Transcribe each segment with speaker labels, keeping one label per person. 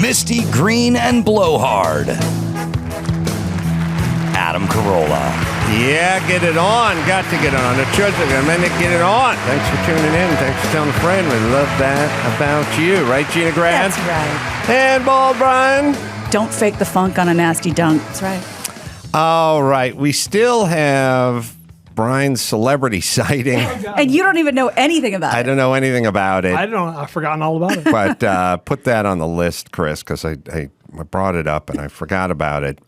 Speaker 1: Misty Green and Blowhard. Adam Carolla.
Speaker 2: Yeah, get it on. Got to get on. A minute, get it on. Thanks for tuning in. Thanks for telling a friend. We love that about you. Right, Gina Grad?
Speaker 3: That's right.
Speaker 2: And Bald Brian.
Speaker 3: Don't fake the funk on a nasty dunk. That's right.
Speaker 2: All right. We still have Brian's celebrity sighting.
Speaker 3: And you don't even know anything about it.
Speaker 2: I don't know anything about it.
Speaker 4: I don't. I've forgotten all about it.
Speaker 2: But put that on the list, Chris, because I brought it up and I forgot about it.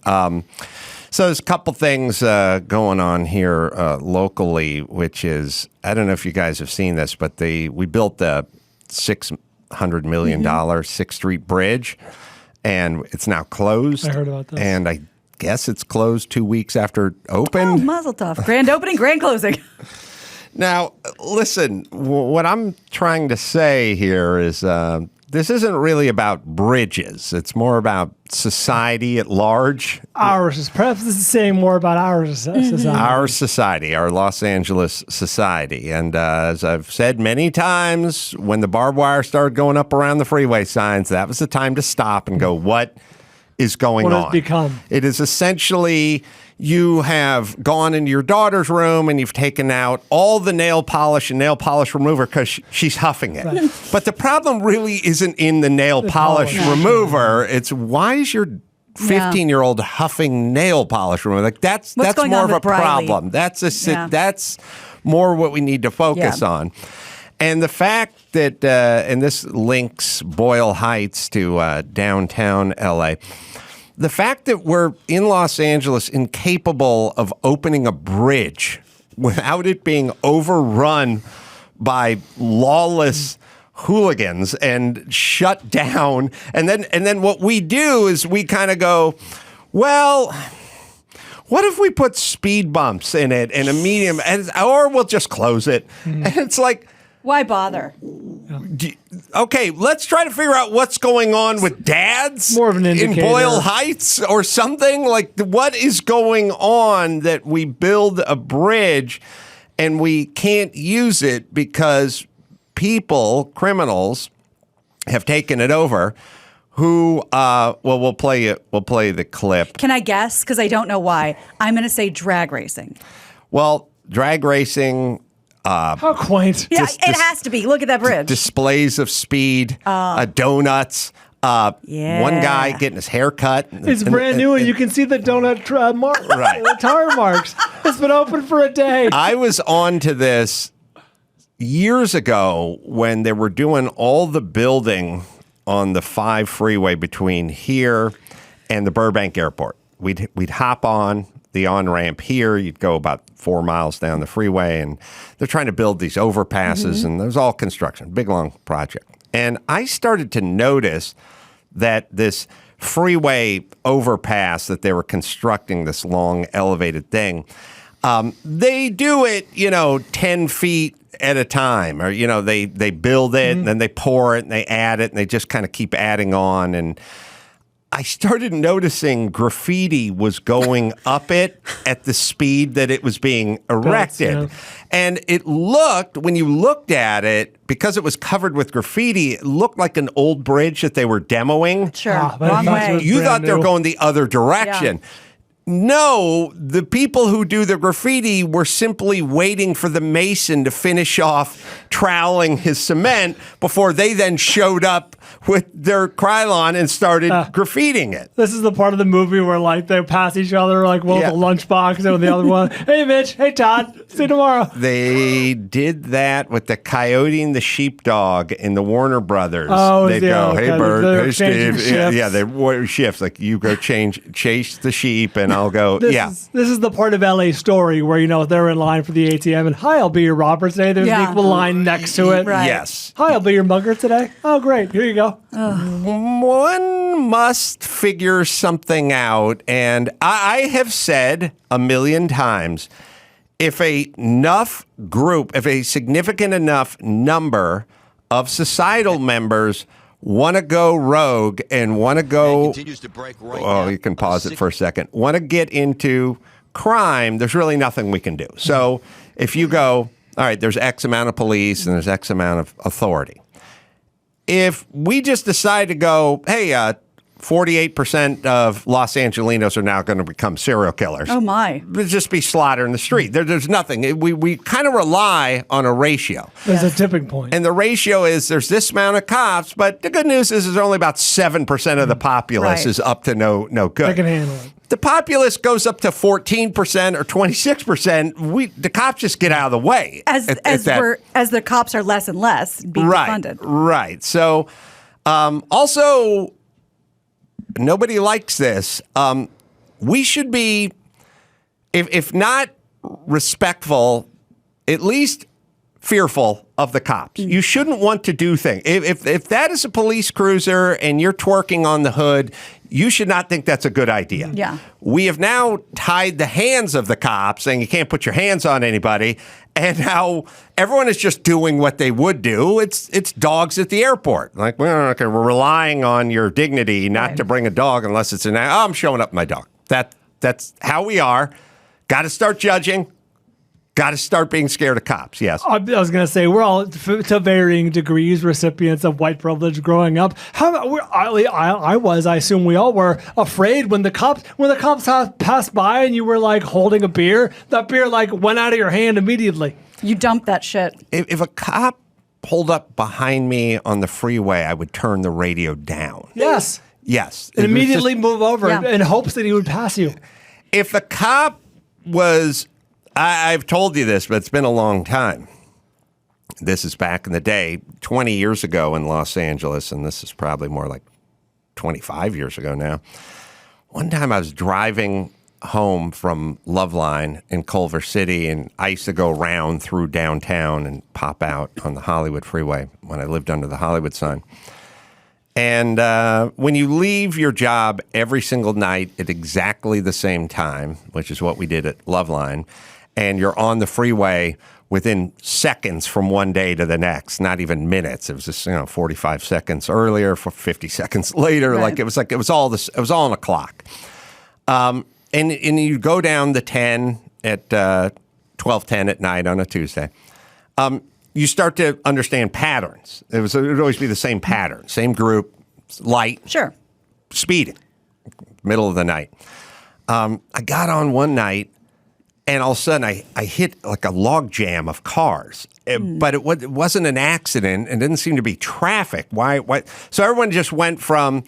Speaker 2: So there's a couple things going on here locally, which is, I don't know if you guys have seen this, but we built the $600 million 6th Street Bridge, and it's now closed.
Speaker 4: I heard about this.
Speaker 2: And I guess it's closed 2 weeks after it opened.
Speaker 3: Oh, mazel tov. Grand opening, grand closing.
Speaker 2: Now, listen, what I'm trying to say here is this isn't really about bridges. It's more about society at large.
Speaker 4: Perhaps this is saying more about our society.
Speaker 2: Our society, our Los Angeles society. And as I've said many times, when the barbed wire started going up around the freeway signs, that was the time to stop and go, what is going on?
Speaker 4: What has it become?
Speaker 2: It is essentially, you have gone into your daughter's room and you've taken out all the nail polish and nail polish remover because she's huffing it. Right. But the problem really isn't in the nail polish remover. It's, why is your 15-year-old huffing nail polish remover? Like that's more of a problem. That's more what we need to focus on. And the fact that, and this links Boyle Heights to downtown LA, the fact that we're in Los Angeles incapable of opening a bridge without it being overrun by lawless hooligans and shut down, and then what we do is we kind of go, well, what if we put speed bumps in it and a medium, or we'll just close it? And it's like,
Speaker 3: why bother?
Speaker 2: Okay, let's try to figure out what's going on with dads
Speaker 4: more of an indicator.
Speaker 2: In Boyle Heights or something. Like, what is going on that we build a bridge and we can't use it because criminals, have taken it over. Who? We'll play it. We'll play the clip.
Speaker 3: Can I guess? Because I don't know why. I'm going to say drag racing.
Speaker 2: Well, drag racing.
Speaker 4: How quaint.
Speaker 3: Yeah, it has to be. Look at that bridge.
Speaker 2: Displays of speed, donuts. One guy getting his hair cut.
Speaker 4: It's brand new, and you can see the donut the tire marks. It's been open for a day.
Speaker 2: I was on to this years ago when they were doing all the building on the 5 freeway between here and the Burbank Airport. We'd hop on the on-ramp here. You'd go about 4 miles down the freeway, and they're trying to build these overpasses, and there's all construction, big, long project. And I started to notice that this freeway overpass that they were constructing, this long elevated thing, they do it, 10 feet at a time, or, they build it, and then they pour it, and they add it, and they just kind of keep adding on. And I started noticing graffiti was going up it at the speed that it was being erected. And it looked, when you looked at it, because it was covered with graffiti, it looked like an old bridge that they were demoing.
Speaker 3: Sure, wrong way.
Speaker 2: You thought they were going the other direction.
Speaker 3: Yeah.
Speaker 2: No, the people who do the graffiti were simply waiting for the mason to finish off troweling his cement before they then showed up with their Krylon and started graffitiing it.
Speaker 4: This is the part of the movie where they pass each other, the lunchbox and the other one. Hey, Mitch. Hey, Todd. See you tomorrow.
Speaker 2: They did that with the Coyote and the Sheepdog in the Warner Brothers.
Speaker 4: Oh,
Speaker 2: they'd go, hey, Bert, hey, Steve.
Speaker 4: Shifts.
Speaker 2: Yeah, they were shifts. Like, you go chase the sheep, and I'll go,
Speaker 4: This is the part of LA Story where, they're in line for the ATM, and hi, I'll be your robber today. There's an equal line next to it.
Speaker 3: Right.
Speaker 2: Yes.
Speaker 4: Hi, I'll be your mugger today. Oh, great. Here you go.
Speaker 2: One must figure something out, and I have said a million times, if a significant enough number of societal members want to go rogue and want to go, you can pause it for a second, want to get into crime, there's really nothing we can do. So if you go, all right, there's X amount of police and there's X amount of authority. if we just decide to go, hey, 48% of Los Angelinos are now going to become serial killers.
Speaker 3: Oh, my.
Speaker 2: There'd just be slaughter in the street. There's nothing. We kind of rely on a ratio.
Speaker 4: There's a tipping point.
Speaker 2: And the ratio is there's this amount of cops, but the good news is there's only about 7% of the populace is up to no good.
Speaker 4: I can handle it.
Speaker 2: The populace goes up to 14% or 26%. The cops just get out of the way.
Speaker 3: As the cops are less and less being funded.
Speaker 2: Right. So also, nobody likes this. We should be, if not respectful, at least fearful of the cops. You shouldn't want to do things. If that is a police cruiser and you're twerking on the hood, you should not think that's a good idea.
Speaker 3: Yeah.
Speaker 2: We have now tied the hands of the cops, saying you can't put your hands on anybody, and now everyone is just doing what they would do. It's dogs at the airport. Like, we're relying on your dignity not to bring a dog unless it's I'm showing up with my dog. That's how we are. Got to start judging. Got to start being scared of cops, yes.
Speaker 4: I was going to say, we're all, to varying degrees, recipients of white privilege growing up. I assume we all were afraid when the cops passed by and you were like holding a beer, that beer like went out of your hand immediately.
Speaker 3: You dumped that shit.
Speaker 2: If a cop pulled up behind me on the freeway, I would turn the radio down.
Speaker 4: Yes.
Speaker 2: Yes.
Speaker 4: And immediately move over in hopes that he would pass you.
Speaker 2: If a cop was... I've told you this, but it's been a long time. This is back in the day, 20 years ago in Los Angeles, and this is probably more like 25 years ago now. One time I was driving home from Loveline in Culver City, and I used to go round through downtown and pop out on the Hollywood freeway when I lived under the Hollywood sign. And when you leave your job every single night at exactly the same time, which is what we did at Loveline, and you're on the freeway within seconds from one day to the next, not even minutes. It was just 45 seconds earlier, 50 seconds later.
Speaker 3: Right.
Speaker 2: It was all on a clock. And you go down the 10 at 12:10 at night on a Tuesday. You start to understand patterns. It would always be the same pattern, same group, light,
Speaker 3: Sure,
Speaker 2: speeding, middle of the night. I got on one night, and all of a sudden I hit like a log jam of cars, but it wasn't an accident. It didn't seem to be traffic. Why? So everyone just went from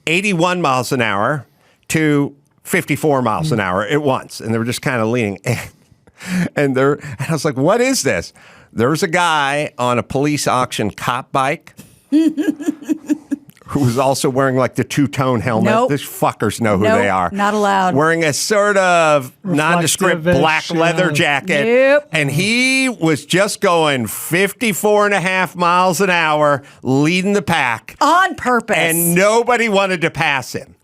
Speaker 2: 81 miles an hour to 54 miles an hour at once, and they were just kind of leaning. And I was like, "What is this?" There's a guy on a police auction cop bike who was also wearing like the two-tone helmet.
Speaker 3: Nope.
Speaker 2: These fuckers know who they are.
Speaker 3: Not allowed.
Speaker 2: Wearing a sort of nondescript black leather jacket.
Speaker 3: Yep.
Speaker 2: And he was just going 54 and a half miles an hour, leading the pack.
Speaker 3: on purpose.
Speaker 2: And nobody wanted to pass him.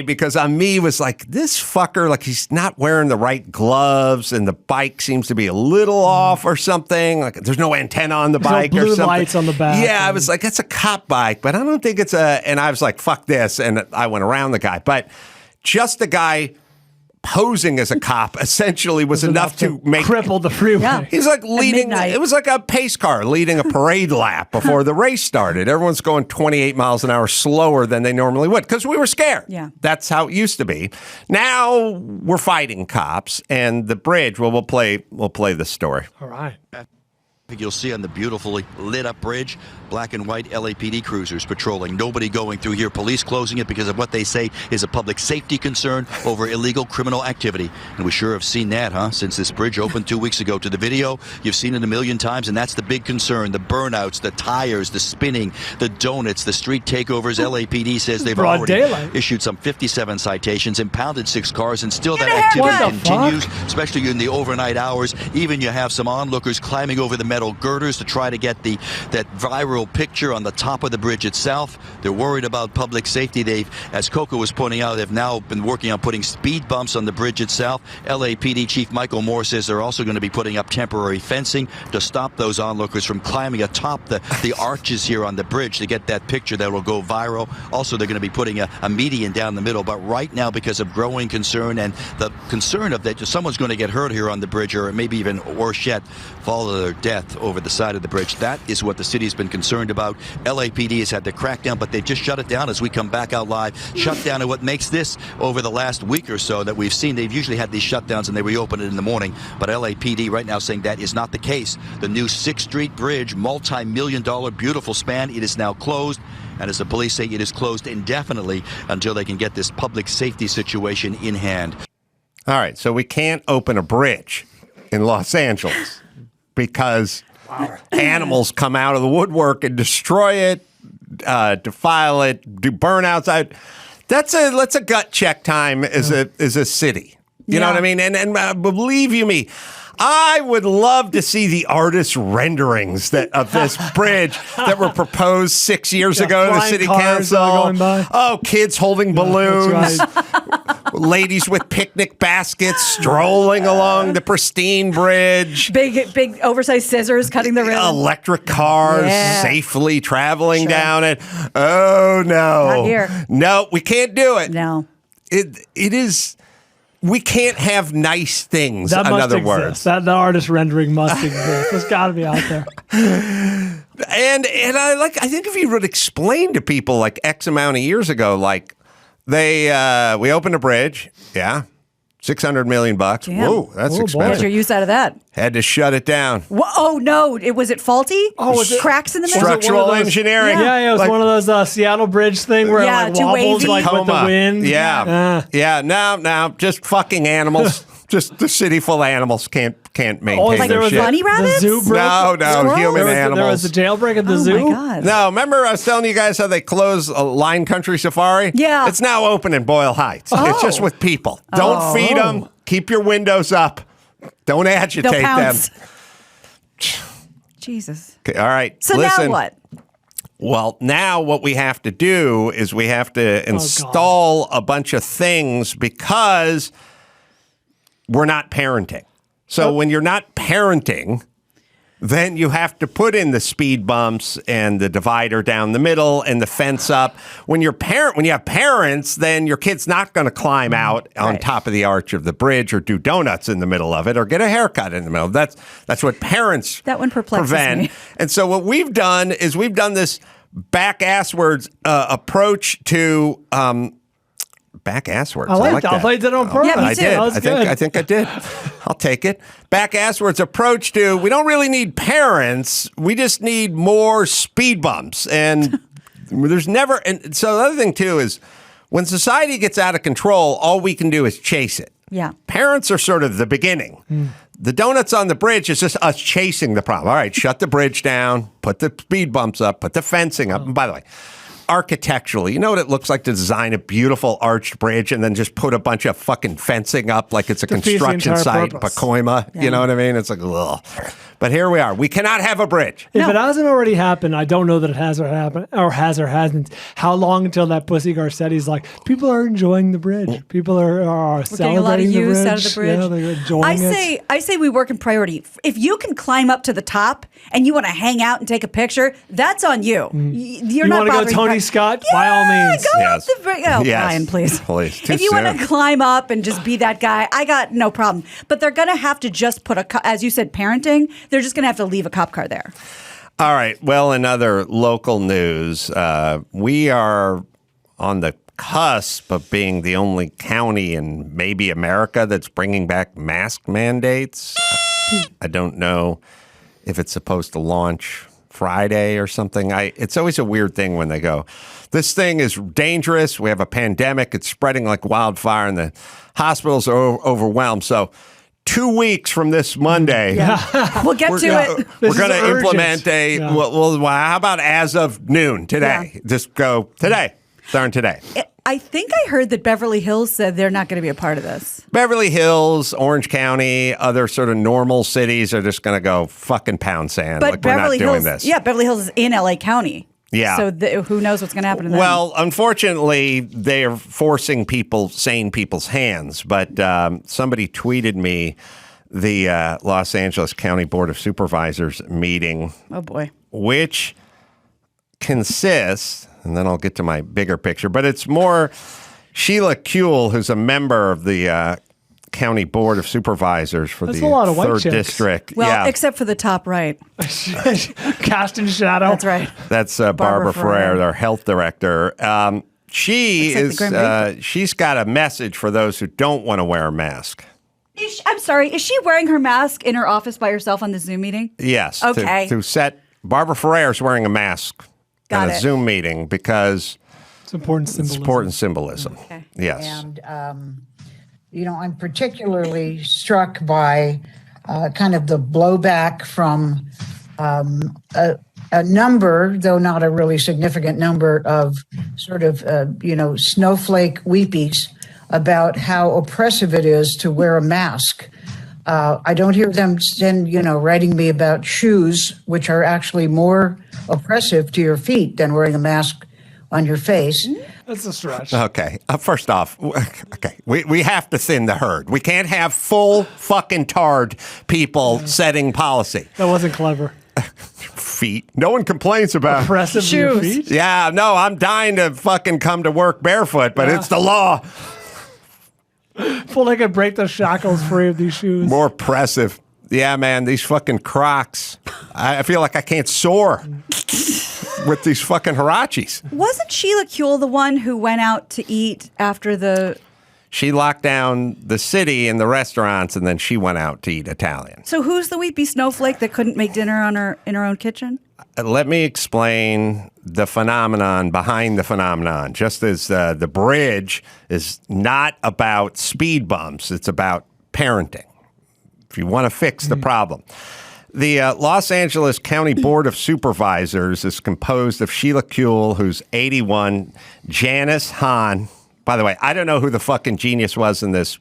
Speaker 2: Because on me, was like, this fucker, like he's not wearing the right gloves and the bike seems to be a little off or something. Like there's no antenna on the bike
Speaker 4: blue
Speaker 2: or something.
Speaker 4: lights on the back.
Speaker 2: Yeah, I was like, that's a cop bike, but I don't think it's and I was like, fuck this. And I went around the guy. But just the guy posing as a cop essentially was enough to make
Speaker 4: cripple the freeway.
Speaker 3: Yeah.
Speaker 2: He's like leading.
Speaker 3: midnight.
Speaker 2: It was like a pace car leading a parade lap before the race started. Everyone's going 28 miles an hour slower than they normally would because we were scared.
Speaker 3: Yeah.
Speaker 2: That's how it used to be. Now we're fighting cops, and the bridge. Well, we'll play the story.
Speaker 4: All right.
Speaker 5: You'll see on the beautifully lit up bridge, black and white LAPD cruisers patrolling. Nobody going through here. Police closing it because of what they say is a public safety concern over illegal criminal activity. And we sure have seen that, huh? Since this bridge opened 2 weeks ago. To the video, you've seen it a million times, and that's the big concern. The burnouts, the tires, the spinning, the donuts, the street takeovers. LAPD says they've
Speaker 4: Broad
Speaker 5: already
Speaker 4: daylight.
Speaker 5: issued some 57 citations, impounded 6 cars, and still
Speaker 3: Get
Speaker 5: that
Speaker 3: a haircut.
Speaker 5: activity
Speaker 4: What the
Speaker 5: continues, especially in the overnight hours. Even you have some onlookers climbing over the metal girders to try to get that viral picture on the top of the bridge itself. They're worried about public safety. They've, as Coco was pointing out, they've now been working on putting speed bumps on the bridge itself. LAPD Chief Michael Moore says they're also going to be putting up temporary fencing to stop those onlookers from climbing atop the arches here on the bridge to get that picture that will go viral. Also, they're going to be putting a median down the middle. But right now, because of growing concern and the concern of that someone's going to get hurt here on the bridge, or maybe even worse yet, fall to their death, death over the side of the bridge. That is what the city's been concerned about. LAPD has had to crack down, but they've just shut it down as we come back out live. Shut down, and what makes this over the last week or so that we've seen, they've usually had these shutdowns and they reopen it in the morning, but LAPD right now saying that is not the case. The new 6th Street Bridge, multi-million-dollar beautiful span, it is now closed. And as the police say, it is closed indefinitely until they can get this public safety situation in hand.
Speaker 2: All right, so we can't open a bridge in Los Angeles because animals come out of the woodwork and destroy it, defile it, do burnouts. That's a gut check time as a city. You know what I mean? And believe you me, I would love to see the artist renderings of this bridge that were proposed 6 years ago to the city council. Oh, kids holding balloons, ladies with picnic baskets strolling along the pristine bridge,
Speaker 3: big oversized scissors cutting the ribbon,
Speaker 2: electric cars safely traveling down it. Oh no,
Speaker 3: not here.
Speaker 2: No, we can't do it.
Speaker 3: No,
Speaker 2: it is. We can't have nice things, in
Speaker 4: that must
Speaker 2: other
Speaker 4: exist.
Speaker 2: words.
Speaker 4: That the artist rendering must exist. It's got to be out there.
Speaker 2: And I think if you would explain to people like X amount of years ago, like we opened a bridge, $600 million.
Speaker 3: Damn.
Speaker 2: Whoa, that's expensive.
Speaker 3: What's your use out of that?
Speaker 2: Had to shut it down.
Speaker 3: Oh no! Was it faulty?
Speaker 4: Was it
Speaker 3: cracks in the middle?
Speaker 2: Structural engineering.
Speaker 4: Yeah, it was one of those Seattle Bridge thing where it like
Speaker 3: too
Speaker 4: wobbles
Speaker 3: wavy.
Speaker 4: like with the wind.
Speaker 2: Yeah. No, just fucking animals. Just the city full of animals can't maintain
Speaker 3: like
Speaker 2: their
Speaker 3: there was
Speaker 2: shit.
Speaker 3: bunny rabbits?
Speaker 4: The zoo broke.
Speaker 2: No, human animals.
Speaker 4: There was a jailbreak at the zoo.
Speaker 3: Oh my god!
Speaker 2: No, remember I was telling you guys how they closed Line Country Safari?
Speaker 3: Yeah.
Speaker 2: It's now open in Boyle Heights. It's just with people. Don't feed them. Keep your windows up. Don't agitate
Speaker 3: They'll
Speaker 2: them.
Speaker 3: pounce. Jesus.
Speaker 2: Okay, all right.
Speaker 3: So
Speaker 2: listen.
Speaker 3: now what?
Speaker 2: Well, now what we have to do is we have to install a bunch of things because we're not parenting. So when you're not parenting, then you have to put in the speed bumps and the divider down the middle and the fence up. When you have parents, then your kid's not going to climb out on top of the arch of the bridge or do donuts in the middle of it or get a haircut in the middle. That's what parents
Speaker 3: That one perplexes
Speaker 2: prevent.
Speaker 3: me.
Speaker 2: And so what we've done is we've done this back-asswards approach to back-asswards.
Speaker 4: I like that. I played that on purpose.
Speaker 3: Yeah, me
Speaker 2: I
Speaker 3: too.
Speaker 2: did.
Speaker 4: That was good.
Speaker 2: I think I did. I'll take it. Back-asswards approach to we don't really need parents. We just need more speed bumps. And there's never. And so the other thing too is when society gets out of control, all we can do is chase it.
Speaker 3: Yeah.
Speaker 2: Parents are sort of the beginning. The donuts on the bridge is just us chasing the problem. All right, shut the bridge down, put the speed bumps up, put the fencing up. And by the way, architecturally, you know what it looks like to design a beautiful arched bridge and then just put a bunch of fucking fencing up like it's a construction site in Pacoima?
Speaker 3: Yeah.
Speaker 2: You know what I mean? It's like, ugh. But here we are. We cannot have a bridge.
Speaker 4: If it hasn't already happened, I don't know that it has or hasn't. How long until that Pussy Garcetti's like, people are enjoying the bridge. People are
Speaker 3: Getting a lot of
Speaker 4: celebrating the
Speaker 3: use
Speaker 4: bridge.
Speaker 3: out of the bridge.
Speaker 4: Yeah, they're enjoying it.
Speaker 3: I say we work in priority. If you can climb up to the top and you want to hang out and take a picture, that's on you. You're
Speaker 4: You
Speaker 3: not
Speaker 4: want to go
Speaker 3: bothering
Speaker 4: Tony Scott? By all means.
Speaker 3: Go
Speaker 2: Yes.
Speaker 3: up the bridge. Oh,
Speaker 2: Yes.
Speaker 3: Brian, please.
Speaker 2: Please. Too
Speaker 3: If you want
Speaker 2: soon.
Speaker 3: to climb up and just be that guy, I got no problem. But they're going to have to just put as you said, parenting, they're just going to have to leave a cop car there.
Speaker 2: All right. Well, in other local news, we are on the cusp of being the only county in maybe America that's bringing back mask mandates. I don't know if it's supposed to launch Friday or something. It's always a weird thing when they go, this thing is dangerous. We have a pandemic. It's spreading like wildfire and the hospitals are overwhelmed. So 2 weeks from this Monday,
Speaker 3: We'll get to it.
Speaker 2: we're going
Speaker 4: is
Speaker 2: to
Speaker 4: urgent.
Speaker 2: implement well, how about as of noon today?
Speaker 3: Yeah.
Speaker 2: Just go today. Starting today.
Speaker 3: I think I heard that Beverly Hills said they're not going to be a part of this.
Speaker 2: Beverly Hills, Orange County, other sort of normal cities are just going to go fucking pound sand.
Speaker 3: But
Speaker 2: like
Speaker 3: Beverly
Speaker 2: we're not
Speaker 3: Hills,
Speaker 2: doing this.
Speaker 3: yeah, Beverly Hills is in LA County.
Speaker 2: Yeah.
Speaker 3: So who knows what's going to happen to them?
Speaker 2: Well, unfortunately, they're forcing sane people's hands. But somebody tweeted me the Los Angeles County Board of Supervisors meeting.
Speaker 3: Oh, boy.
Speaker 2: Which consists, and then I'll get to my bigger picture, but it's more Sheila Kuehl, who's a member of the County Board of Supervisors for
Speaker 4: That's
Speaker 2: the
Speaker 4: a lot of white
Speaker 2: 3rd
Speaker 4: chicks.
Speaker 2: District.
Speaker 3: Well,
Speaker 2: yeah,
Speaker 3: except for the top right.
Speaker 4: Cast in shadow.
Speaker 3: That's right.
Speaker 2: that's Barbara Ferrer, their health director. She
Speaker 3: Looks like the Grim Reaper.
Speaker 2: she's got a message for those who don't want to wear a mask.
Speaker 3: I'm sorry. Is she wearing her mask in her office by herself on the Zoom meeting?
Speaker 2: Yes.
Speaker 3: Okay.
Speaker 2: To set Barbara Ferrer is wearing a mask
Speaker 3: Got
Speaker 2: on a
Speaker 3: it.
Speaker 2: Zoom meeting because
Speaker 4: It's important
Speaker 2: it's
Speaker 4: symbolism.
Speaker 2: important symbolism.
Speaker 3: Okay.
Speaker 2: Yes.
Speaker 6: And, I'm particularly struck by kind of the blowback from a number, though not a really significant number, of sort of, snowflake weepies about how oppressive it is to wear a mask. I don't hear them writing me about shoes, which are actually more oppressive to your feet than wearing a mask on your face.
Speaker 4: That's a stretch.
Speaker 2: Okay. First off, okay, we have to thin the herd. We can't have full fucking tarred people setting policy.
Speaker 4: That wasn't clever.
Speaker 2: Feet. No one complains about
Speaker 4: Oppressive to your
Speaker 3: Shoes.
Speaker 4: feet?
Speaker 2: Yeah, no, I'm dying to fucking come to work barefoot, but it's the law.
Speaker 4: If only I could break the shackles free of these shoes.
Speaker 2: More oppressive. Yeah, man, these fucking Crocs. I feel like I can't soar with these fucking Hirachis.
Speaker 3: Wasn't Sheila Kuehl the one who went out to eat after the...
Speaker 2: She locked down the city and the restaurants, and then she went out to eat Italian.
Speaker 3: So who's the weepy snowflake that couldn't make dinner in her own kitchen?
Speaker 2: Let me explain the phenomenon behind the phenomenon. Just as the bridge is not about speed bumps, it's about parenting. If you want to fix the problem. The Los Angeles County Board of Supervisors is composed of Sheila Kuehl, who's 81, Janice Hahn. By the way, I don't know who the fucking genius was in this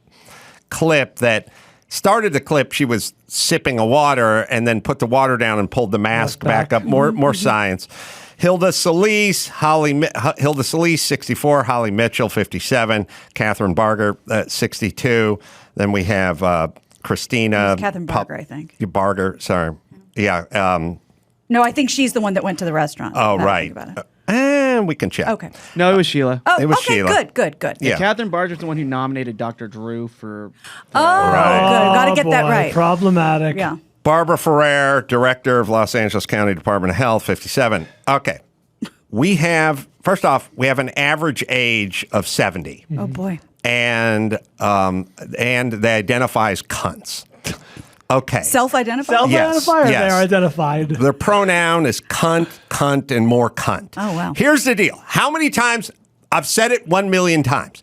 Speaker 2: clip that started the clip. She was sipping a water and then put the water down and pulled the mask back up. More science. Hilda Solis, 64. Holly Mitchell, 57. Catherine Barger, 62. Then we have Christina.
Speaker 3: Catherine Barger, I think.
Speaker 2: Barger, sorry. Yeah.
Speaker 3: No, I think she's the one that went to the restaurant.
Speaker 2: Oh,
Speaker 3: now that I
Speaker 2: right.
Speaker 3: think about it.
Speaker 2: And we can check.
Speaker 3: Okay.
Speaker 7: No, it was Sheila.
Speaker 3: Oh,
Speaker 2: It was
Speaker 3: okay,
Speaker 2: Sheila.
Speaker 3: Good.
Speaker 2: Yeah.
Speaker 7: Catherine Barger's the one who nominated Dr. Drew for.
Speaker 3: Oh, good. Got to get that
Speaker 4: boy,
Speaker 3: right.
Speaker 4: Problematic.
Speaker 3: Yeah.
Speaker 2: Barbara Ferrer, Director of Los Angeles County Department of Health, 57. Okay. First off, we have an average age of 70.
Speaker 3: Oh, boy.
Speaker 2: And they identify as cunts. Okay.
Speaker 3: Self-identified?
Speaker 2: Yes,
Speaker 4: Self-identified.
Speaker 2: yes.
Speaker 4: They are identified.
Speaker 2: Their pronoun is cunt, and more cunt.
Speaker 3: Oh, wow.
Speaker 2: Here's the deal. How many times? I've said it 1 million times.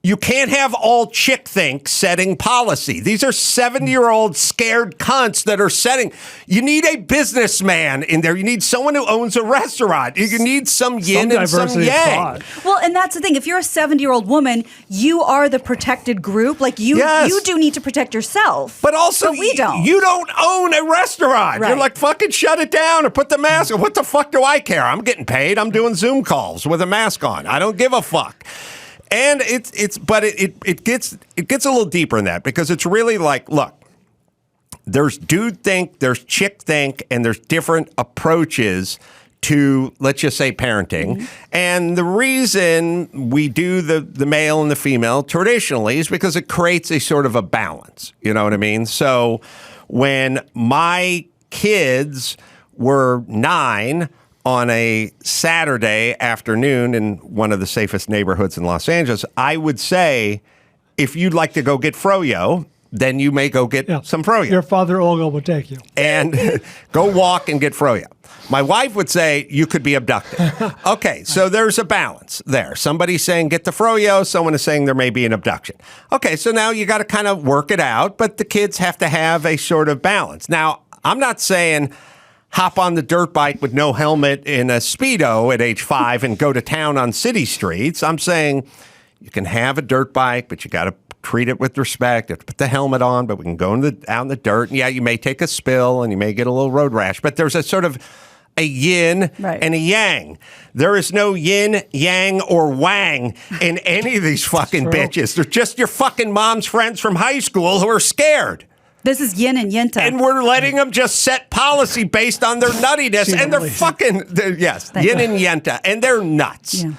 Speaker 2: You can't have all chick think setting policy. These are 70-year-old scared cunts that are setting. You need a businessman in there. You need someone who owns a restaurant. You need some yin and some
Speaker 4: diversity of
Speaker 2: yang.
Speaker 4: thought.
Speaker 3: Well, and that's the thing. If you're a 70-year-old woman, you are the protected group. Like you do need to protect yourself.
Speaker 2: But also,
Speaker 3: we don't.
Speaker 2: You don't own a restaurant.
Speaker 3: Right.
Speaker 2: You're like, fucking shut it down or put the mask on. What the fuck do I care? I'm getting paid. I'm doing Zoom calls with a mask on. I don't give a fuck. And it gets a little deeper in that because it's really like, look, there's dude think, there's chick think, and there's different approaches to, let's just say, parenting. Mm-hmm. And the reason we do the male and the female traditionally is because it creates a sort of a balance. You know what I mean? So when my kids were 9 on a Saturday afternoon in one of the safest neighborhoods in Los Angeles, I would say, if you'd like to go get froyo, then you may go get some froyo.
Speaker 4: Your father Olga would take you.
Speaker 2: And go walk and get froyo. My wife would say, you could be abducted. Okay, so there's a balance there. Somebody's saying, get the froyo. Someone is saying there may be an abduction. Okay, so now you got to kind of work it out, but the kids have to have a sort of balance. Now, I'm not saying hop on the dirt bike with no helmet in a Speedo at age 5 and go to town on city streets. I'm saying you can have a dirt bike, but you got to treat it with respect. You have to put the helmet on, but we can go out in the dirt. And yeah, you may take a spill and you may get a little road rash, but there's a sort of a yin and a yang. There is no yin, yang, or wang in any of these fucking bitches. They're just your fucking mom's friends from high school who are scared.
Speaker 3: This is yin and yenta.
Speaker 2: And we're letting them just set policy based on their nuttiness. And they're fucking, yin and yenta. And they're nuts.
Speaker 3: Yeah.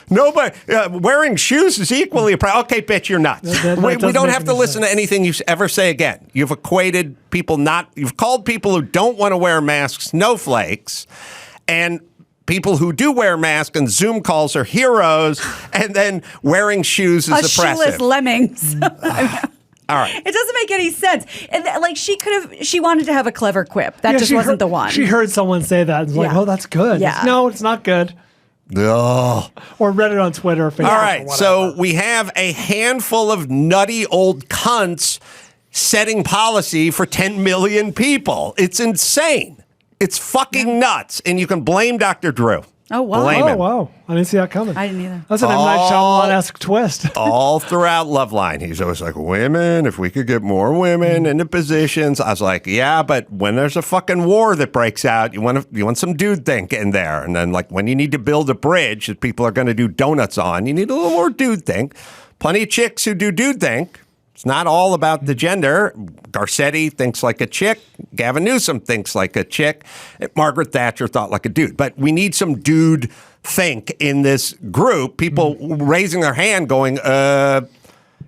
Speaker 2: Nobody wearing shoes is equally a problem. Okay, bitch, you're nuts. We don't have to listen to anything you ever say again. You've equated people you've called people who don't want to wear masks snowflakes, and people who do wear masks and Zoom calls are heroes, and then wearing shoes is oppressive.
Speaker 3: Shoeless lemmings.
Speaker 2: All right.
Speaker 3: It doesn't make any sense. And like she wanted to have a clever quip. That just wasn't the one.
Speaker 4: She heard someone say that and was like, oh, that's good.
Speaker 3: Yeah.
Speaker 4: No, it's not good.
Speaker 2: Ugh.
Speaker 4: Or read it on Twitter or Facebook.
Speaker 2: All right, so we have a handful of nutty old cunts setting policy for 10 million people. It's insane. It's fucking nuts. And you can blame Dr. Drew.
Speaker 3: Oh, wow.
Speaker 2: Blame him.
Speaker 4: Wow. I didn't see that coming.
Speaker 3: I didn't either.
Speaker 4: That's an M. Night Shyamalan-esque twist.
Speaker 2: All throughout Loveline, he's always like, women, if we could get more women into positions. I was like, yeah, but when there's a fucking war that breaks out, you want some dude think in there. And then like when you need to build a bridge that people are going to do donuts on, you need a little more dude think. Plenty of chicks who do dude think. It's not all about the gender. Garcetti thinks like a chick. Gavin Newsom thinks like a chick. Margaret Thatcher thought like a dude. But we need some dude think in this group. People raising their hand going,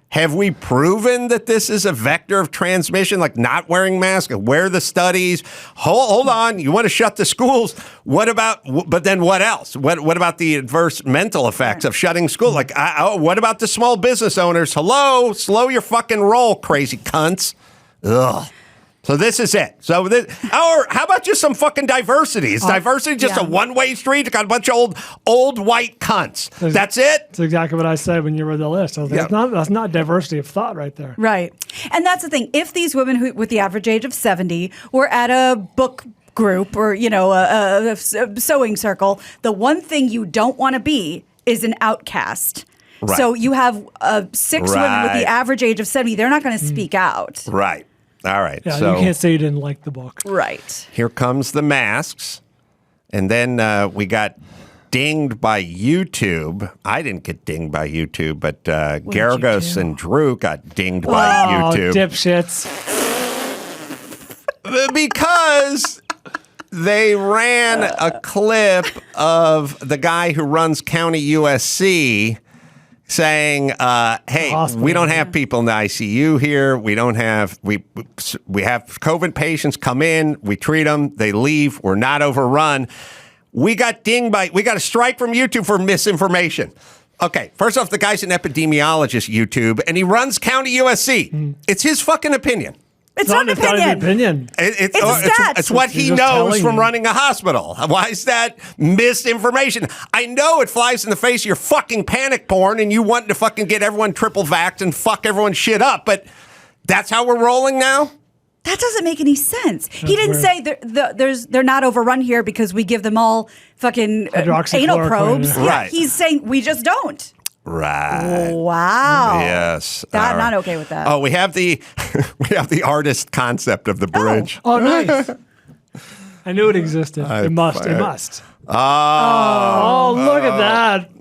Speaker 2: have we proven that this is a vector of transmission, like not wearing masks? Where are the studies? Hold on. You want to shut the schools? But then what else? What about the adverse mental effects of shutting school? Like, what about the small business owners? Hello, slow your fucking roll, crazy cunts. Ugh. So this is it. So or how about just some fucking diversity? Is diversity just a one-way street? It's got a bunch of old white cunts. That's it?
Speaker 4: That's exactly what I said when you read the list. I was like, that's not diversity of thought right there.
Speaker 3: Right. And that's the thing. If these women who, with the average age of 70 were at a book group or, a sewing circle, the one thing you don't want to be is an outcast. Right. So you have 6 women with the average age of 70. They're not going to speak out.
Speaker 2: Right. All right.
Speaker 4: Yeah,
Speaker 2: so
Speaker 4: you can't say you didn't like the book.
Speaker 3: Right.
Speaker 2: Here comes the masks. And then we got dinged by YouTube. I didn't get dinged by YouTube, but Garagos and Drew got dinged by YouTube.
Speaker 4: Dipshits.
Speaker 2: Because they ran a clip of the guy who runs County USC saying, hey, we don't have people in the ICU here. We have COVID patients come in, we treat them, they leave, we're not overrun. We got a strike from YouTube for misinformation. Okay, first off, the guy's an epidemiologist, YouTube, and he runs County USC. It's his fucking opinion.
Speaker 3: It's not an opinion.
Speaker 2: It's what he knows from running a hospital. Why is that misinformation? I know it flies in the face of your fucking panic porn and you wanting to fucking get everyone triple vaxxed and fuck everyone shit up, but that's how we're rolling now?
Speaker 3: That doesn't make any sense. He didn't say they're not overrun here because we give them all fucking anal probes.
Speaker 2: Right.
Speaker 3: He's saying we just don't.
Speaker 2: Right.
Speaker 3: Wow.
Speaker 2: Yes.
Speaker 3: Not okay with that.
Speaker 2: Oh, we have the artist concept of the bridge.
Speaker 4: Oh, nice. I knew it existed. It must. Oh, look at that.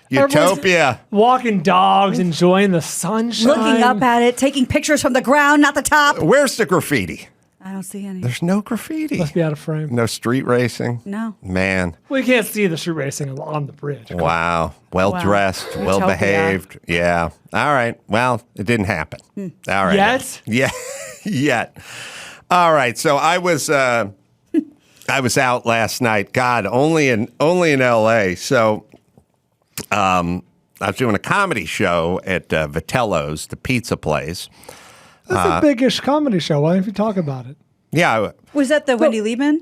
Speaker 2: Utopia.
Speaker 4: Everyone's walking dogs, enjoying the sunshine.
Speaker 3: Looking up at it, taking pictures from the ground, not the top.
Speaker 2: Where's the graffiti?
Speaker 3: I don't see any.
Speaker 2: There's no graffiti.
Speaker 4: Must be out of frame.
Speaker 2: No street racing?
Speaker 3: No.
Speaker 2: Man.
Speaker 4: We can't see the street racing on the bridge.
Speaker 2: Wow. Well-dressed, well-behaved. Yeah. All right. Well, it didn't happen. All right.
Speaker 4: Yet?
Speaker 2: Yeah. Yet. All right. So I was out last night. God, only in LA. So I was doing a comedy show at Vitello's, the pizza place.
Speaker 4: That's a big-ish comedy show. Why don't you talk about it?
Speaker 2: Yeah.
Speaker 3: Was that the Wendy Liebman?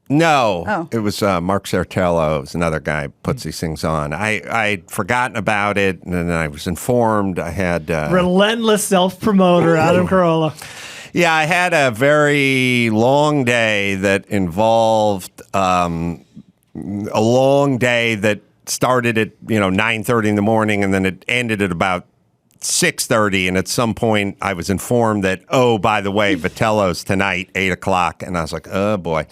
Speaker 2: No.
Speaker 3: Oh.
Speaker 2: It was Mark Sertello. It was another guy who puts these things on. I'd forgotten about it, and then I was informed. I had...
Speaker 4: relentless self-promoter, Adam Carolla.
Speaker 2: Yeah, I had a very long day that involved a long day that started at 9:30 in the morning, and then it ended at about 6:30, and at some point I was informed that, oh, by the way, Vitello's tonight, 8 o'clock, and I was like, oh boy.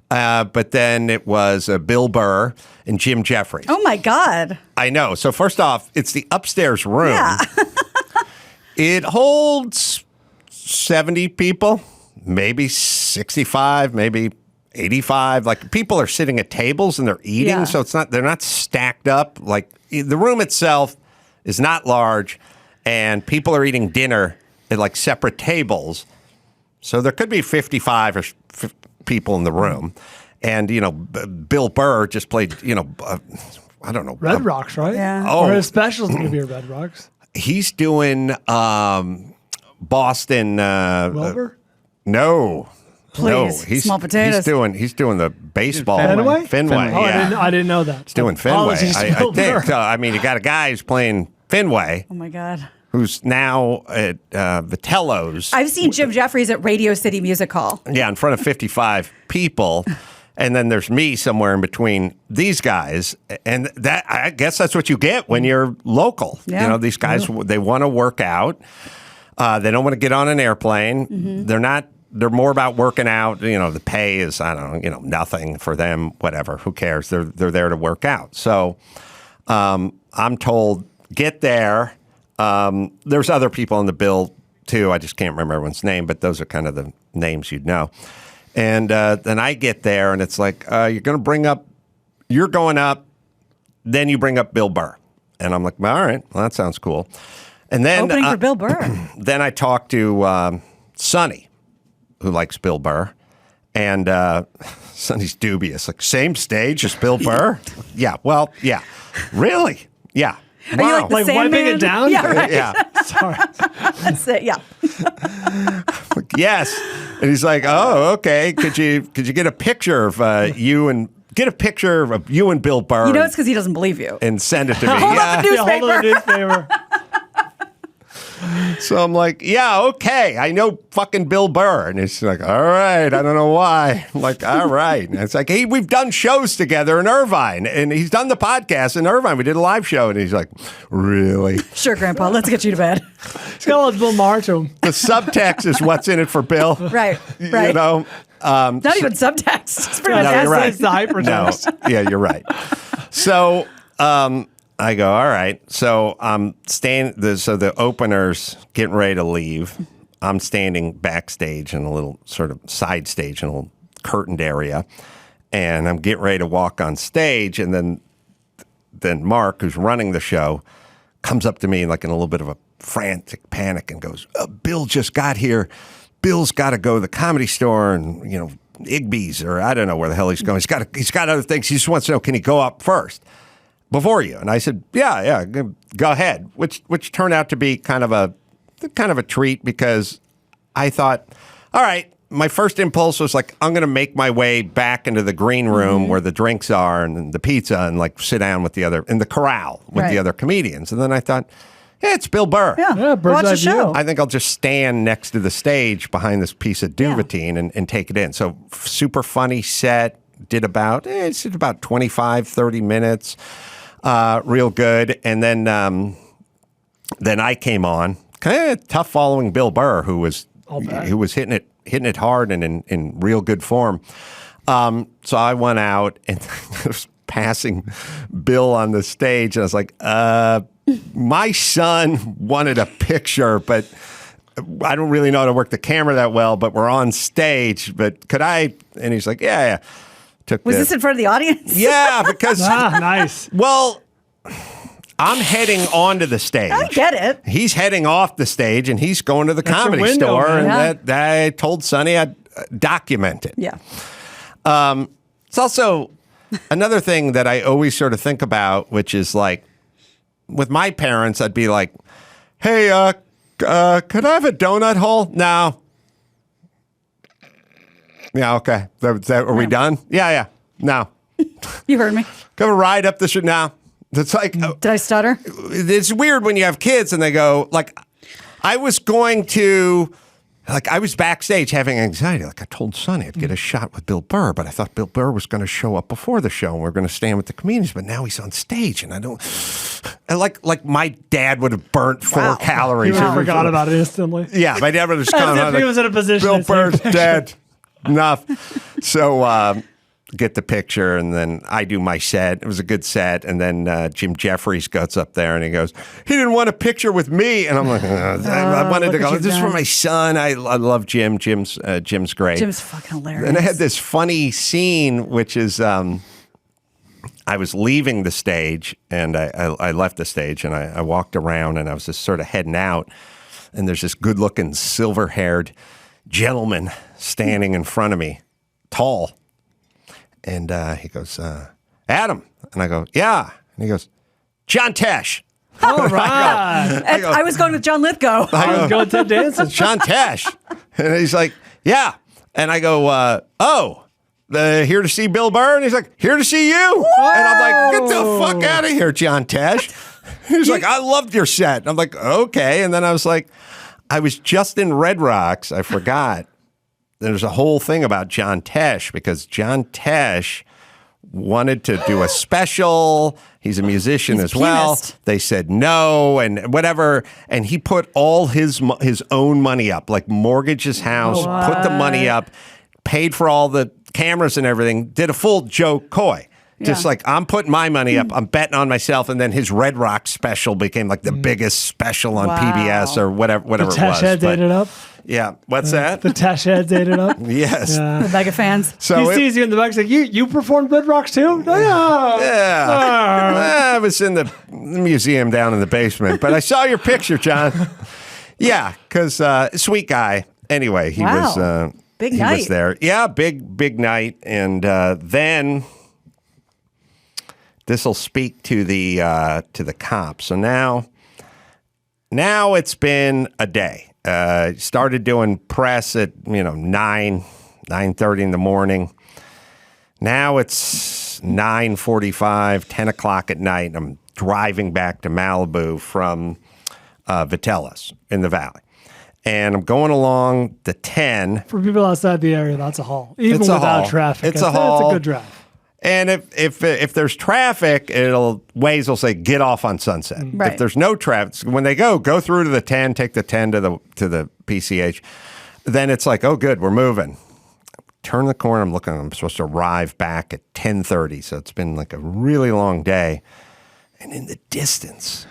Speaker 2: But then it was Bill Burr and Jim Jeffries.
Speaker 3: Oh my God.
Speaker 2: I know. So first off, it's the upstairs room.
Speaker 3: Yeah.
Speaker 2: It holds 70 people, maybe 65, maybe 85. Like people are sitting at tables and they're eating,
Speaker 3: Yeah.
Speaker 2: so they're not stacked up. Like the room itself is not large, and people are eating dinner at like separate tables. So there could be 55 or people in the room, and Bill Burr just played. I don't know,
Speaker 4: Red Rocks, right?
Speaker 3: Yeah.
Speaker 2: Oh.
Speaker 4: Or his special's going to be Red Rocks.
Speaker 2: He's doing Boston.
Speaker 4: Wilbur?
Speaker 2: No.
Speaker 3: Please,
Speaker 2: No,
Speaker 3: small potatoes.
Speaker 2: He's doing the baseball.
Speaker 4: Fenway?
Speaker 2: Fenway,
Speaker 4: Oh,
Speaker 2: yeah.
Speaker 4: I didn't know that.
Speaker 2: He's doing Fenway.
Speaker 4: Apologies,
Speaker 2: I
Speaker 4: Bill
Speaker 2: think.
Speaker 4: Burr.
Speaker 2: So, I mean, you got a guy who's playing Fenway,
Speaker 3: Oh my God.
Speaker 2: who's now at Vitello's.
Speaker 3: I've seen Jim Jeffries at Radio City Music Hall.
Speaker 2: Yeah, in front of 55 people. And then there's me somewhere in between these guys. And that, I guess that's what you get when you're local.
Speaker 3: Yeah.
Speaker 2: These guys, they want to work out. They don't want to get on an airplane.
Speaker 3: Mm-hmm.
Speaker 2: They're more about working out. The pay is, I don't know, nothing for them, whatever. Who cares? They're there to work out. So I'm told, get there. There's other people on the bill, too. I just can't remember everyone's name, but those are kind of the names you'd know. And then I get there, and it's like, you're going up, then you bring up Bill Burr. And I'm like, all right, well, that sounds cool. And then
Speaker 3: Opening for Bill Burr.
Speaker 2: Then I talk to Sonny, who likes Bill Burr. And Sonny's dubious. Like, same stage as Bill Burr? Yeah, well, yeah. Really? Yeah.
Speaker 3: Are you like the
Speaker 4: Like wiping
Speaker 3: Sandman?
Speaker 4: it down?
Speaker 3: Yeah, right.
Speaker 2: Yeah.
Speaker 4: Sorry.
Speaker 3: That's it. Yeah.
Speaker 2: Yes. And he's like, oh, okay. Could you get a picture of you and Bill Burr?
Speaker 3: You know it's because he doesn't believe you.
Speaker 2: and send it to me.
Speaker 3: Hold up the
Speaker 4: Yeah, hold on the
Speaker 3: newspaper.
Speaker 4: newspaper.
Speaker 2: So I'm like, yeah, okay. I know fucking Bill Burr. And it's like, all right. I don't know why. I'm like, all right. And it's like, hey, we've done shows together in Irvine. And he's done the podcast in Irvine. We did a live show. And he's like, really?
Speaker 3: Sure, Grandpa. Let's get you to bed.
Speaker 4: He's got a little Bill Maher to him.
Speaker 2: The subtext is what's in it for Bill.
Speaker 3: Right. Right.
Speaker 2: You know?
Speaker 3: Not even subtext. It's pretty
Speaker 2: No,
Speaker 3: much
Speaker 2: you're right.
Speaker 4: It's the hypertext.
Speaker 2: No. Yeah, you're right. So I go, all right. So I'm so the opener's getting ready to leave. I'm standing backstage in a little sort of side stage in a little curtained area. And I'm getting ready to walk on stage. And then Mark, who's running the show, comes up to me like in a little bit of a frantic panic and goes, Bill just got here. Bill's got to go to the Comedy Store and, Igby's, or I don't know where the hell he's going. He's got other things. He just wants to know, can he go up first before you? And I said, yeah, go ahead, which turned out to be kind of a treat, because I thought, all right, my first impulse was like, I'm going to make my way back into the green room where the drinks are and the pizza and like sit down with in the corral with the
Speaker 3: Right.
Speaker 2: other comedians. And then I thought, yeah, it's Bill Burr.
Speaker 3: Yeah.
Speaker 4: bird's
Speaker 3: Watch
Speaker 4: eye
Speaker 3: the show.
Speaker 2: I think I'll just stand next to the stage behind this piece of Duvetine and take it in. So super funny set. Did about 25, 30 minutes. Real good. And then I came on. Kind of tough following Bill Burr, who was hitting it hard and in real good form. So I went out and was passing Bill on the stage, and I was like, my son wanted a picture, but I don't really know how to work the camera that well, but we're on stage, but could I? And he's like, yeah.
Speaker 3: Was this in front of the audience?
Speaker 2: Yeah, because,
Speaker 4: Nice.
Speaker 2: well, I'm heading onto the stage.
Speaker 3: I get it.
Speaker 2: He's heading off the stage, and he's going to the
Speaker 4: That's your
Speaker 2: Comedy
Speaker 4: window,
Speaker 2: Store,
Speaker 4: man.
Speaker 2: and
Speaker 3: Yeah.
Speaker 2: that I told Sonny I'd document it.
Speaker 3: Yeah.
Speaker 2: It's also another thing that I always sort of think about, which is like, with my parents, I'd be like, hey, could I have a donut hole? No. Yeah, okay. Are we done? Yeah. No.
Speaker 3: You heard me.
Speaker 2: Go a ride up the street? No. It's like,
Speaker 3: Did I stutter?
Speaker 2: it's weird when you have kids and they go, like, I was backstage having anxiety. Like, I told Sonny I'd get a shot with Bill Burr, but I thought Bill Burr was going to show up before the show and we're going to stand with the comedians, but now he's on stage and like my dad would have burnt 4 calories.
Speaker 4: You forgot about it instantly.
Speaker 2: Yeah, my dad would have just
Speaker 4: As
Speaker 2: come
Speaker 4: if
Speaker 2: out
Speaker 4: he
Speaker 2: like,
Speaker 4: was in a position
Speaker 2: Bill
Speaker 4: to take
Speaker 2: Burr's
Speaker 4: pictures.
Speaker 2: dead. Enough. So get the picture, and then I do my set. It was a good set, and then Jim Jeffries goes up there, and he goes, he didn't want a picture with me, and I'm like, I wanted to go. This is for my son. I love Jim. Jim's great.
Speaker 3: Jim's fucking hilarious.
Speaker 2: And I had this funny scene, which is I was leaving the stage, and I left the stage, and I walked around, and I was just sort of heading out, and there's this good-looking, silver-haired gentleman standing in front of me, tall. And he goes, Adam. And I go, yeah. And he goes, John Tesh.
Speaker 3: All right. I was going with John Lithgow.
Speaker 4: I was going to dancing.
Speaker 2: John Tesh. And he's like, yeah. And I go, here to see Bill Burr? And he's like, here to see you. Whoa! And I'm like, get the fuck out of here, John Tesh. He's like, I loved your set. And I'm like, okay. And then I was like, I was just in Red Rocks. I forgot. There's a whole thing about John Tesh because John Tesh wanted to do a special. He's a musician as well. They said no and whatever. And he put all his own money up, like mortgaged his house, put the money up, paid for all the cameras and everything, did a full Joe Coy. Just like, I'm putting my money up, I'm betting on myself, and then his Red Rock special became like the biggest special on PBS or whatever it was.
Speaker 4: Tesh heads ate it up?
Speaker 2: Yeah. What's that?
Speaker 4: The Tesh heads ate it up?
Speaker 2: Yes.
Speaker 3: The mega fans.
Speaker 2: So
Speaker 4: he sees you in the back and says, you performed Red Rocks too?
Speaker 2: Yeah. I was in the museum down in the basement, but I saw your picture, John. Yeah, because sweet guy. Anyway, he was...
Speaker 3: big
Speaker 2: he
Speaker 3: night.
Speaker 2: was there. Yeah, big night. And then... This will speak to the cops. So now it's been a day. Started doing press at 9:30 in the morning. Now it's 9:45, 10 o'clock at night. I'm driving back to Malibu from Vitellis in the Valley. And I'm going along the 10.
Speaker 4: For people outside the area, that's a haul. Even
Speaker 2: It's a
Speaker 4: without
Speaker 2: haul.
Speaker 4: traffic.
Speaker 2: It's a haul.
Speaker 4: It's a good drive.
Speaker 2: And if there's traffic, Waze will say get off on Sunset.
Speaker 3: Right.
Speaker 2: If there's no traffic, when they go through to the 10, take the 10 to the PCH. Then it's like, oh, good, we're moving. Turn the corner. I'm supposed to arrive back at 10:30. So it's been like a really long day. And in the distance,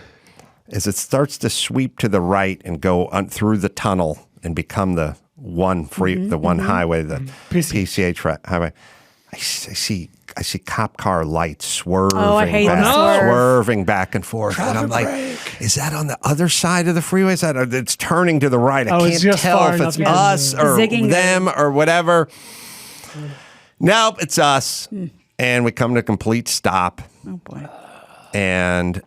Speaker 2: as it starts to sweep to the right and go through the tunnel and become the one highway, the PCH highway, I see cop car lights swerving,
Speaker 3: I hate that
Speaker 2: swerving back and forth, and I'm like, is that on the other side of the freeway? Is that it's turning to the right? I can't tell if it's us or them or whatever. Nope, it's us, and we come to a complete stop.
Speaker 3: Oh boy!
Speaker 2: And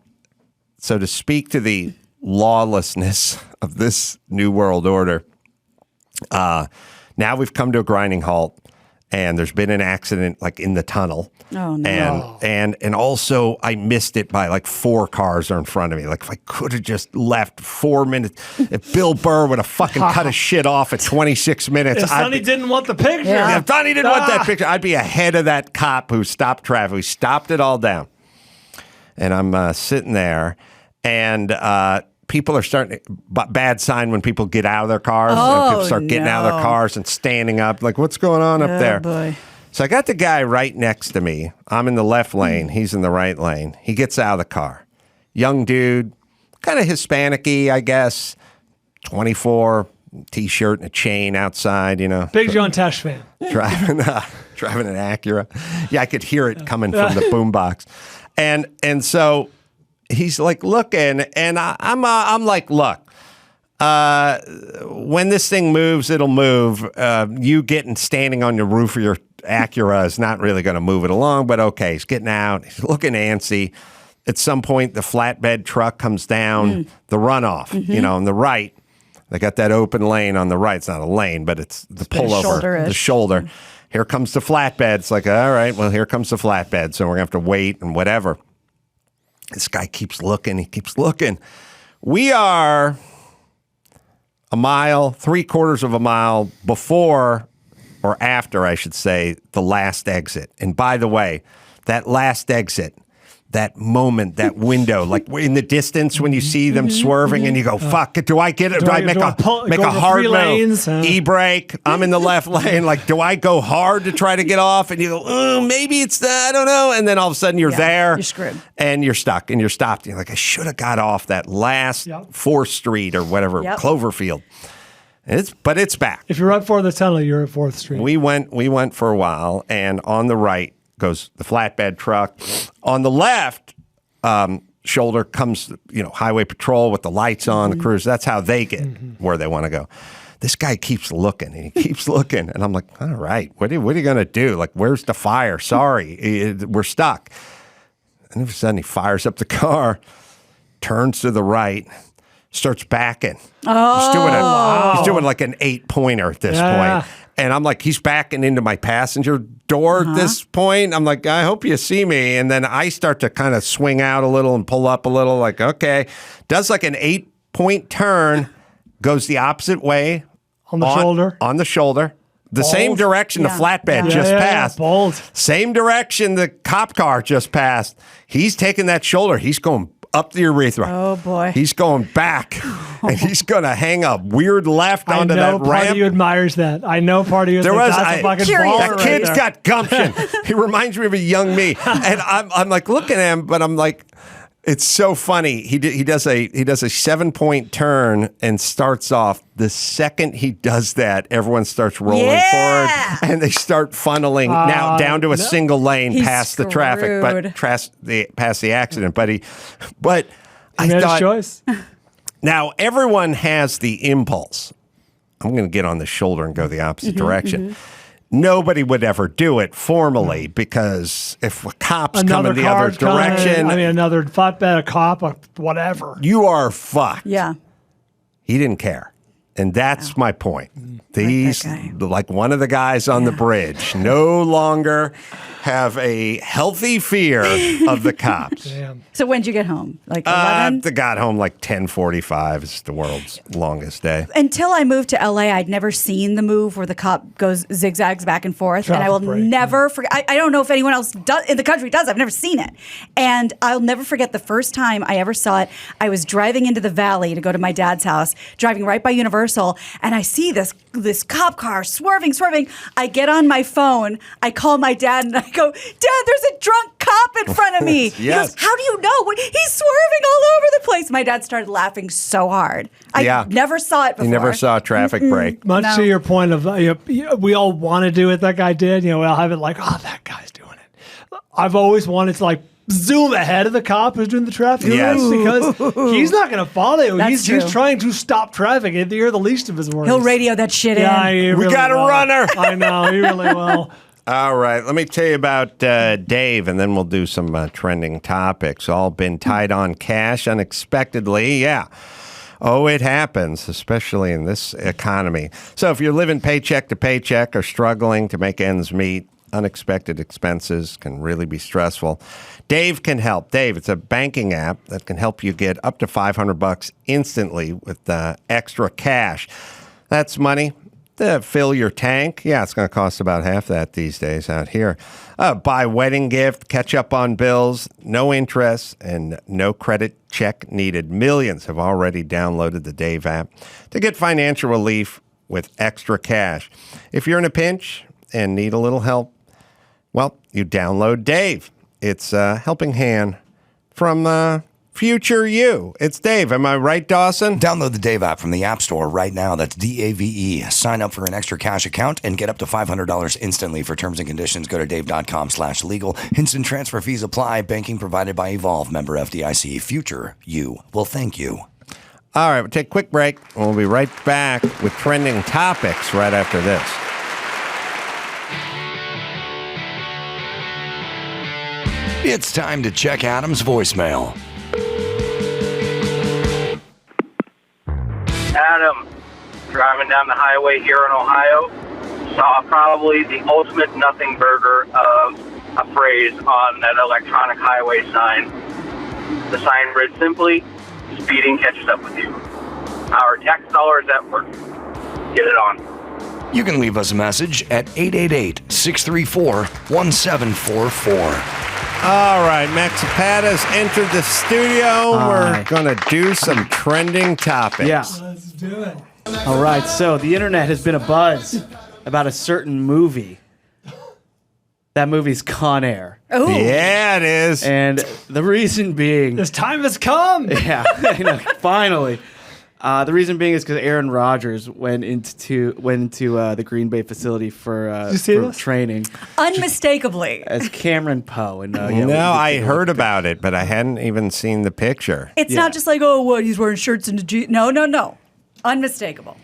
Speaker 2: so to speak to the lawlessness of this new world order, now we've come to a grinding halt. And there's been an accident like in the tunnel.
Speaker 3: Oh no.
Speaker 2: And also I missed it by like 4 cars are in front of me. Like if I could have just left 4 minutes, if Bill Burr would have fucking cut his shit off at 26 minutes.
Speaker 4: If Sonny didn't want the picture.
Speaker 3: Yeah.
Speaker 2: If Sonny didn't want that picture, I'd be ahead of that cop who stopped traffic. He stopped it all down. And I'm sitting there and people are starting, bad sign when people get out of their cars. And people start getting out of their cars and standing up. Like, what's going on up there?
Speaker 3: Boy.
Speaker 2: So I got the guy right next to me. I'm in the left lane. He's in the right lane. He gets out of the car. Young dude, kind of Hispanic-y, I guess. 24, T-shirt and a chain outside,
Speaker 4: Big John Tesh fan.
Speaker 2: Driving an Acura. Yeah, I could hear it coming from the boombox. And so... he's like looking, and I'm like, look, when this thing moves, it'll move. You standing on the roof of your Acura is not really going to move it along, but okay, he's getting out. He's looking antsy. At some point, the flatbed truck comes down the runoff, on the right. They got that open lane on the right. It's not a lane, but it's the pullover, the shoulder. Here comes the flatbed. It's like, all right, well, here comes the flatbed. So we're going to have to wait and whatever. This guy keeps looking. He keeps looking. We are a mile, 3/4 of a mile before or after, I should say, the last exit. And by the way, that last exit, that moment, that window, like in the distance when you see them swerving and you go, fuck, do I get it? Do I make a hard move? E-brake, I'm in the left lane. Like, do I go hard to try to get off? And you go, oh, maybe it's I don't know. And then all of a sudden you're there.
Speaker 3: You're screwed.
Speaker 2: And you're stuck and you're stopped. You're like, I should have got off that last 4th Street or whatever, Cloverfield. But it's back.
Speaker 4: If you're up for the tunnel, you're at 4th Street.
Speaker 2: We went for a while, and on the right goes the flatbed truck. On the left shoulder comes, highway patrol with the lights on, the crews. That's how they get where they want to go. This guy keeps looking, and he keeps looking, and I'm like, all right, what are you going to do? Like, where's the fire? Sorry, we're stuck. And all of a sudden, he fires up the car, turns to the right, starts backing. He's doing like an 8-pointer at this point. And I'm like, he's backing into my passenger door at this point. I'm like, I hope you see me. And then I start to kind of swing out a little and pull up a little, like, okay. Does like an 8-point turn, goes the opposite way.
Speaker 4: On the shoulder.
Speaker 2: On the shoulder. The same direction the flatbed just passed.
Speaker 4: Bold.
Speaker 2: Same direction the cop car just passed. He's taking that shoulder. He's going up the urethra.
Speaker 3: Oh, boy.
Speaker 2: He's going back, and he's going to hang a weird left onto that ramp.
Speaker 4: I know part of you admires that. I know part of you that's a fucking baller
Speaker 2: that kid's got gumption. He reminds me of a young me. And I'm like looking at him, but I'm like, it's so funny. He does a 7-point turn and starts off. The second he does that, everyone starts rolling forward, and they start funneling now down to a single lane past the traffic, but past the accident. But I
Speaker 4: made
Speaker 2: thought,
Speaker 4: his choice.
Speaker 2: Now everyone has the impulse. I'm going to get on the shoulder and go the opposite direction. Nobody would ever do it formally because if a cop's coming the other direction,
Speaker 4: another flatbed, a cop, or whatever,
Speaker 2: you are fucked.
Speaker 3: Yeah.
Speaker 2: He didn't care. And that's my point. These, like one of the guys on the bridge, no longer have a healthy fear of the cops.
Speaker 4: Damn.
Speaker 3: So when'd you get home? Like 11?
Speaker 2: I got home like 10:45. It's the world's longest day.
Speaker 3: Until I moved to LA, I'd never seen the move where the cop goes zigzags back and forth.
Speaker 4: Traffic
Speaker 3: and I will
Speaker 4: break,
Speaker 3: never forget. I don't know if anyone else in the country does. I've never seen it. And I'll never forget the first time I ever saw it. I was driving into the valley to go to my dad's house, driving right by Universal, and I see this cop car swerving. I get on my phone. I call my dad and I go, Dad, there's a drunk cop in front of me. He goes, how do you know? He's swerving all over the place. My dad started laughing so hard. I never saw it before.
Speaker 2: You never saw a traffic break.
Speaker 4: Much to your point of we all want to do what that guy did. We all have it like, oh, that guy's doing it. I've always wanted to like zoom ahead of the cop who's doing the traffic because he's not going to follow you. He's trying to stop traffic. You're the least of his worries.
Speaker 3: He'll radio that shit in.
Speaker 2: We got a runner.
Speaker 4: I know, he really will.
Speaker 2: All right, let me tell you about Dave, and then we'll do some trending topics. All been tied on cash unexpectedly. Yeah. Oh, it happens, especially in this economy. So if you're living paycheck to paycheck or struggling to make ends meet, unexpected expenses can really be stressful. Dave can help. Dave, it's a banking app that can help you get up to $500 instantly with extra cash. That's money to fill your tank. Yeah, it's going to cost about half that these days out here. Buy wedding gift, catch up on bills, no interest, and no credit check needed. Millions have already downloaded the Dave app to get financial relief with extra cash. If you're in a pinch and need a little help, well, you download Dave. It's a helping hand from future you. It's Dave. Am I right, Dawson?
Speaker 1: Download the Dave app from the App Store right now. That's DAVE. Sign up for an extra cash account and get up to $500 instantly. For terms and conditions, go to dave.com/legal. Instant transfer fees apply. Banking provided by Evolve. Member FDIC. Future you will thank you.
Speaker 2: All right, we'll take a quick break. We'll be right back with trending topics right after this.
Speaker 1: It's time to check Adam's voicemail.
Speaker 8: Adam, driving down the highway here in Ohio, saw probably the ultimate nothing burger of a phrase on that electronic highway sign. The sign read simply, speeding catches up with you. Our tax dollars at work. Get it on.
Speaker 1: You can leave us a message at 888-634-1744.
Speaker 2: All right, Max Zapata's entered the studio. We're going to do some trending topics.
Speaker 7: Yeah.
Speaker 4: Let's do it.
Speaker 7: All right, so the internet has been abuzz about a certain movie. That movie's Con Air.
Speaker 3: Oh,
Speaker 2: Yeah, it is.
Speaker 7: And the reason being...
Speaker 4: This time has come.
Speaker 7: Yeah, I know, finally. The reason being is because Aaron Rodgers went into the Green Bay facility for training
Speaker 3: unmistakably.
Speaker 7: as Cameron Poe. And
Speaker 2: I heard about it, but I hadn't even seen the picture.
Speaker 3: It's not just like, oh, what, he's wearing shirts and a jeans. No. Unmistakable.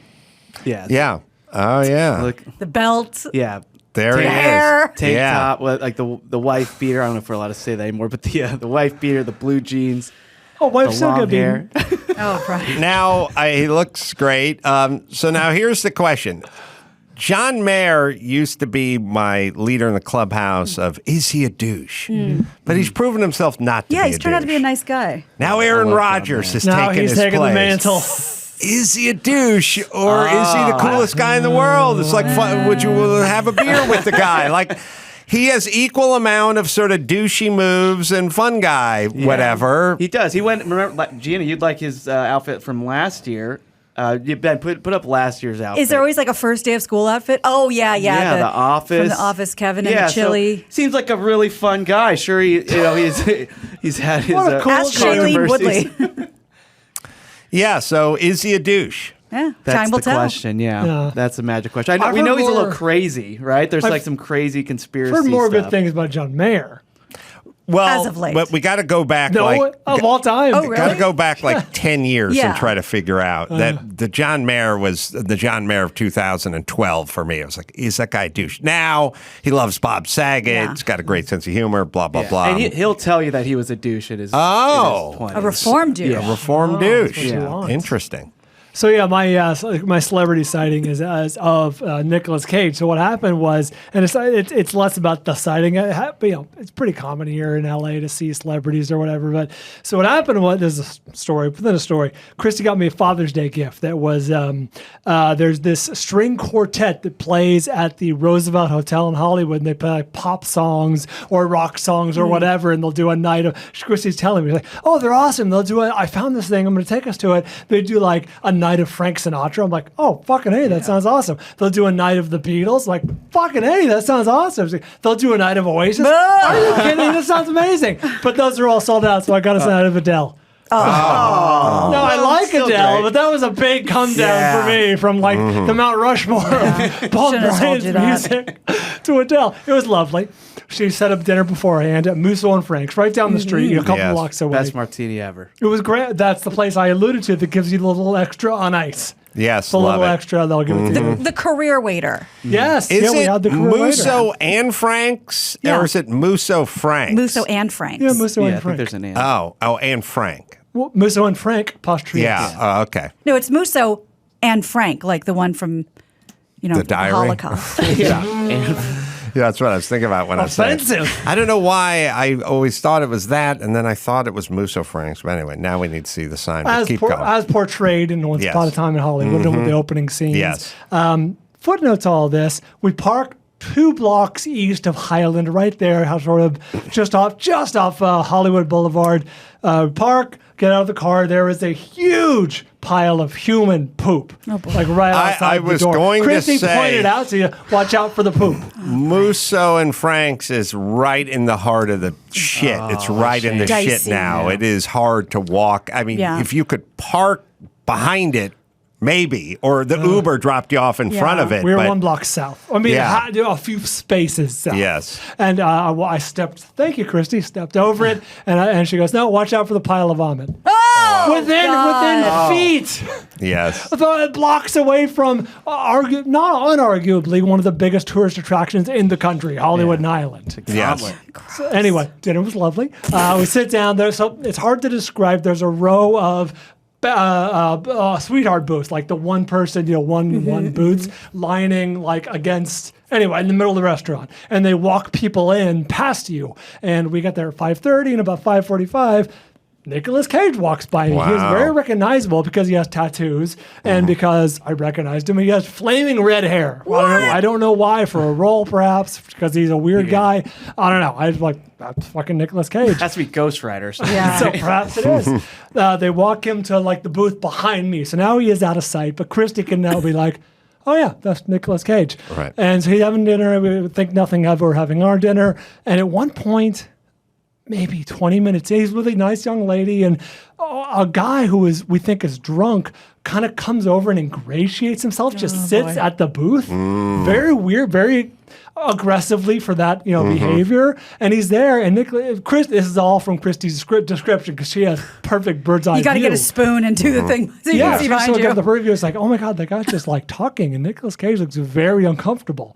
Speaker 7: Yeah.
Speaker 2: Yeah. Oh, yeah.
Speaker 7: Look,
Speaker 3: The belt.
Speaker 7: yeah.
Speaker 2: There it
Speaker 3: Hair.
Speaker 2: is.
Speaker 7: Tank
Speaker 2: Yeah.
Speaker 7: top, like the wife beater. I don't know if we're allowed to say that anymore, but the wife beater, the blue jeans,
Speaker 4: Oh,
Speaker 7: the
Speaker 4: wife's still
Speaker 7: long
Speaker 4: gonna be.
Speaker 7: hair.
Speaker 3: Oh, right.
Speaker 2: Now, he looks great. So now here's the question. John Mayer used to be my leader in the clubhouse of, is he a douche? But he's proven himself not to be a douche.
Speaker 3: Yeah, he's turned out to be a nice guy.
Speaker 2: Now Aaron
Speaker 7: love John
Speaker 2: Rodgers is
Speaker 4: Now
Speaker 2: taking
Speaker 4: he's
Speaker 2: his
Speaker 4: taking
Speaker 2: place.
Speaker 4: the mantle.
Speaker 2: Is he a douche or is he the coolest guy in the world? It's like, would you have a beer with the guy? Like, he has equal amount of sort of douchey moves and fun guy, whatever.
Speaker 7: He does. He went. Remember, like, Gina, you'd like his outfit from last year. Ben, put up last year's outfit.
Speaker 3: Is there always like a first day of school outfit? Oh, yeah.
Speaker 7: Yeah, the Office.
Speaker 3: From the Office, Kevin and the chili.
Speaker 7: So seems like a really fun guy. Sure, he's had his
Speaker 4: What a cool
Speaker 3: Ask Shailene
Speaker 7: controversies.
Speaker 3: Woodley.
Speaker 2: Yeah, so is he a douche?
Speaker 3: Yeah,
Speaker 7: That's
Speaker 3: time will
Speaker 7: the
Speaker 3: tell.
Speaker 7: question. Yeah,
Speaker 4: Yeah.
Speaker 7: that's the magic question.
Speaker 4: I've
Speaker 7: We know
Speaker 4: heard
Speaker 7: he's a little
Speaker 4: more-
Speaker 7: crazy, right? There's
Speaker 4: I've
Speaker 7: like some crazy conspiracy.
Speaker 4: Heard more
Speaker 7: stuff.
Speaker 4: good things about John Mayer.
Speaker 2: Well,
Speaker 3: As of late.
Speaker 2: but we got to go back
Speaker 4: No,
Speaker 2: like
Speaker 4: of all time.
Speaker 3: Oh, really?
Speaker 2: got to go back like 10 years
Speaker 3: Yeah.
Speaker 2: and try to figure out that the John Mayer was the John Mayer of 2012 for me. I was like, is that guy a douche? Now he loves Bob Saget.
Speaker 3: Yeah.
Speaker 2: He's got a great sense of humor, blah, blah,
Speaker 7: Yeah.
Speaker 2: blah.
Speaker 7: And he'll tell you that he was a douche at his,
Speaker 2: Oh.
Speaker 7: in his 20s.
Speaker 3: A reformed dude.
Speaker 2: a reformed
Speaker 4: Oh,
Speaker 2: douche.
Speaker 4: that's what you want.
Speaker 2: Interesting.
Speaker 4: So yeah, my celebrity sighting is of Nicolas Cage. So what happened was, and it's less about the sighting. But, it's pretty common here in LA to see celebrities or whatever. But so what happened was, there's a story within a story. Christy got me a Father's Day gift that was there's this string quartet that plays at the Roosevelt Hotel in Hollywood, and they play like pop songs or rock songs or whatever, and they'll do a night of. Christy's telling me like, oh, they're awesome. They'll do I found this thing. I'm going to take us to it. They do like a night of Frank Sinatra. I'm like, oh, fucking hey, that sounds awesome. They'll do a night of the Beatles. Like, fucking hey, that sounds awesome. They'll do a night of Oasis. Are you kidding? That sounds amazing. But those are all sold out, so I got us a night of Adele. No, I like
Speaker 7: still
Speaker 4: Adele,
Speaker 7: great.
Speaker 4: but that was a big come down for me from like the Mount Rushmore of Paul
Speaker 3: Shouldn't have told
Speaker 4: Bryant's
Speaker 3: you that.
Speaker 4: music to Adele. It was lovely. She set up dinner beforehand at Musso and Frank's, right down the street, a couple
Speaker 2: Yes.
Speaker 4: blocks away.
Speaker 7: Best martini ever.
Speaker 4: It was great. That's the place I alluded to that gives you the little extra on ice.
Speaker 2: Yes,
Speaker 4: The
Speaker 2: love
Speaker 4: little
Speaker 2: it.
Speaker 4: extra, they'll give it to you.
Speaker 3: The career waiter.
Speaker 4: Yes.
Speaker 2: Is
Speaker 4: yeah, we
Speaker 2: it
Speaker 4: had the career
Speaker 2: Musso
Speaker 4: waiter.
Speaker 2: and Frank's,
Speaker 3: Yeah.
Speaker 2: or is it Musso Frank's?
Speaker 3: Musso and Franks.
Speaker 4: Yeah, Musso
Speaker 7: Yeah, I
Speaker 4: and
Speaker 7: think
Speaker 4: Frank.
Speaker 7: there's an and.
Speaker 2: Oh, and Frank.
Speaker 4: Well, Musso and Frank, apostrophe.
Speaker 2: Yeah. Oh, okay.
Speaker 3: No, it's Musso and Frank, like the one from,
Speaker 2: The Diary?
Speaker 3: Holocaust.
Speaker 2: Yeah, that's what I was thinking about when I said it.
Speaker 4: Offensive.
Speaker 2: I don't know why I always thought it was that, and then I thought it was Musso Frank's. But anyway, now we need to see the sign. But keep going.
Speaker 4: As portrayed in Once
Speaker 2: Yes.
Speaker 4: Upon a Time in Hollywood with the opening scenes.
Speaker 2: Yes.
Speaker 4: Footnote to all this, we parked 2 blocks east of Highland, right there, sort of just off Hollywood Boulevard. Park, get out of the car. There is a huge pile of human poop, like right outside
Speaker 2: I
Speaker 4: the
Speaker 2: was
Speaker 4: door.
Speaker 2: going to
Speaker 4: Christy
Speaker 2: say-
Speaker 4: pointed out to you, watch out for the poop.
Speaker 2: Musso and Frank's is right in the heart of the shit. It's right in the shit
Speaker 3: Dicey.
Speaker 2: now. It is hard to walk. I mean,
Speaker 3: Yeah.
Speaker 2: if you could park behind it, maybe, or the Uber dropped you off in front of it.
Speaker 4: We were
Speaker 2: but
Speaker 4: 1 block south. I mean,
Speaker 2: Yeah.
Speaker 4: a few spaces south.
Speaker 2: Yes.
Speaker 4: And I stepped, thank you, Christy, stepped over it. And she goes, no, watch out for the pile of vomit.
Speaker 3: Oh,
Speaker 4: Within feet.
Speaker 2: Yes.
Speaker 4: Blocks away from, not unarguably, one of the biggest tourist attractions in the country, Hollywood and Island.
Speaker 2: Yes.
Speaker 4: So anyway, dinner was lovely. We sit down there. So it's hard to describe. There's a row of sweetheart booths, like the one person, one booths lining like against, anyway, in the middle of the restaurant. And they walk people in past you. And we got there at 5:30, and about 5:45, Nicolas Cage walks by me. He is
Speaker 2: Wow.
Speaker 4: very recognizable because he has tattoos and because I recognized him. He has flaming red hair. I don't know why, for a role perhaps, because he's a weird guy. I don't know. I was like, that's fucking Nicolas Cage.
Speaker 7: Has to be Ghost Rider.
Speaker 3: Yeah.
Speaker 4: So perhaps it is. They walk him to like the booth behind me. So now he is out of sight, but Christy can now be like, oh yeah, that's Nicolas Cage.
Speaker 2: Right.
Speaker 4: And so he's having dinner. We think nothing of. We're having our dinner. And at one point, maybe 20 minutes in, he's with a nice young lady, and a guy who we think is drunk kind of comes over and ingratiates himself, just sits at the booth. Very weird, very aggressively for that behavior. And he's there, and this is all from Christy's description because she has perfect bird's eye view.
Speaker 3: You got to get a spoon and do the thing so you can see behind you.
Speaker 4: The preview is like, oh my God, that guy's just like talking, and Nicolas Cage looks very uncomfortable.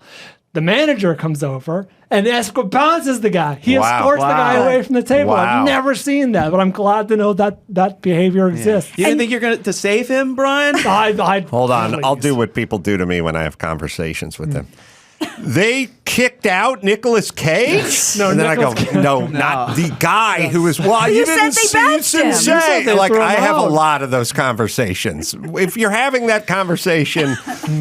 Speaker 4: The manager comes over and bounces the guy. He escorts the guy away from the table.
Speaker 2: Wow.
Speaker 4: I've never seen that, but I'm glad to know that behavior exists.
Speaker 7: You didn't think you're going to save him, Brian?
Speaker 2: Hold on. I'll do what people do to me when I have conversations with them. They kicked out Nicolas Cage?
Speaker 4: No,
Speaker 2: and then
Speaker 4: Nicolas
Speaker 2: I go, no, not the guy who was, well, you didn't
Speaker 3: said they
Speaker 2: see
Speaker 3: badged him.
Speaker 2: Sensei.
Speaker 4: You said they
Speaker 2: Like,
Speaker 4: threw him
Speaker 2: I have a
Speaker 4: out.
Speaker 2: lot of those conversations. If you're having that conversation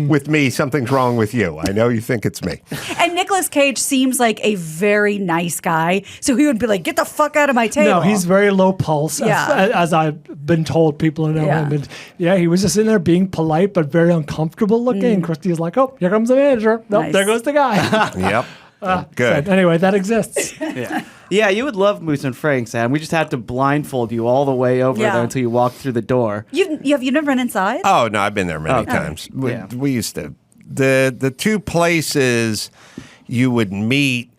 Speaker 2: with me, something's wrong with you. I know you think it's me.
Speaker 3: And Nicolas Cage seems like a very nice guy, so he would be like, "Get the fuck out of my table."
Speaker 4: No, he's very low pulse,
Speaker 3: Yeah.
Speaker 4: as I've been told. People know
Speaker 3: Yeah.
Speaker 4: him. And he was just in there being polite but very uncomfortable looking. Christy's like, oh, here comes the manager. Nope,
Speaker 3: Nice.
Speaker 4: there goes the guy.
Speaker 2: Yep. Good.
Speaker 4: So anyway, that exists.
Speaker 7: Yeah, you would love Musso and Frank, Sam. We just had to blindfold you all the way over
Speaker 3: Yeah.
Speaker 7: there until you walked through the door.
Speaker 3: You've never been inside?
Speaker 2: Oh, no, I've been there many
Speaker 7: Okay.
Speaker 2: times.
Speaker 7: Yeah.
Speaker 2: We used to. The two places you would meet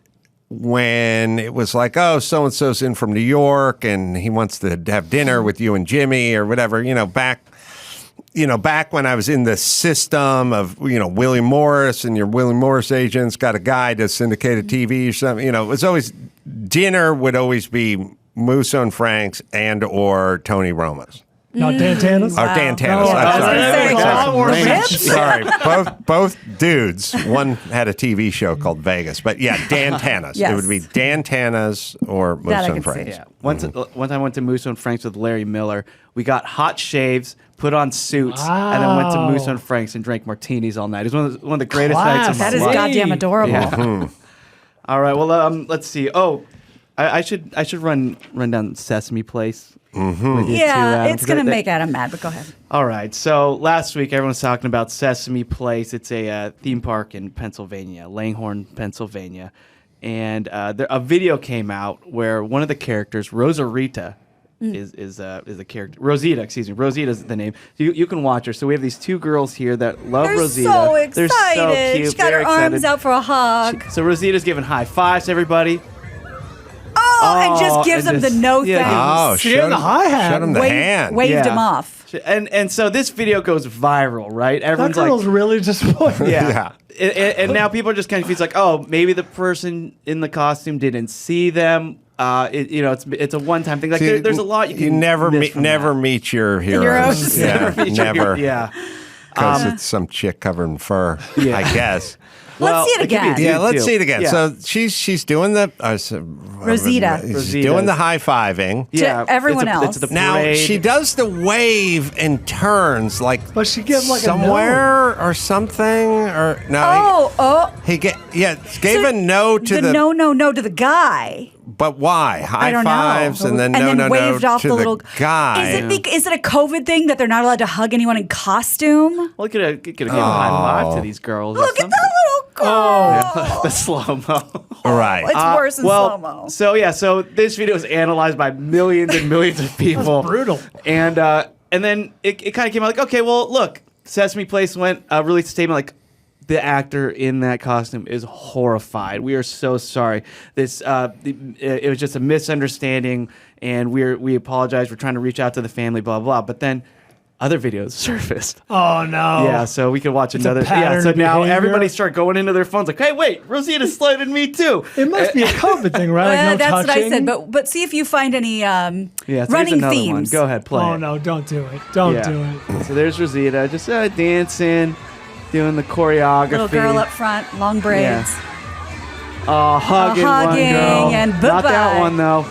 Speaker 2: when it was like, oh, so-and-so's in from New York and he wants to have dinner with you and Jimmy or whatever, back when I was in the system of, William Morris and your William Morris agents got a guy to syndicated TV or something, it was always, dinner would always be Musso and Frank's and or Tony Roma's.
Speaker 4: Not Dan Tana's?
Speaker 2: Or Dan Tana's.
Speaker 4: Oh,
Speaker 2: I'm
Speaker 4: I was
Speaker 2: sorry.
Speaker 4: gonna say,
Speaker 3: Sorry.
Speaker 4: a lot more
Speaker 3: Rips?
Speaker 2: Sorry, both dudes. One had a TV show called Vegas, but yeah, Dan Tana's.
Speaker 3: Yes.
Speaker 2: It would be Dan Tana's or
Speaker 3: That
Speaker 2: Musso
Speaker 3: I
Speaker 2: and
Speaker 3: could
Speaker 2: Frank's.
Speaker 3: see.
Speaker 7: Yeah. One time I went to Musso and Frank's with Larry Miller. We got hot shaves, put on suits, and then went to
Speaker 4: Wow.
Speaker 7: Musso and Frank's and drank martinis all night. It was one of the greatest nights of my
Speaker 3: That is
Speaker 7: life.
Speaker 3: goddamn adorable.
Speaker 7: Yeah. All right. Well, let's see. Oh, I should run down Sesame Place. With you
Speaker 3: Yeah,
Speaker 7: too, Adam,
Speaker 3: it's
Speaker 7: 'cause
Speaker 3: going to
Speaker 7: that-
Speaker 3: make Adam mad, but go ahead.
Speaker 7: All right. So last week, everyone was talking about Sesame Place. It's a theme park in Pennsylvania, Langhorne, Pennsylvania. And a video came out where one of the characters, Rosarita, is a character. Rosita, excuse me. Rosita's the name. You can watch her. So we have these two girls here that love
Speaker 3: They're
Speaker 7: Rosita.
Speaker 3: so excited.
Speaker 7: They're so cute.
Speaker 3: She got
Speaker 7: very
Speaker 3: her arms
Speaker 7: excited.
Speaker 3: out for a hug.
Speaker 7: So Rosita's giving high fives to everybody.
Speaker 3: And just gives
Speaker 7: and
Speaker 3: him the
Speaker 7: just-
Speaker 3: no
Speaker 7: yeah,
Speaker 3: thanks.
Speaker 2: Oh,
Speaker 4: She had the hi-hat.
Speaker 2: Showed him the hand.
Speaker 3: Waved
Speaker 7: Yeah.
Speaker 3: him off.
Speaker 7: And so this video goes viral, right?
Speaker 4: That
Speaker 7: Everyone's
Speaker 4: girl's
Speaker 7: like,
Speaker 4: really disappointed.
Speaker 7: yeah. And now people are just kind of confused, like, oh, maybe the person in the costume didn't see them. It's a one-time thing. Like,
Speaker 2: See,
Speaker 7: there's a lot you can
Speaker 2: You never
Speaker 7: miss from
Speaker 2: never
Speaker 7: that.
Speaker 2: meet your
Speaker 3: Heroes.
Speaker 2: heroes. Yeah,
Speaker 7: Never meet your
Speaker 2: never.
Speaker 7: hero- Yeah.
Speaker 2: Because it's some chick covered in fur,
Speaker 7: Yeah.
Speaker 2: I guess.
Speaker 3: Let's see it
Speaker 7: could be a
Speaker 3: again.
Speaker 7: dude,
Speaker 2: Yeah, let's
Speaker 7: too.
Speaker 2: see it again.
Speaker 7: Yeah.
Speaker 2: So she's doing the
Speaker 3: Rosita.
Speaker 2: She's
Speaker 7: Rosita.
Speaker 2: doing the high fiving.
Speaker 7: Yeah,
Speaker 3: everyone
Speaker 7: it's
Speaker 3: else.
Speaker 7: the
Speaker 2: Now
Speaker 7: parade.
Speaker 2: she does the wave and turns like,
Speaker 4: But she gives like
Speaker 2: somewhere or something or no. He gave
Speaker 3: So
Speaker 2: a no to the
Speaker 3: no to the guy.
Speaker 2: but why high
Speaker 3: I don't
Speaker 2: fives
Speaker 3: know.
Speaker 2: and then
Speaker 3: waved off
Speaker 2: to
Speaker 3: the little
Speaker 2: guy.
Speaker 3: Is it a COVID thing that they're not allowed to hug anyone in costume?
Speaker 7: Well, could have given a high five to these girls. or
Speaker 3: Look at
Speaker 7: something.
Speaker 3: that little girl.
Speaker 7: The slow-mo.
Speaker 2: Right.
Speaker 3: It's worse in slow mo.
Speaker 7: So this video is analyzed by millions and millions of people.
Speaker 4: That's brutal.
Speaker 7: And then it kind of came out like, okay, well, look, Sesame Place released a statement like, the actor in that costume is horrified. We are so sorry. It was just a misunderstanding, and we apologize. We're trying to reach out to the family, blah blah. But then other videos surfaced.
Speaker 4: Oh no.
Speaker 7: Yeah, so we could watch
Speaker 4: a
Speaker 7: another.
Speaker 4: pattern
Speaker 7: So
Speaker 4: of
Speaker 7: now
Speaker 4: behavior.
Speaker 7: everybody start going into their phones like, hey, wait, Rosita slighted me too.
Speaker 4: It must be a COVID thing, right? Like no
Speaker 3: That's what I
Speaker 4: touching?
Speaker 3: said. But see if you find any
Speaker 7: Yeah, so here's
Speaker 3: running
Speaker 7: another
Speaker 3: themes.
Speaker 7: one. Go ahead, play.
Speaker 4: Oh
Speaker 7: it.
Speaker 4: no, don't do it. Don't
Speaker 7: Yeah.
Speaker 4: do it.
Speaker 7: So there's Rosita just dancing, doing the choreography.
Speaker 3: Little girl up front, long braids.
Speaker 7: Hugging one
Speaker 3: hugging
Speaker 7: girl.
Speaker 3: and
Speaker 7: Not that
Speaker 3: bye-bye.
Speaker 7: one though.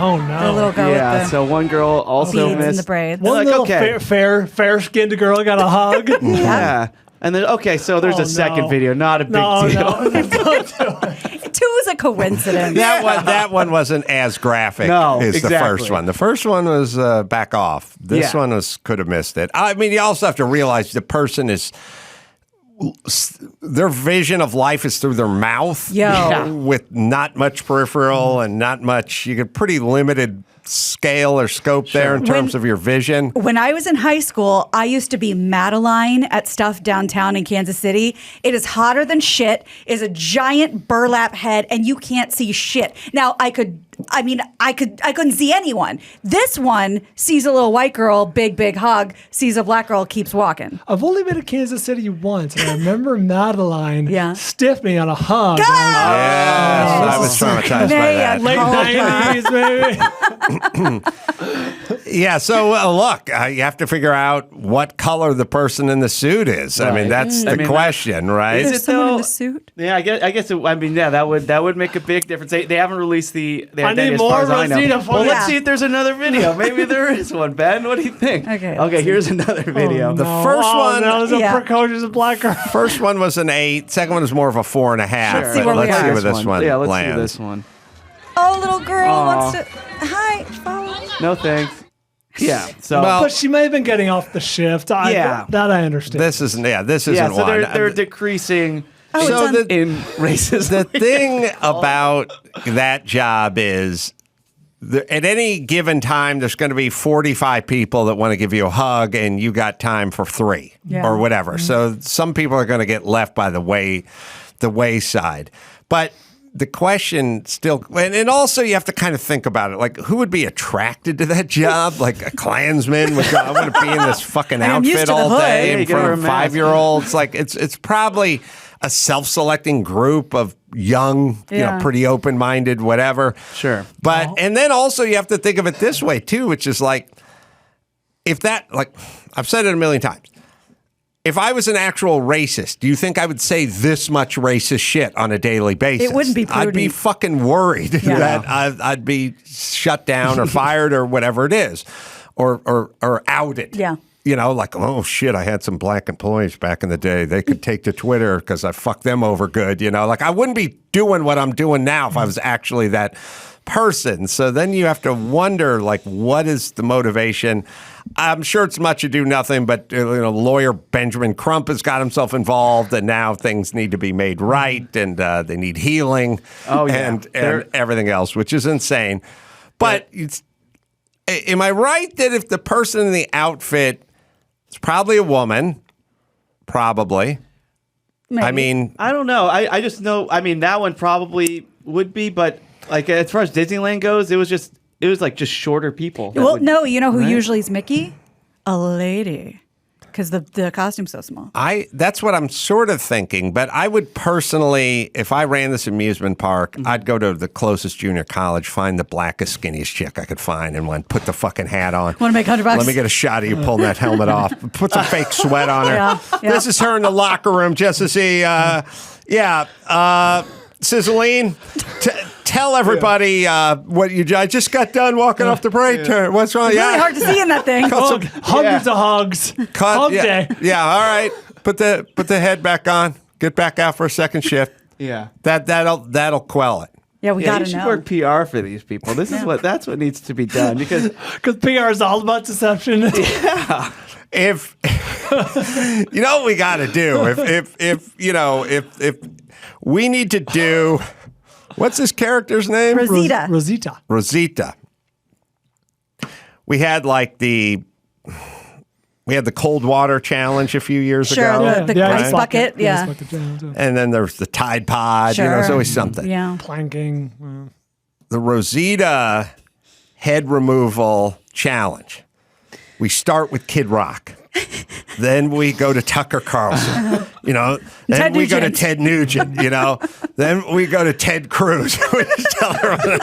Speaker 4: Oh no.
Speaker 3: The little girl
Speaker 7: Yeah,
Speaker 3: with the
Speaker 7: so one girl also
Speaker 3: beads
Speaker 7: missed.
Speaker 3: and the braids.
Speaker 4: One
Speaker 7: Like,
Speaker 4: little
Speaker 7: okay.
Speaker 4: fair-skinned girl got a hug.
Speaker 7: Yeah. And then, okay, so there's
Speaker 4: Oh,
Speaker 7: a second
Speaker 4: no.
Speaker 7: video, not a big
Speaker 4: No,
Speaker 7: deal.
Speaker 4: no, don't do it.
Speaker 3: 2 is a coincidence.
Speaker 2: That one wasn't as graphic
Speaker 7: No,
Speaker 2: as the
Speaker 7: exactly.
Speaker 2: first one. The first one was back off. This
Speaker 7: Yeah.
Speaker 2: one could have missed it. I mean, you also have to realize the person their vision of life is through their mouth.
Speaker 3: Yo.
Speaker 2: With not much peripheral and not much, you get pretty limited scale or scope there in terms of your vision.
Speaker 3: When I was in high school, I used to be Madeline at stuff downtown in Kansas City. It is hotter than shit, is a giant burlap head, and you can't see shit. Now, I couldn't see anyone. This one sees a little white girl, big hug, sees a black girl, keeps walking.
Speaker 4: I've only been to Kansas City once, and I remember Madeline
Speaker 3: Yeah.
Speaker 4: stiffed me on a hug.
Speaker 3: God!
Speaker 2: I was traumatized by that.
Speaker 3: Man.
Speaker 4: Late 90s, maybe.
Speaker 2: Yeah, so look, you have to figure out what color the person in the suit is. I mean, that's the question, right?
Speaker 7: Is
Speaker 3: There's
Speaker 7: it
Speaker 3: someone in
Speaker 7: though?
Speaker 3: a suit.
Speaker 7: Yeah, I guess. That would make a big difference. They haven't released the
Speaker 4: I
Speaker 7: identity
Speaker 4: need
Speaker 7: as far
Speaker 4: more
Speaker 7: as I know.
Speaker 4: Rosita for
Speaker 7: Well,
Speaker 4: this.
Speaker 7: let's see if there's another video. Maybe there is one. Ben, what do you think?
Speaker 3: Okay, let's see.
Speaker 7: Here's another video.
Speaker 2: The first one-
Speaker 4: That was a
Speaker 3: Yeah.
Speaker 4: precocious black girl.
Speaker 2: First one was an 8. Second one was more of a 4.5.
Speaker 3: Let's see
Speaker 2: but
Speaker 3: where we
Speaker 2: let's
Speaker 3: are.
Speaker 2: see where this one
Speaker 7: Yeah, let's
Speaker 2: lands.
Speaker 7: see this one.
Speaker 3: Oh, little girl wants to. Hi, follow.
Speaker 7: No thanks. Yeah. So.
Speaker 2: Well,
Speaker 4: But she may have been getting off the shift.
Speaker 7: Yeah.
Speaker 4: That I understand.
Speaker 2: This isn't
Speaker 7: yeah. So
Speaker 2: one.
Speaker 7: they're decreasing
Speaker 3: Oh,
Speaker 2: So
Speaker 3: it's on.
Speaker 7: in racism.
Speaker 2: The thing about that job is at any given time, there's going to be 45 people that want to give you a hug, and you got time for 3
Speaker 3: Yeah.
Speaker 2: or whatever. So some people are going to get left by the wayside. But the question still, and also you have to kind of think about it. Like, who would be attracted to that job? Like a Klansman would go, I want to be in this fucking
Speaker 3: I'm used
Speaker 2: outfit
Speaker 3: to the
Speaker 2: all
Speaker 3: hood.
Speaker 2: day
Speaker 7: Yeah,
Speaker 2: in
Speaker 7: you gotta
Speaker 2: front of
Speaker 7: wear a mask.
Speaker 2: 5-year-olds. Like, it's probably a self-selecting group of young,
Speaker 3: Yeah.
Speaker 2: pretty open-minded, whatever.
Speaker 7: Sure.
Speaker 2: But, and then also you have to think of it this way too, which is like, if that, like, I've said it a million times. If I was an actual racist, do you think I would say this much racist shit on a daily basis?
Speaker 3: It wouldn't be
Speaker 2: I'd be
Speaker 3: prudent.
Speaker 2: fucking worried
Speaker 3: Yeah.
Speaker 2: that I'd be shut down or fired or whatever it is, or outed.
Speaker 3: Yeah.
Speaker 2: You know, like, oh shit, I had some black employees back in the day. They could take to Twitter because I fucked them over good. You know, like I wouldn't be doing what I'm doing now if I was actually that person. So then you have to wonder, like, what is the motivation? I'm sure it's much ado nothing, but lawyer Benjamin Crump has got himself involved, and now things need to be made right, and they need healing,
Speaker 7: Oh, yeah.
Speaker 2: and everything else, which is insane. But am I right that if the person in the outfit is probably a woman, probably?
Speaker 3: Maybe.
Speaker 2: I mean,
Speaker 7: I don't know. I just know. I mean, that one probably would be, but like as far as Disneyland goes, it was just shorter people. that
Speaker 3: Well,
Speaker 7: would-
Speaker 3: no, you know who
Speaker 7: right?
Speaker 3: usually is Mickey? A lady. Because the costume's so small.
Speaker 2: that's what I'm sort of thinking, but I would personally, if I ran this amusement park, I'd go to the closest junior college, find the blackest, skinniest chick I could find, and put the fucking hat on.
Speaker 3: Want to make $100?
Speaker 2: Let me get a shot of you pulling that helmet off. Put some fake sweat on her.
Speaker 3: Yeah, yeah.
Speaker 2: This is her in the locker room just to see. Sizzling, tell everybody what you. I just got done walking off the parade turn. What's wrong?
Speaker 3: It's really hard to see in that thing.
Speaker 4: Hundreds of hugs. Hug
Speaker 2: yeah,
Speaker 4: day.
Speaker 2: yeah. All right. Put the head back on. Get back out for a second shift.
Speaker 7: Yeah.
Speaker 2: That'll quell it.
Speaker 3: Yeah, we
Speaker 7: Yeah,
Speaker 3: gotta
Speaker 7: you should
Speaker 3: know.
Speaker 7: work PR for these people. That's what needs to be done because
Speaker 4: Because PR is all about deception.
Speaker 2: If you know what we got to do, if we need to do, what's this character's name?
Speaker 3: Rosita.
Speaker 2: Rosita. We had the cold water challenge a few years
Speaker 3: Sure,
Speaker 2: ago.
Speaker 3: the ice bucket, yeah.
Speaker 4: Ice bucket, yeah.
Speaker 2: And then there's the Tide Pod.
Speaker 3: Sure.
Speaker 2: There's always something.
Speaker 3: Yeah.
Speaker 4: Planking.
Speaker 2: The Rosita head removal challenge. We start with Kid Rock. Then we go to Tucker Carlson, you know. Then
Speaker 3: Ted
Speaker 2: we go to
Speaker 3: Nugent.
Speaker 2: Ted Nugent, you know. Then we go to Ted Cruz. We just tell everyone,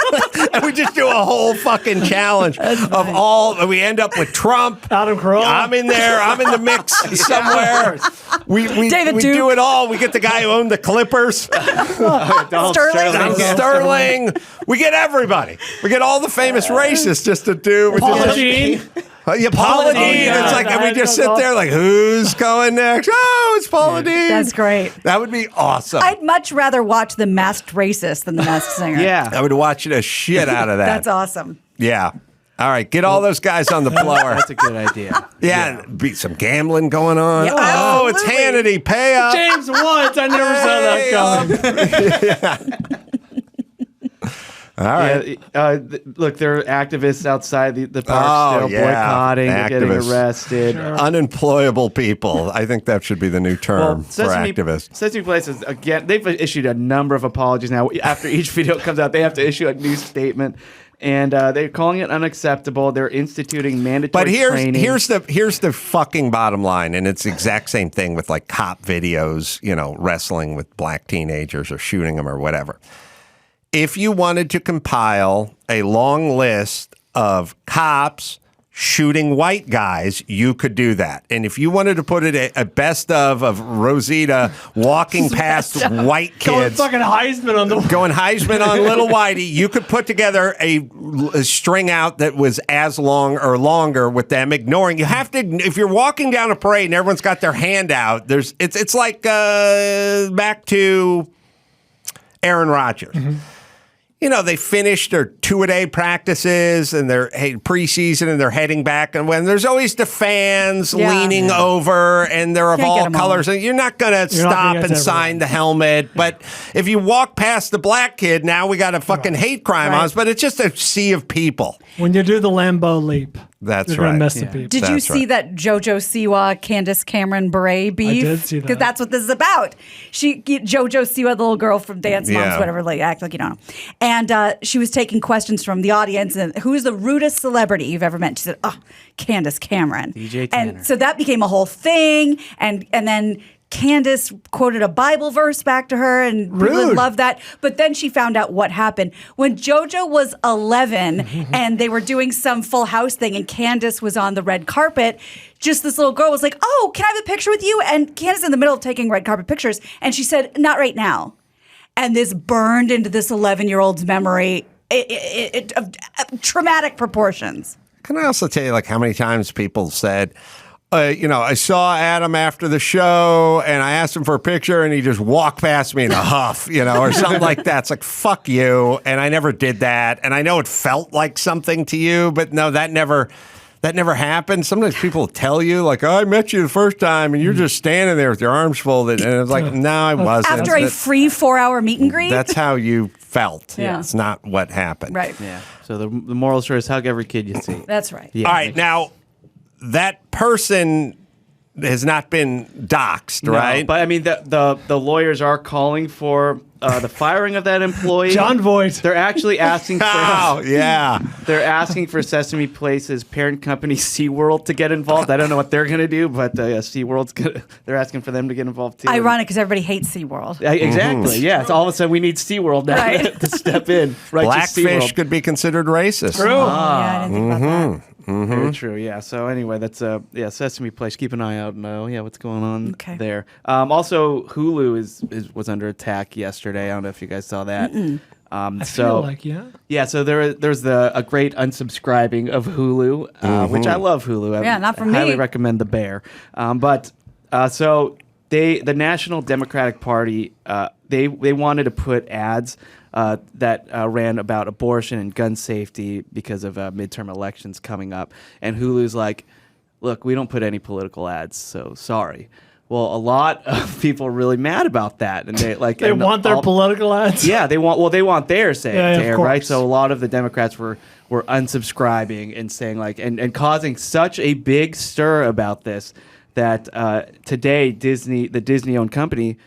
Speaker 2: and we just do a whole fucking challenge of all. We end up with Trump.
Speaker 4: Adam Carolla.
Speaker 2: I'm in there. I'm in the mix somewhere. We
Speaker 3: David
Speaker 2: we
Speaker 3: Duke.
Speaker 2: do it all. We get the guy who owned the Clippers.
Speaker 7: Donald
Speaker 3: Sterling.
Speaker 2: Sterling. We get everybody. We get all the famous racists just to do.
Speaker 4: Paula Jean.
Speaker 2: Paula Dean.
Speaker 4: yeah.
Speaker 2: It's like, and we just sit there like, who's going next? Oh, it's Paula Dean.
Speaker 3: That's great.
Speaker 2: That would be awesome.
Speaker 3: I'd much rather watch The Masked Racist than The Masked Singer.
Speaker 7: Yeah.
Speaker 2: I would watch the shit out of that.
Speaker 3: That's awesome.
Speaker 2: Yeah. All right, get all those guys on the blower.
Speaker 7: That's a good idea.
Speaker 2: Yeah, be some gambling going on.
Speaker 3: Yeah,
Speaker 2: oh, it's
Speaker 3: absolutely.
Speaker 2: Hannity. Pay up.
Speaker 4: James Woods. I never saw that coming.
Speaker 2: All right.
Speaker 7: Yeah, look, there are activists outside the park
Speaker 2: Oh,
Speaker 7: still
Speaker 2: yeah.
Speaker 7: boycotting, they're getting
Speaker 2: Activists.
Speaker 7: arrested.
Speaker 2: Unemployable people. I think that should be the new term for activists.
Speaker 7: Sesame Place is, again, they've issued a number of apologies now. After each video comes out, they have to issue a new statement. And they're calling it unacceptable. They're instituting mandatory
Speaker 2: But
Speaker 7: training.
Speaker 2: here's the fucking bottom line, and it's the exact same thing with like cop videos, you know, wrestling with black teenagers or shooting them or whatever. If you wanted to compile a long list of cops shooting white guys, you could do that. And if you wanted to put it a best of Rosita walking past white
Speaker 4: Going
Speaker 2: kids,
Speaker 4: fucking Heisman on the.
Speaker 2: going Heisman on Little Whitey, you could put together a string out that was as long or longer with them ignoring. You have to, if you're walking down a parade and everyone's got their hand out, it's like back to Aaron Rodgers.
Speaker 4: Mm-hmm.
Speaker 2: You know, they finished their two-a-day practices and their preseason, and they're heading back. And when there's always the fans
Speaker 3: Yeah.
Speaker 2: leaning over, and they're of
Speaker 3: Can't get
Speaker 2: all
Speaker 3: 'em all.
Speaker 2: colors, and you're not going to
Speaker 4: You're not
Speaker 2: stop
Speaker 4: gonna get
Speaker 2: and
Speaker 4: to
Speaker 2: sign
Speaker 4: everyone.
Speaker 2: the helmet. But if you walk past the black kid, now we got a fucking hate crime on
Speaker 3: Right.
Speaker 2: us. But it's just a sea of people.
Speaker 4: When you do the Lambo leap,
Speaker 2: That's
Speaker 4: you're gonna
Speaker 2: right.
Speaker 4: miss the
Speaker 7: Yeah.
Speaker 4: people.
Speaker 3: Did you
Speaker 2: That's
Speaker 3: see
Speaker 2: right.
Speaker 3: that Jojo Siwa, Candace Cameron Bure beef?
Speaker 4: did see that.
Speaker 3: Because that's what this is about. Jojo Siwa, the little girl from Dance Moms,
Speaker 2: Yeah.
Speaker 3: whatever, like act like you don't know. And she was taking questions from the audience. And who's the rudest celebrity you've ever met? She said, "Oh, Candace Cameron."
Speaker 7: DJ Tanner.
Speaker 3: And so that became a whole thing. And then Candace quoted a Bible verse back to her, and people
Speaker 4: Rude.
Speaker 3: loved that. But then she found out what happened when JoJo was 11, and they were doing some Full House thing, and Candace was on the red carpet. Just this little girl was like, "Oh, can I have a picture with you?" And Candace in the middle of taking red carpet pictures, and she said, "Not right now." And this burned into this 11-year-old's memory. Of traumatic proportions.
Speaker 2: Can I also tell you, like, how many times people said, you know, I saw Adam after the show and I asked him for a picture and he just walked past me in a huff, you know, or something like that. It's like, fuck you. And I never did that. And I know it felt like something to you, but no, that never happened. Sometimes people tell you, like, oh, I met you the first time and you're just standing there with your arms folded. And it's like, no, I wasn't.
Speaker 3: After a free 4-hour meet and greet?
Speaker 2: That's how you felt.
Speaker 3: Yeah.
Speaker 2: It's not what happened.
Speaker 3: Right.
Speaker 7: Yeah. So the moral story is hug every kid you see.
Speaker 3: That's right.
Speaker 7: Yeah.
Speaker 2: All right. Now, that person has not been doxxed,
Speaker 7: No,
Speaker 2: right?
Speaker 7: But I mean, the lawyers are calling for the firing of that employee.
Speaker 4: John Voight.
Speaker 7: They're actually asking for.
Speaker 2: Oh, yeah.
Speaker 7: They're asking for Sesame Place's parent company SeaWorld to get involved. I don't know what they're going to do, but SeaWorld's they're asking for them to get involved too.
Speaker 3: Ironic because everybody hates SeaWorld.
Speaker 7: Yeah, exactly. Yeah. So all of a sudden we need SeaWorld now
Speaker 3: Right.
Speaker 7: to step in. Righteous
Speaker 2: Blackfish
Speaker 7: SeaWorld.
Speaker 2: could be considered racist.
Speaker 4: True.
Speaker 3: Yeah, I didn't think about that.
Speaker 7: Very true. Yeah. So anyway, that's Sesame Place. Keep an eye out and what's going on there. Also, Hulu was under attack yesterday. I don't know if you guys saw that.
Speaker 4: I feel like, yeah.
Speaker 7: Yeah, so there's a great unsubscribing of Hulu, which I love Hulu.
Speaker 3: Yeah, not for
Speaker 7: I highly
Speaker 3: me.
Speaker 7: recommend The Bear. So the National Democratic Party, they wanted to put ads that ran about abortion and gun safety because of midterm elections coming up. And Hulu's like, look, we don't put any political ads, so sorry. Well, a lot of people are really mad about that, and they
Speaker 4: They want their political ads.
Speaker 7: Yeah, they want theirs to
Speaker 4: Yeah, of
Speaker 7: air, right?
Speaker 4: course.
Speaker 7: So a lot of the Democrats were unsubscribing and saying like and causing such a big stir about this that today the Disney-owned company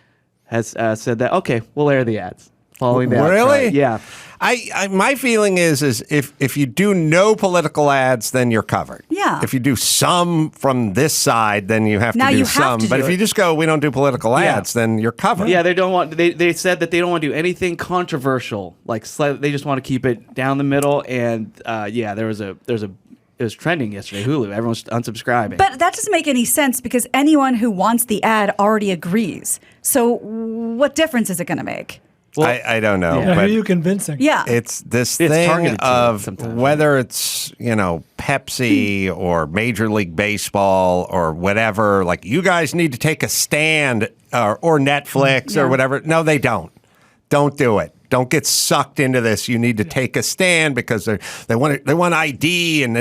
Speaker 7: has said that okay, we'll air the ads. following that.
Speaker 2: Really?
Speaker 7: Yeah.
Speaker 2: I my feeling is if you do no political ads, then you're covered.
Speaker 3: Yeah.
Speaker 2: If you do some from this side, then you have
Speaker 3: Now
Speaker 2: to do
Speaker 3: you have
Speaker 2: some.
Speaker 3: to
Speaker 2: But
Speaker 3: do
Speaker 2: if
Speaker 3: it.
Speaker 2: you just go, we don't do political ads, then you're covered.
Speaker 7: Yeah, they don't want. They said that they don't want to do anything controversial. Like they just want to keep it down the middle. And it was trending yesterday. Hulu, everyone's unsubscribing.
Speaker 3: But that doesn't make any sense because anyone who wants the ad already agrees. So what difference is it going to make?
Speaker 7: Well,
Speaker 2: I don't know.
Speaker 4: Yeah, who
Speaker 2: But
Speaker 4: are you convincing?
Speaker 3: Yeah.
Speaker 2: it's this
Speaker 7: It's
Speaker 2: thing
Speaker 7: targeted to it
Speaker 2: of
Speaker 7: sometimes,
Speaker 2: whether it's, Pepsi or Major League Baseball or whatever, like you guys need to take a stand or Netflix or whatever. No, they don't. Don't do it. Don't get sucked into this. You need to take a stand because they want ID in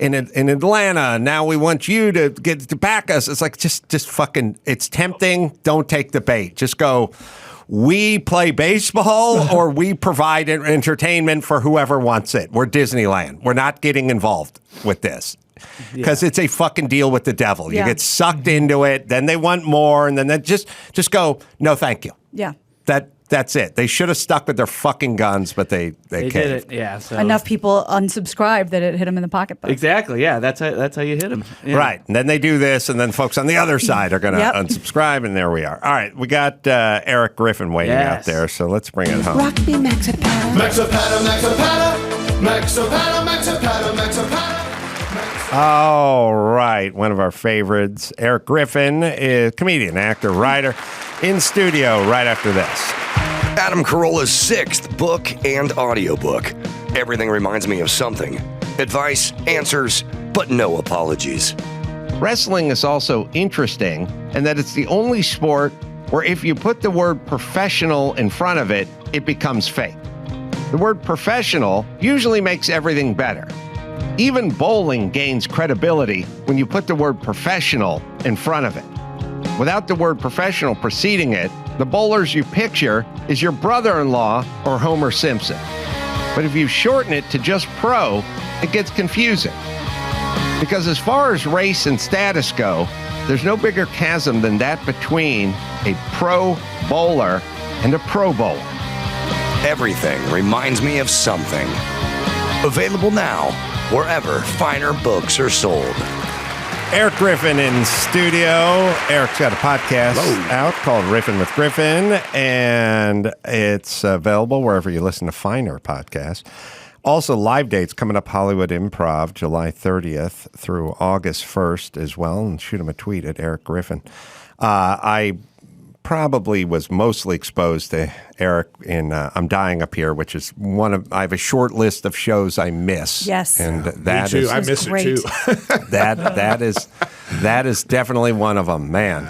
Speaker 2: Atlanta. Now we want you to back us. It's like just fucking. It's tempting. Don't take the bait. Just go. We play baseball or we provide entertainment for whoever wants it. We're Disneyland. We're not getting involved with this because it's a fucking deal with the devil. You
Speaker 3: Yeah.
Speaker 2: get sucked into it, then they want more, and then they just go, no, thank you.
Speaker 3: Yeah.
Speaker 2: That's it. They should have stuck with their fucking guns, but they
Speaker 7: they
Speaker 2: caved.
Speaker 7: did it. Yeah. So.
Speaker 3: Enough people unsubscribed that it hit them in the pocketbook.
Speaker 7: Exactly. Yeah. That's how you hit them. Yeah.
Speaker 2: Right. And then they do this, and then folks on the other side are going to
Speaker 3: Yep.
Speaker 2: unsubscribe, and there we are. All right. We got Erik Griffin waiting out
Speaker 7: Yes.
Speaker 2: there, so let's bring it home.
Speaker 9: Rock me, Maxapata.
Speaker 2: All right. One of our favorites, Erik Griffin, is comedian, actor, writer, in studio right after this.
Speaker 1: Adam Carolla's 6th book and audiobook. Everything reminds me of something. Advice, answers, but no apologies.
Speaker 2: Wrestling is also interesting in that it's the only sport where if you put the word professional in front of it, it becomes fake. The word professional usually makes everything better. Even bowling gains credibility when you put the word professional in front of it. Without the word professional preceding it, the bowlers you picture is your brother-in-law or Homer Simpson. But if you shorten it to just pro, it gets confusing. Because as far as race and status go, there's no bigger chasm than that between a pro bowler and a pro bowler.
Speaker 1: Everything reminds me of something. Available now, wherever finer books are sold.
Speaker 2: Erik Griffin in studio. Erik's got a podcast out called Riffin with Griffin, and it's available wherever you listen to finer podcasts. Also, live dates coming up Hollywood Improv, July 30th through August 1st as well, and shoot him a tweet at Erik Griffin. I probably was mostly exposed to Erik in I'm Dying Up Here, which is I have a short list of shows I miss.
Speaker 3: Yes.
Speaker 2: And
Speaker 10: Me
Speaker 2: that
Speaker 10: too.
Speaker 2: is
Speaker 10: I miss
Speaker 3: great.
Speaker 10: it too.
Speaker 2: that is definitely one of them, man.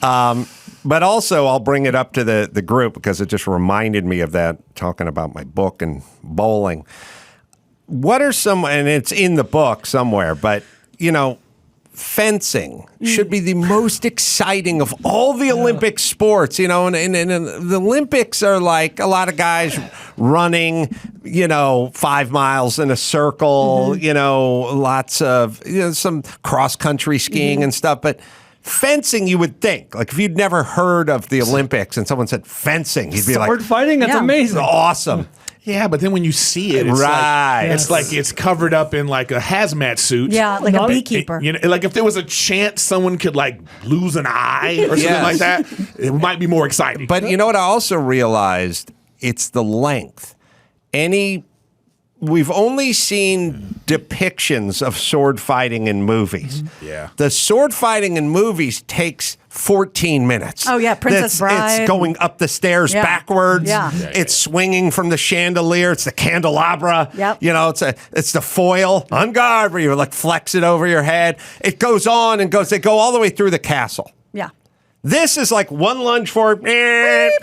Speaker 2: But also, I'll bring it up to the group because it just reminded me of that, talking about my book and bowling. What are some, and it's in the book somewhere, but, fencing should be the most exciting of all the Olympic sports, and the Olympics are like a lot of guys running, 5 miles in a circle, lots of, some cross-country skiing and stuff, but fencing, you would think, like if you'd never heard of the Olympics and someone said fencing, you'd be like,
Speaker 4: Sword fighting? That's
Speaker 3: Yeah.
Speaker 4: amazing.
Speaker 2: awesome.
Speaker 10: Yeah, but then when you see it, it's
Speaker 2: Right.
Speaker 10: like, it's like it's covered up in like a hazmat suit.
Speaker 3: Yeah, like a
Speaker 4: Not-
Speaker 3: beekeeper.
Speaker 10: Like if there was a chance soone could like lose an eye or something
Speaker 2: Yes.
Speaker 10: like that, it might be more exciting.
Speaker 2: But you know what I also realized? It's the length. We've only seen depictions of sword fighting in movies.
Speaker 10: Yeah.
Speaker 2: The sword fighting in movies takes 14 minutes.
Speaker 3: Oh, yeah, Princess Bride.
Speaker 2: It's going up the stairs
Speaker 3: Yeah.
Speaker 2: backwards.
Speaker 3: Yeah.
Speaker 2: It's swinging from the chandelier. It's the candelabra.
Speaker 3: Yep.
Speaker 2: It's the foil on guard where you like flex it over your head. It goes on and goes. They go all the way through the castle.
Speaker 3: Yeah.
Speaker 2: This is like one lunge forward,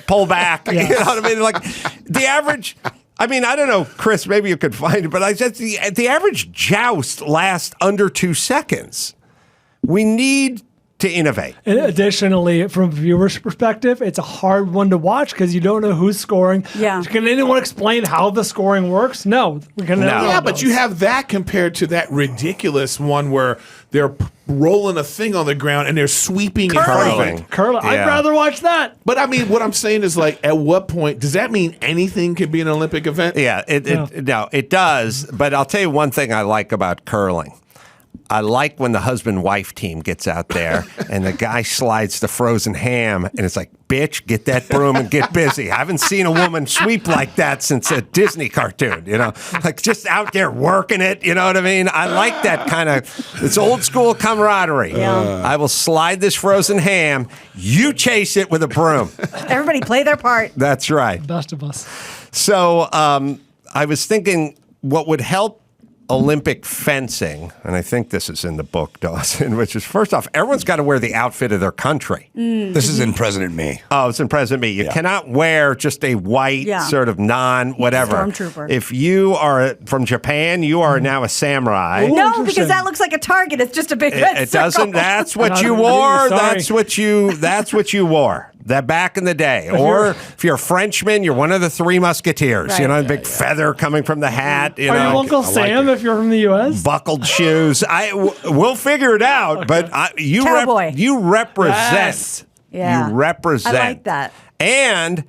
Speaker 2: pull back. You know what I mean? Like the average. I mean, I don't know, Chris. Maybe you could find it, but I said the average joust lasts under 2 seconds. We need to innovate.
Speaker 4: And additionally, from a viewer's perspective, it's a hard one to watch because you don't know who's scoring.
Speaker 3: Yeah.
Speaker 4: Can anyone explain how the scoring works? No. We can never
Speaker 10: Yeah,
Speaker 4: know
Speaker 10: but
Speaker 4: those.
Speaker 10: you have that compared to that ridiculous one where they're rolling a thing on the ground and they're sweeping and
Speaker 2: Curling.
Speaker 4: Curling.
Speaker 2: Yeah.
Speaker 4: I'd rather watch that.
Speaker 10: But I mean, what I'm saying is like, at what point does that mean anything can be an Olympic event?
Speaker 2: Yeah, it does. But I'll tell you one thing I like about curling. I like when the husband-wife team gets out there and the guy slides the frozen ham and it's like, bitch, get that broom and get busy. I haven't seen a woman sweep like that since a Disney cartoon, like just out there working it, you know what I mean? I like that kind of, it's old school camaraderie.
Speaker 3: Yeah.
Speaker 2: I will slide this frozen ham, you chase it with a broom.
Speaker 3: Everybody play their part.
Speaker 2: That's right.
Speaker 4: Best of us.
Speaker 2: So I was thinking what would help Olympic fencing, and I think this is in the book, Dawson, which is, first off, everyone's got to wear the outfit of their country.
Speaker 1: This is in President Me.
Speaker 2: Oh, it's in President Me. You cannot wear just a white sort of non-whatever.
Speaker 3: Stormtrooper.
Speaker 2: If you are from Japan, you are now a samurai.
Speaker 3: No,
Speaker 4: interesting.
Speaker 3: because that looks like a target. It's just a big red
Speaker 2: It doesn't.
Speaker 3: circle.
Speaker 2: That's what you
Speaker 4: Sorry.
Speaker 2: wore. That's what you wore. That back in the day. Or if you're a Frenchman, you're one of the three musketeers.
Speaker 3: Right.
Speaker 2: You know, a big feather coming from the hat. You
Speaker 4: Are
Speaker 2: know,
Speaker 4: you Uncle Sam if you're from the U.S.?
Speaker 2: buckled shoes. We'll figure it out. But you
Speaker 3: Cowboy.
Speaker 2: you represent.
Speaker 4: Yes.
Speaker 3: Yeah.
Speaker 2: You represent.
Speaker 3: I like that.
Speaker 2: And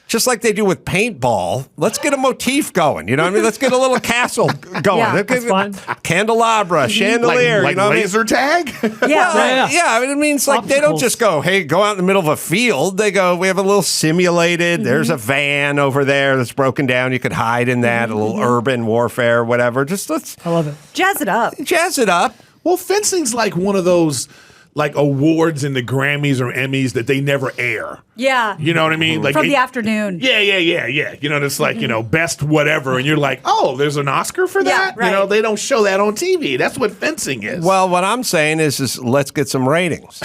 Speaker 2: just like they do with paintball, let's get a motif going. You know what I mean? Let's get a little castle going.
Speaker 3: Yeah,
Speaker 2: Let's
Speaker 4: that's
Speaker 2: get
Speaker 4: fine.
Speaker 2: Candelabra, chandelier.
Speaker 10: Like
Speaker 2: you know what I mean?
Speaker 10: laser tag?
Speaker 3: Yeah.
Speaker 2: Yeah, I mean, it means like they don't
Speaker 4: Obstacles.
Speaker 2: just go, hey, go out in the middle of a field. They go, we have a little simulated. There's a van over there that's broken down. You could hide in that, a little urban warfare, whatever. Just let's
Speaker 4: I love it.
Speaker 3: Jazz it up.
Speaker 2: jazz it up.
Speaker 10: Well, fencing's like one of those like awards in the Grammys or Emmys that they never air.
Speaker 3: Yeah.
Speaker 10: You know what I mean? Like
Speaker 3: From the afternoon.
Speaker 10: Yeah. You know, it's like, best whatever. And you're like, oh, there's an Oscar for
Speaker 3: Yeah,
Speaker 10: that?
Speaker 3: right.
Speaker 10: You know, they don't show that on TV. That's what fencing is.
Speaker 2: Well, what I'm saying is let's get some ratings.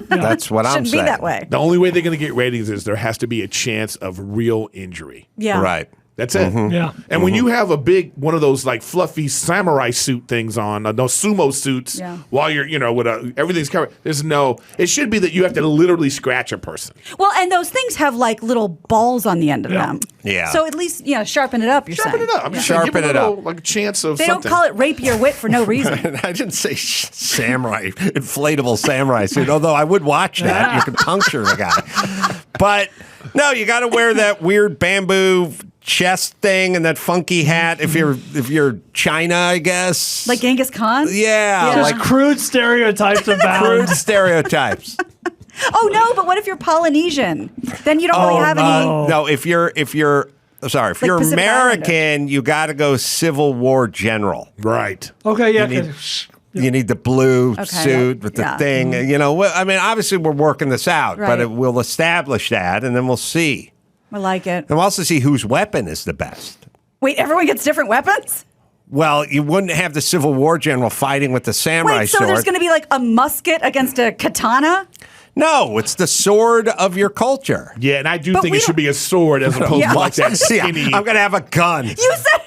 Speaker 2: That's what I'm
Speaker 3: Shouldn't
Speaker 2: saying.
Speaker 3: be that way.
Speaker 10: the only way they're going to get ratings is there has to be a chance of real injury.
Speaker 3: Yeah.
Speaker 2: Right.
Speaker 10: That's it.
Speaker 4: Yeah.
Speaker 10: And when you have a big one of those like fluffy samurai suit things on, those sumo suits,
Speaker 3: Yeah.
Speaker 10: while you're, with everything's covered, it should be that you have to literally scratch a person.
Speaker 3: Well, and those things have like little balls on the end of them.
Speaker 2: Yeah.
Speaker 3: So at least, sharpen it up, you're
Speaker 10: Sharpen
Speaker 3: saying.
Speaker 10: it up. I'm just
Speaker 2: Sharpen
Speaker 10: saying, give
Speaker 2: it
Speaker 10: a
Speaker 2: up.
Speaker 10: little, like a chance of
Speaker 3: They
Speaker 10: something.
Speaker 3: don't call it rapier wit for no reason.
Speaker 2: I didn't say samurai, inflatable samurai suit, although I would watch that. You could puncture the guy. But no, you got to wear that weird bamboo chest thing and that funky hat if you're China, I guess.
Speaker 3: Like Genghis Khan?
Speaker 2: Yeah,
Speaker 4: Just
Speaker 2: like
Speaker 4: crude stereotypes abound.
Speaker 2: crude stereotypes.
Speaker 3: Oh, no, but what if you're Polynesian? Then you don't really have any.
Speaker 2: No, if you're
Speaker 3: Like
Speaker 2: you're
Speaker 3: Pacific
Speaker 2: American, you got to go Civil War general.
Speaker 10: Right.
Speaker 4: Okay, yeah.
Speaker 2: You need-
Speaker 4: 'cause-
Speaker 2: You need the blue
Speaker 3: Okay,
Speaker 2: suit with the
Speaker 3: yeah.
Speaker 2: thing. I mean, obviously we're working this out,
Speaker 3: Right.
Speaker 2: but we'll establish that, and then we'll see.
Speaker 3: I like it.
Speaker 2: And we'll also see whose weapon is the best.
Speaker 3: Wait, everyone gets different weapons?
Speaker 2: Well, you wouldn't have the Civil War general fighting with the samurai
Speaker 3: Wait, so
Speaker 2: sword.
Speaker 3: there's going to be like a musket against a katana?
Speaker 2: No, it's the sword of your culture.
Speaker 10: Yeah, and I do
Speaker 3: But
Speaker 10: think
Speaker 3: we
Speaker 10: it should be a sword as opposed
Speaker 3: Yeah.
Speaker 10: to like that
Speaker 2: See,
Speaker 10: skinny.
Speaker 2: I'm going to have a gun.
Speaker 3: You said,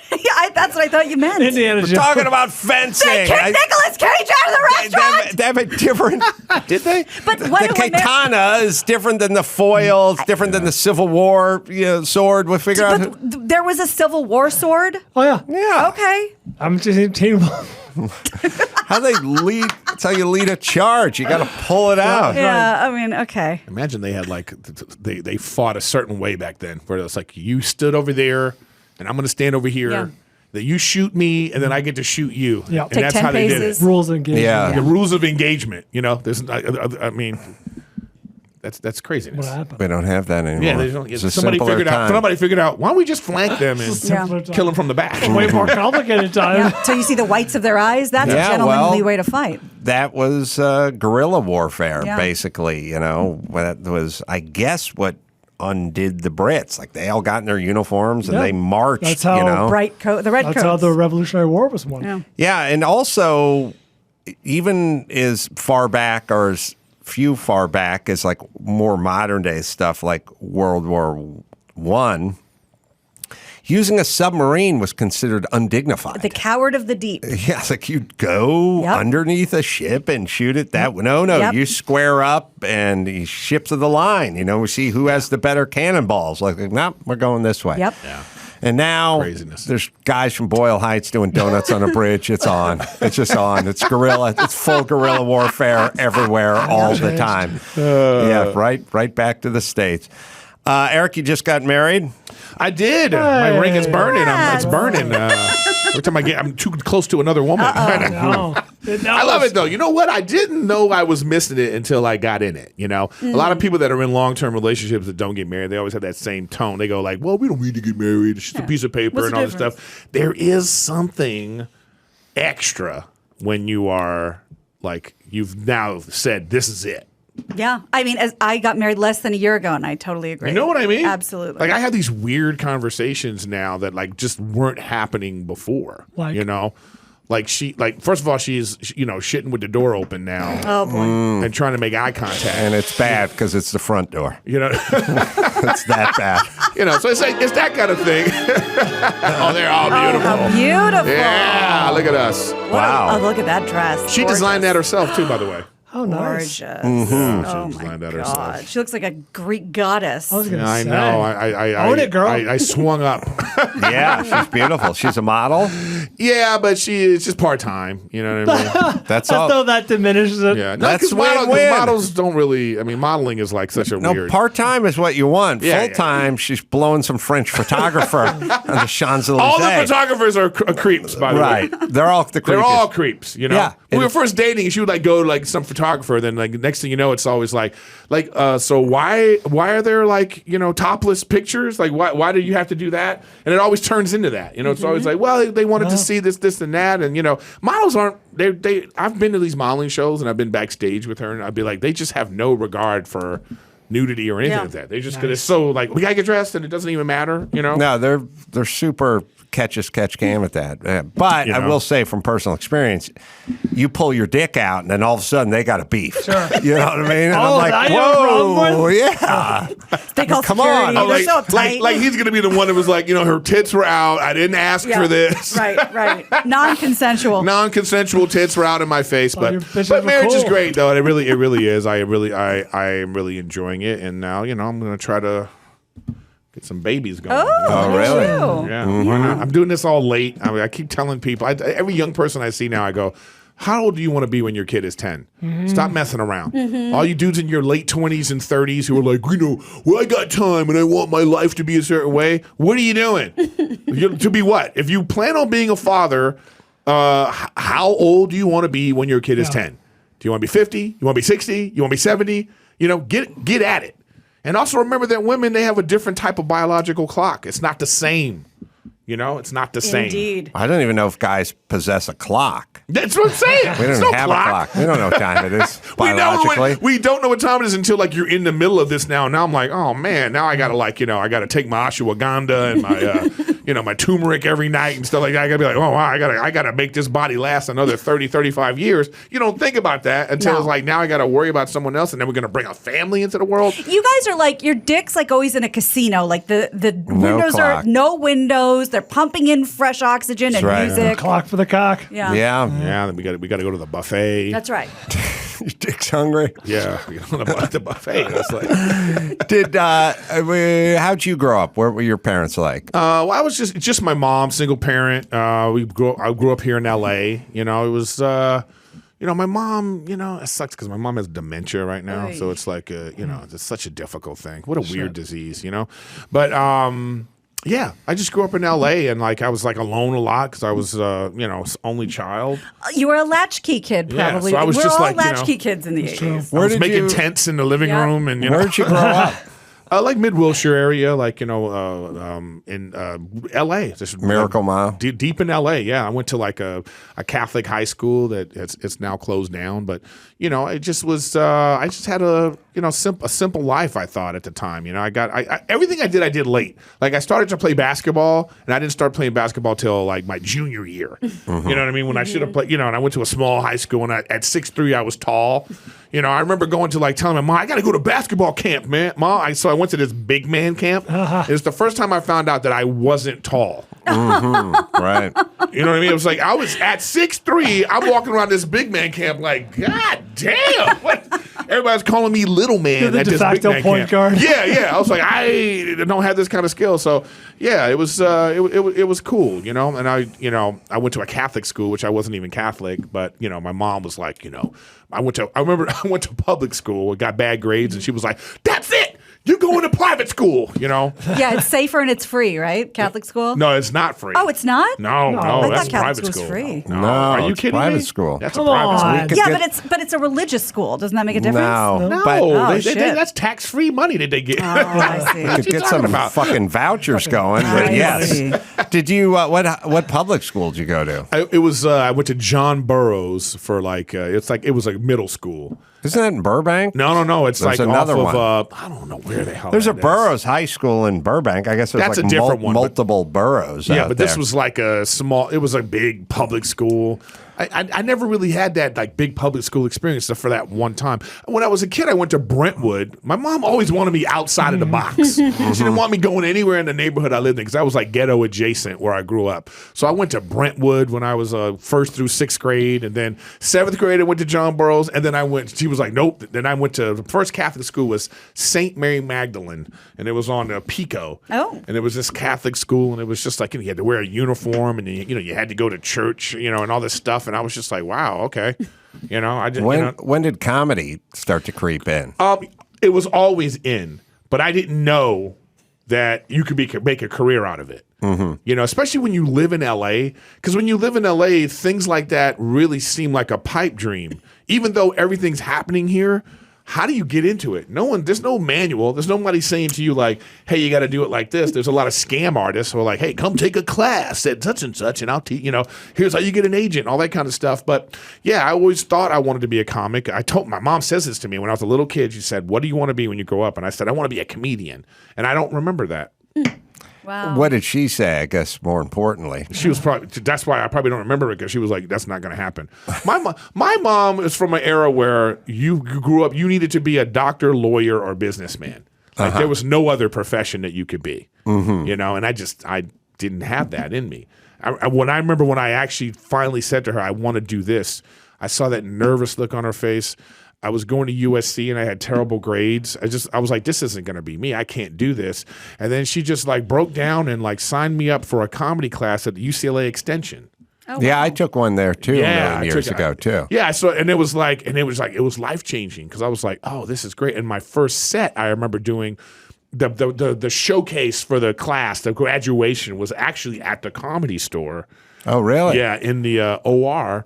Speaker 3: that's what I thought you meant.
Speaker 4: Indiana
Speaker 2: We're
Speaker 4: Jones.
Speaker 2: talking about fencing.
Speaker 3: They kicked Nicolas Cage out of the restaurant!
Speaker 2: They have a different. Did they?
Speaker 3: But
Speaker 2: the
Speaker 3: what do
Speaker 2: katana is different than the foil. It's different than the Civil War sword. We'll figure out.
Speaker 3: But there was a Civil War sword?
Speaker 4: Oh, yeah.
Speaker 2: Yeah.
Speaker 3: Okay.
Speaker 4: I'm just team.
Speaker 2: How they lead? That's how you lead a charge. You got to pull it out.
Speaker 3: Yeah, I mean, okay.
Speaker 10: Imagine they had like they fought a certain way back then, where it's like you stood over there, and I'm going to stand over here.
Speaker 3: Yeah.
Speaker 10: That you shoot me, and then I get to shoot you.
Speaker 4: Yeah.
Speaker 10: And
Speaker 3: Take
Speaker 10: that's
Speaker 3: 10
Speaker 10: how they
Speaker 3: paces.
Speaker 10: did it.
Speaker 4: Rules and games.
Speaker 2: Yeah.
Speaker 10: The rules of engagement. There's. I mean, that's craziness.
Speaker 4: What happened?
Speaker 2: We don't have that anymore.
Speaker 10: Yeah, they don't.
Speaker 2: It's a
Speaker 10: Somebody
Speaker 2: simpler
Speaker 10: figured out.
Speaker 2: time.
Speaker 10: Somebody figured out. Why don't we just flank them and
Speaker 3: Yeah.
Speaker 10: kill them from the back?
Speaker 4: Way more complicated time.
Speaker 3: Yeah. So you see the whites of their eyes? That's
Speaker 2: Yeah,
Speaker 3: a gentlemanly
Speaker 2: well-
Speaker 3: way to fight.
Speaker 2: That was guerrilla warfare,
Speaker 3: Yeah.
Speaker 2: basically. That was, I guess, what undid the Brits. Like they all got in their uniforms and
Speaker 4: Yeah.
Speaker 2: they marched.
Speaker 4: That's how
Speaker 3: Bright coat, the red
Speaker 4: That's
Speaker 3: coats.
Speaker 4: how the Revolutionary War was won.
Speaker 3: Yeah.
Speaker 2: Yeah, and also, even as far back or as few far back as like more modern day stuff like World War I, Using a submarine was considered undignified.
Speaker 3: The coward of the deep.
Speaker 2: Yeah, it's like you'd go underneath a ship and shoot it that way. No,
Speaker 3: Yep.
Speaker 2: you square up and you ship to the line. We see who has the better cannonballs. Like, no, we're going this way.
Speaker 3: Yep.
Speaker 10: Yeah.
Speaker 2: And now
Speaker 10: Craziness.
Speaker 2: there's guys from Boyle Heights doing donuts on a bridge. It's on. It's just on. It's guerrilla. It's full guerrilla warfare everywhere all the time. Yeah, right back to the States. Eric, you just got married?
Speaker 10: I did. My ring is burning. It's burning. Every time I'm too close to another woman. I love it though. You know what? I didn't know I was missing it until I got in it. A lot of people that are in long-term relationships that don't get married, they always have that same tone. They go like, "Well, we don't need to get married. It's just a piece of paper and all this stuff." There is something extra when you are like, you've now said, "This is it."
Speaker 3: Yeah. I mean, as I got married less than a year ago, and I totally agree.
Speaker 10: You know what I mean?
Speaker 3: Absolutely.
Speaker 10: Like, I have these weird conversations now that like just weren't happening before.
Speaker 4: Like?
Speaker 10: Like first of all, she's shitting with the door open now.
Speaker 3: Oh boy.
Speaker 10: And trying to make eye contact.
Speaker 2: And it's bad because it's the front door. It's that bad.
Speaker 10: So it's like it's that kind of thing. Oh, they're all beautiful.
Speaker 3: How beautiful.
Speaker 10: Yeah, look at us.
Speaker 2: Wow.
Speaker 3: Oh, look at that dress.
Speaker 10: She designed that herself too, by the way.
Speaker 4: Oh, nice.
Speaker 3: Gorgeous.
Speaker 10: Oh
Speaker 3: my
Speaker 10: designed that
Speaker 3: God.
Speaker 10: herself.
Speaker 3: She looks like a Greek goddess.
Speaker 4: I was gonna
Speaker 10: I
Speaker 4: say.
Speaker 10: know. I
Speaker 4: Own it, girl.
Speaker 10: I swung up.
Speaker 2: Yeah, she's beautiful. She's a model.
Speaker 10: Yeah, but it's just part time. You know what I mean?
Speaker 2: That's all.
Speaker 4: Though that diminishes it.
Speaker 10: Yeah,
Speaker 2: That's
Speaker 10: because
Speaker 2: win-win.
Speaker 10: models don't really. I mean, modeling is like such a
Speaker 2: No,
Speaker 10: weird.
Speaker 2: part-time is what you want.
Speaker 10: Yeah,
Speaker 2: Full-time, she's blowing some French photographer on the Champs-Élysées.
Speaker 10: All the photographers are creeps, by the way.
Speaker 2: Right. They're all the creepiest.
Speaker 10: They're all creeps,
Speaker 2: Yeah.
Speaker 10: We were first dating, and she would like go to like some photographer. Then like next thing you know, it's always like, so why are there like topless pictures? Like why do you have to do that? And it always turns into that. It's always like, well, they wanted to see this, and that, and models aren't. They I've been to these modeling shows, and I've been backstage with her, and I'd be like, they just have no regard for nudity or anything like that. They just it's so like we gotta get dressed, and it doesn't even matter.
Speaker 2: No, they're super catch game at that. But I will say from personal experience, you pull your dick out and then all of a sudden they got a beef. Sure. You know what I mean? And I'm like, whoa, yeah.
Speaker 3: They call
Speaker 2: Come
Speaker 3: security.
Speaker 2: on.
Speaker 3: They're so uptight.
Speaker 10: like he's gonna be the one that was like, her tits were out. I didn't ask for this.
Speaker 3: Right. Non-consensual.
Speaker 10: Non-consensual tits were out in my face,
Speaker 4: your
Speaker 10: but
Speaker 4: bitches were
Speaker 10: marriage is
Speaker 4: cool.
Speaker 10: great though. It really is. I am really enjoying it, and now I'm gonna try to get some babies going.
Speaker 2: Oh, really?
Speaker 10: Yeah, why not? I'm doing this all late. I keep telling people, every young person I see now, I go, how old do you want to be when your kid is 10? Stop messing around. All you dudes in your late 20s and 30s who are like, I got time and I want my life to be a certain way. What are you doing? To be what? If you plan on being a father, how old do you want to be when your kid is 10? Do you want to be 50? You want to be 60? You want to be 70? Get at it. And also remember that women, they have a different type of biological clock. It's not the same. It's not the same.
Speaker 3: Indeed.
Speaker 2: I don't even know if guys possess a clock.
Speaker 10: That's what I'm saying.
Speaker 2: We don't even have a clock. We don't know what time it is biologically.
Speaker 10: We don't know what time it is until like you're in the middle of this now. Now I'm like, oh man, now I gotta I gotta take my ashwagandha and my my turmeric every night and stuff like that. I gotta be like, oh wow, I gotta make this body last another 30, 35 years. You don't think about that until it's like now I gotta worry about someone else, and then we're gonna bring a family into the world.
Speaker 3: You guys are like, your dick's like always in a casino. Like the windows
Speaker 2: clock.
Speaker 3: are no windows. They're pumping in fresh oxygen and
Speaker 2: right.
Speaker 3: music.
Speaker 4: Clock for the cock.
Speaker 3: Yeah.
Speaker 10: Yeah, then we gotta go to the buffet.
Speaker 3: That's right.
Speaker 2: Your dick's hungry.
Speaker 10: Yeah, we go to the buffet. That's like.
Speaker 2: How'd you grow up? What were your parents like?
Speaker 10: Well, I was just my mom, single parent. I grew up here in L.A. It was, my mom. It sucks because my mom has dementia right now,
Speaker 3: Oy.
Speaker 10: so it's like, it's such a difficult thing. What a weird disease, But yeah, I just grew up in L.A. and like I was like alone a lot because I was, only child.
Speaker 3: You were a latchkey kid, probably.
Speaker 10: so I was
Speaker 3: We're
Speaker 10: just
Speaker 3: all
Speaker 10: like,
Speaker 3: latchkey kids in the 80s.
Speaker 10: I was making tents in the living room, and
Speaker 2: Where'd you grow up?
Speaker 10: like Mid-Wilshire area, like in L.A. Just
Speaker 2: Miracle Mile.
Speaker 10: Deep in L.A. Yeah, I went to like a Catholic high school that it's now closed down, but it just was. I just had a simple life. I thought at the time, I everything I did late. Like I started to play basketball, and I didn't start playing basketball till like my junior year. You know what I mean? When I should have played. And I went to a small high school, and at 6'3" I was tall. I remember going to like telling my mom, I got to go to basketball camp, man. Mom, so I went to this big man camp. It's the first time I found out that I wasn't tall.
Speaker 2: Right.
Speaker 10: You know what I mean? It was like I was at 6'3". I'm walking around this big man camp like, God damn! What? Everybody's calling me little man
Speaker 4: You're the
Speaker 10: at
Speaker 4: de
Speaker 10: this big
Speaker 4: facto
Speaker 10: man
Speaker 4: point
Speaker 10: camp.
Speaker 4: guard.
Speaker 10: Yeah. I was like, I don't have this kind of skill. So yeah, it was it was cool, you know. And I went to a Catholic school, which I wasn't even Catholic, but you know, my mom was like, you know, I remember I went to public school, got bad grades, and she was like, "That's it. You're going to private school," you know?
Speaker 3: Yeah, it's safer and it's free, right? Catholic school?
Speaker 10: No, it's not free.
Speaker 3: Oh, it's not?
Speaker 10: No,
Speaker 3: I
Speaker 10: that's
Speaker 3: thought Catholic
Speaker 10: private
Speaker 3: school was
Speaker 10: school.
Speaker 3: free.
Speaker 10: No,
Speaker 2: No,
Speaker 10: are you
Speaker 2: it's
Speaker 10: kidding
Speaker 2: private
Speaker 10: me?
Speaker 2: school.
Speaker 10: That's
Speaker 4: Come
Speaker 10: a private
Speaker 4: on.
Speaker 10: school.
Speaker 3: Yeah, but it's a religious school. Doesn't that make a difference?
Speaker 2: No.
Speaker 10: No,
Speaker 3: shit.
Speaker 10: that's tax-free money that they get.
Speaker 3: Oh, I see.
Speaker 2: Could get some fucking vouchers going, but
Speaker 3: I
Speaker 2: yes.
Speaker 3: see.
Speaker 2: Did you? What public school did you go to?
Speaker 10: I went to John Burroughs for like it was like middle school.
Speaker 2: Isn't that in Burbank?
Speaker 10: No. It's
Speaker 2: There's
Speaker 10: like
Speaker 2: another
Speaker 10: off of
Speaker 2: one.
Speaker 10: I don't know where the hell.
Speaker 2: There's a
Speaker 10: that is.
Speaker 2: Burroughs High School in Burbank. I guess there's
Speaker 10: That's
Speaker 2: like
Speaker 10: a different one, but-
Speaker 2: multiple boroughs.
Speaker 10: Yeah,
Speaker 2: out
Speaker 10: but this
Speaker 2: there.
Speaker 10: was like a small. It was a big public school. I never really had that like big public school experience except for that one time. When I was a kid, I went to Brentwood. My mom always wanted me outside of the box. She didn't want me going anywhere in the neighborhood I lived in because I was like ghetto adjacent where I grew up. So I went to Brentwood when I was first through sixth grade, and then seventh grade I went to John Burroughs, and then she was like, nope. Then I went to the first Catholic school was St. Mary Magdalene, and it was on Pico.
Speaker 3: Oh.
Speaker 10: And it was this Catholic school, and it was just like you had to wear a uniform, and you had to go to church, and all this stuff. And I was just like, wow, okay, I just
Speaker 2: When did comedy start to creep in?
Speaker 10: it was always in, but I didn't know that you could make a career out of it. Especially when you live in LA, because when you live in LA, things like that really seem like a pipe dream. Even though everything's happening here, how do you get into it? There's no manual. There's nobody saying to you like, hey, you got to do it like this. There's a lot of scam artists who are like, hey, come take a class at such and such, and I'll teach, here's how you get an agent, all that kind of stuff. But yeah, I always thought I wanted to be a comic. My mom says this to me when I was a little kid. She said, what do you want to be when you grow up? And I said, I want to be a comedian. And I don't remember that.
Speaker 3: Wow.
Speaker 2: What did she say? I guess more importantly,
Speaker 10: She was that's why I probably don't remember it, because she was like, that's not going to happen. My mom is from an era where you grew up, you needed to be a doctor, lawyer, or businessman. Like there was no other profession that you could be, and I didn't have that in me. I remember when I actually finally said to her, I want to do this, I saw that nervous look on her face. I was going to USC and I had terrible grades. I was like, this isn't going to be me. I can't do this. And then she just like broke down and like signed me up for a comedy class at the UCLA Extension.
Speaker 3: Oh,
Speaker 2: yeah,
Speaker 3: wow.
Speaker 2: I took one there too a million years ago too.
Speaker 10: Yeah, so it was life changing, because I was like, oh, this is great. And my first set, I remember doing the showcase for the class, the graduation, was actually at the Comedy Store.
Speaker 2: Oh, really?
Speaker 10: Yeah, in the OR.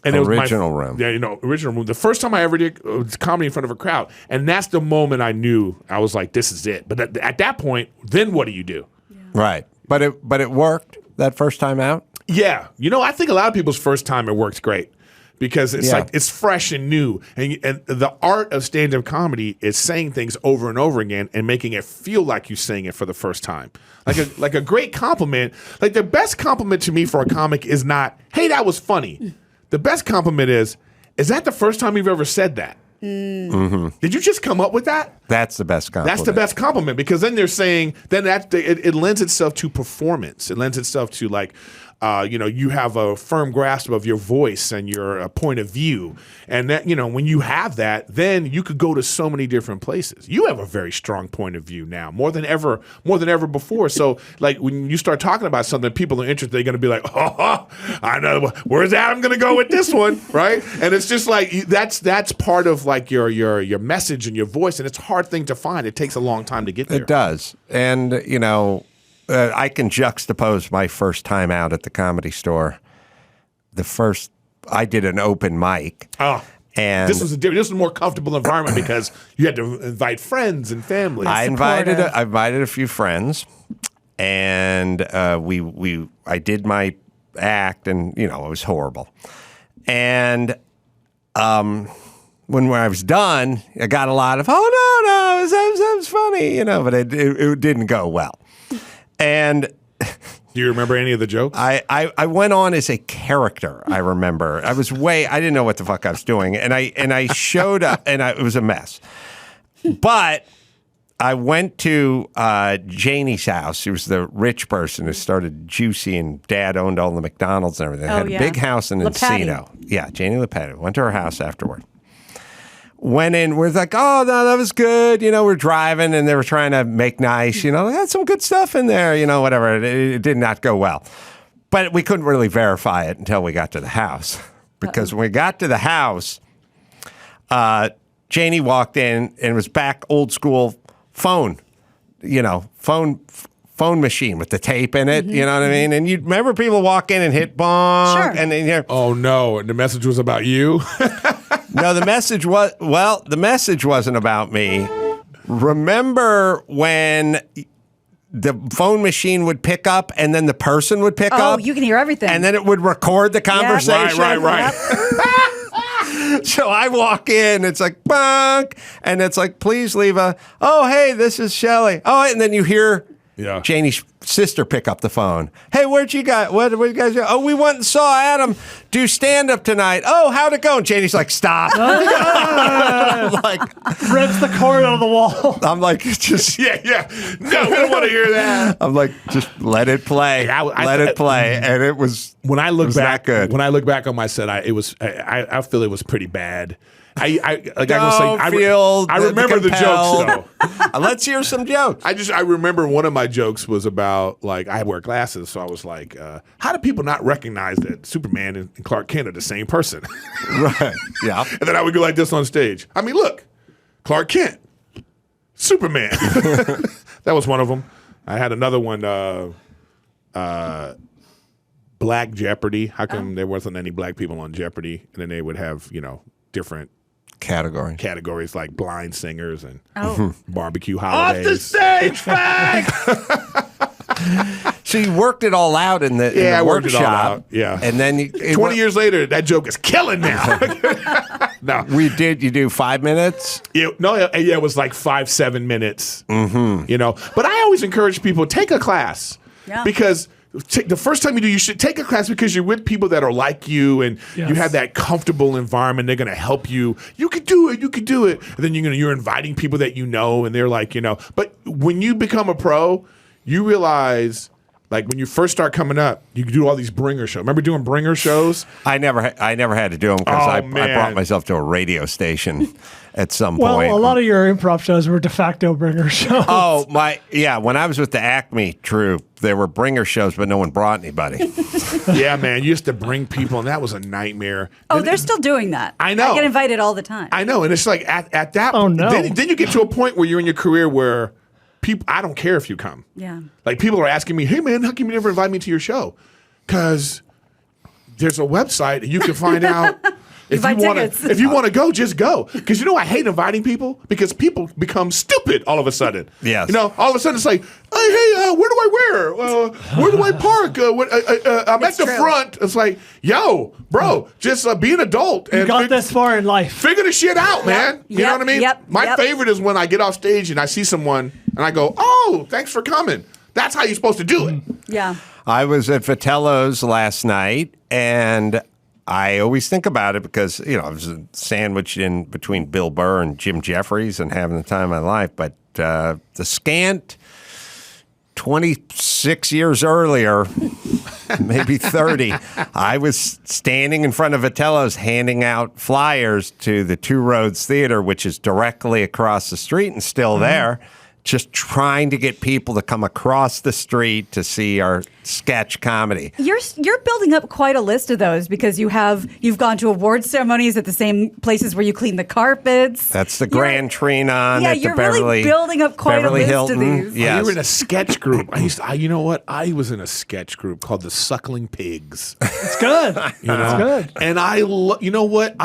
Speaker 10: And
Speaker 2: original room.
Speaker 10: Yeah, original room. The first time I ever did comedy in front of a crowd. And that's the moment I knew. I was like, this is it. But at that point, then what do you do?
Speaker 3: Yeah.
Speaker 2: Right. But it worked that first time out?
Speaker 10: Yeah. I think a lot of people's first time it works great, because it's like it's fresh and new. And the art of stand-up comedy is saying things over and over again and making it feel like you're saying it for the first time. Like a great compliment. Like the best compliment to me for a comic is not, hey, that was funny. The best compliment is that the first time you've ever said that? Did you just come up with that?
Speaker 2: That's the best compliment.
Speaker 10: That's the best compliment, because then they're saying, then it lends itself to performance. It lends itself to like, you have a firm grasp of your voice and your point of view. And that, when you have that, then you could go to so many different places. You have a very strong point of view now, more than ever before. So like when you start talking about something, people are interested, they're going to be like, oh, I know, where's Adam going to go with this one? Right. And it's just like, that's part of like your message and your voice. And it's a hard thing to find. It takes a long time to get there.
Speaker 2: It does. And, I can juxtapose my first time out at the Comedy Store. I did an open mic.
Speaker 10: Oh,
Speaker 2: and
Speaker 10: this was a more comfortable environment because you had to invite friends and family.
Speaker 2: I invited a few friends, and I did my act, and it was horrible. And when I was done, I got a lot of that was funny, but it didn't go well. And
Speaker 10: do you remember any of the jokes?
Speaker 2: I went on as a character. I remember I didn't know what the fuck I was doing, and I showed up, and it was a mess. But I went to Janie's house. She was the rich person who started Juicy, and Dad owned all the McDonald's and everything. They had a big house in Encino. Yeah, Janie Lepatti. Went to her house afterward. Went in, we're like, oh, no, that was good. We're driving, and they were trying to make nice. They had some good stuff in there, whatever. It did not go well. But we couldn't really verify it until we got to the house. Because when we got to the house, Janie walked in, and it was back old school phone, phone machine with the tape in it, you know what I mean? And you remember people walk in and hit bong, and then
Speaker 10: oh no, and the message was about you.
Speaker 2: No, the message wasn't about me. Remember when the phone machine would pick up and then the person would pick up?
Speaker 3: Oh, you can hear everything.
Speaker 2: And then it would record the conversation.
Speaker 10: Right.
Speaker 2: So I walk in, it's like, bonk, and it's like, please leave oh, hey, this is Shelly. Oh, and then you hear Janie's sister pick up the phone. Hey, where'd you guys go? Oh, we went and saw Adam do stand-up tonight. Oh, how'd it go? And Janie's like, stop. I'm like,
Speaker 4: rips the cord out of the wall.
Speaker 2: I'm like, just
Speaker 10: yeah. No, we don't want to hear that.
Speaker 2: I'm like, just let it play. Let it play. And it was
Speaker 10: when I look back.
Speaker 2: Good.
Speaker 10: When I look back on my set, I feel it was pretty bad. I remember the jokes though.
Speaker 2: Let's hear some jokes.
Speaker 10: I remember one of my jokes was about like I wear glasses, so I was like, how do people not recognize that Superman and Clark Kent are the same person?
Speaker 2: Right. Yeah.
Speaker 10: And then I would go like this on stage. I mean, look, Clark Kent, Superman. That was one of them. I had another one. Black Jeopardy. How come there wasn't any black people on Jeopardy? And then they would have different categories like blind singers and barbecue holidays.
Speaker 2: Off the stage, fag! So you worked it all out in the
Speaker 10: I worked
Speaker 2: workshop.
Speaker 10: It all out. Yeah.
Speaker 2: And then
Speaker 10: 20 years later, that joke is killing now. No.
Speaker 2: You do 5 minutes?
Speaker 10: It was like 5-7 minutes. Mm-hmm. But I always encourage people, take a class. Yeah. Because the first time you should take a class because you're with people that are like you and you have that comfortable environment. They're going to help you. You can do it. You can do it. And then you're inviting people that and they're like, But when you become a pro, you realize, like when you first start coming up, you do all these bringer shows. Remember doing bringer shows?
Speaker 2: I never had to do them because I brought myself to a radio station at some point.
Speaker 4: Well, a lot of your improv shows were de facto bringer shows.
Speaker 2: Oh, when I was with the Acme troupe, there were bringer shows, but no one brought anybody.
Speaker 10: Yeah, man, you used to bring people, and that was a nightmare.
Speaker 3: Oh, they're still doing that.
Speaker 10: I know.
Speaker 3: I get invited all the time.
Speaker 10: I know, and it's like at that.
Speaker 4: Oh no.
Speaker 10: Then you get to a point where you're in your career where people, I don't care if you come.
Speaker 3: Yeah.
Speaker 10: Like people are asking me, hey man, how come you never invite me to your show? Because there's a website and you can find out if you want to go, just go. Because I hate inviting people because people become stupid all of a sudden.
Speaker 2: Yes.
Speaker 10: All of a sudden it's like, hey, where do I wear? Where do I park? I'm at the front. It's like, yo, bro, just be an adult.
Speaker 4: You got this far in life.
Speaker 10: Figure the shit out, man. You know what I mean? My favorite is when I get off stage and I see someone and I go, oh, thanks for coming. That's how you're supposed to do it.
Speaker 3: Yeah.
Speaker 2: I was at Vitello's last night, and I always think about it because, I was sandwiched in between Bill Burr and Jim Jeffries and having the time of my life. But the scant 26 years earlier, maybe 30, I was standing in front of Vitello's handing out flyers to the Two Roads Theater, which is directly across the street and still there. Just trying to get people to come across the street to see our sketch comedy.
Speaker 3: You're building up quite a list of those because you've gone to award ceremonies at the same places where you clean the carpets.
Speaker 2: That's the Grand Trinon at the
Speaker 3: you're
Speaker 2: Beverly.
Speaker 3: Really building up quite
Speaker 2: Beverly
Speaker 3: a list
Speaker 2: Hilton.
Speaker 3: of these.
Speaker 2: Yes.
Speaker 10: You were in a sketch group. You know what? I was in a sketch group called the Suckling Pigs.
Speaker 4: It's good. It's good.
Speaker 10: And you know what?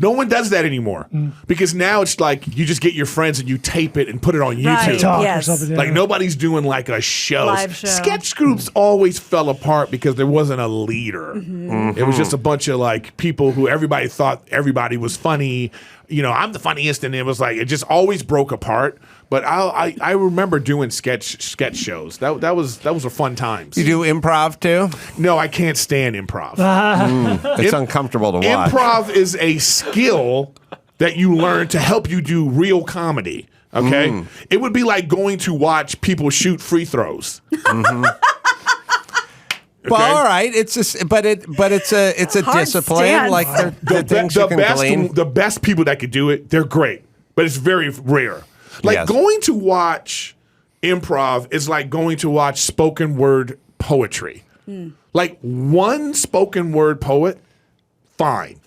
Speaker 10: No one does that anymore because now it's like you just get your friends and you tape it and put it on YouTube.
Speaker 3: Right. Yes.
Speaker 10: Like nobody's doing like a show.
Speaker 3: Live show.
Speaker 10: Sketch groups always fell apart because there wasn't a leader. It was just a bunch of like people who everybody thought everybody was funny. I'm the funniest, and it was like it just always broke apart. But I remember doing sketch shows. That was a fun time.
Speaker 2: You do improv too?
Speaker 10: No, I can't stand improv.
Speaker 2: It's uncomfortable to watch.
Speaker 10: Improv is a skill that you learn to help you do real comedy. Okay, it would be like going to watch people shoot free throws.
Speaker 2: Well, all right. It's a
Speaker 3: Hard
Speaker 2: discipline.
Speaker 3: stance.
Speaker 2: Like the things you can glean.
Speaker 10: The best people that could do it, they're great, but it's very rare. Like
Speaker 2: Yes.
Speaker 10: going to watch improv is like going to watch spoken word poetry. Like one spoken word poet, fine,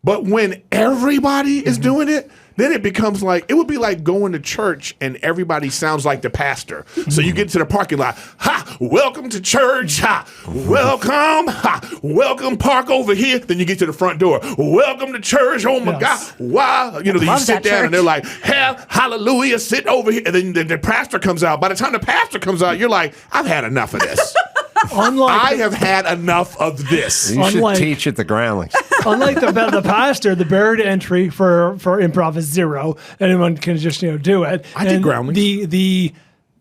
Speaker 10: but when everybody is doing it, then it becomes like, it would be like going to church and everybody sounds like the pastor. So you get to the parking lot, ha, welcome to church, ha, welcome, park over here. Then you get to the front door, welcome to church, oh my
Speaker 4: Yes.
Speaker 10: God, wow. You know, then you
Speaker 3: Love
Speaker 10: sit
Speaker 3: that
Speaker 10: down
Speaker 3: church.
Speaker 10: and they're like, hallelujah, sit over here. And then the pastor comes out. By the time the pastor comes out, you're like, I've had enough of this. I have had enough of this.
Speaker 2: You should
Speaker 4: Unlike-
Speaker 2: teach at the Groundlings.
Speaker 4: Unlike the pastor, the barrier to entry for improv is 0. Anyone can just do it.
Speaker 10: I did Groundlings.
Speaker 4: The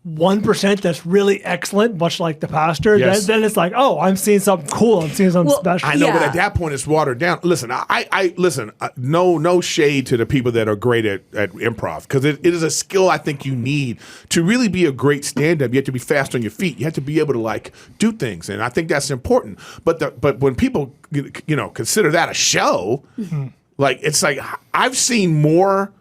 Speaker 4: 1% that's really excellent, much like the pastor.
Speaker 10: Yes.
Speaker 4: Then it's like, oh, I'm seeing something cool. I'm seeing something
Speaker 3: Well,
Speaker 4: special.
Speaker 10: I know, but
Speaker 3: Yeah.
Speaker 10: at that point, it's watered down. Listen, no shade to the people that are great at improv, because it is a skill I think you need to really be a great stand-up. You have to be fast on your feet. You have to be able to like do things, and I think that's important. But when people consider that a show, like it's like I've seen more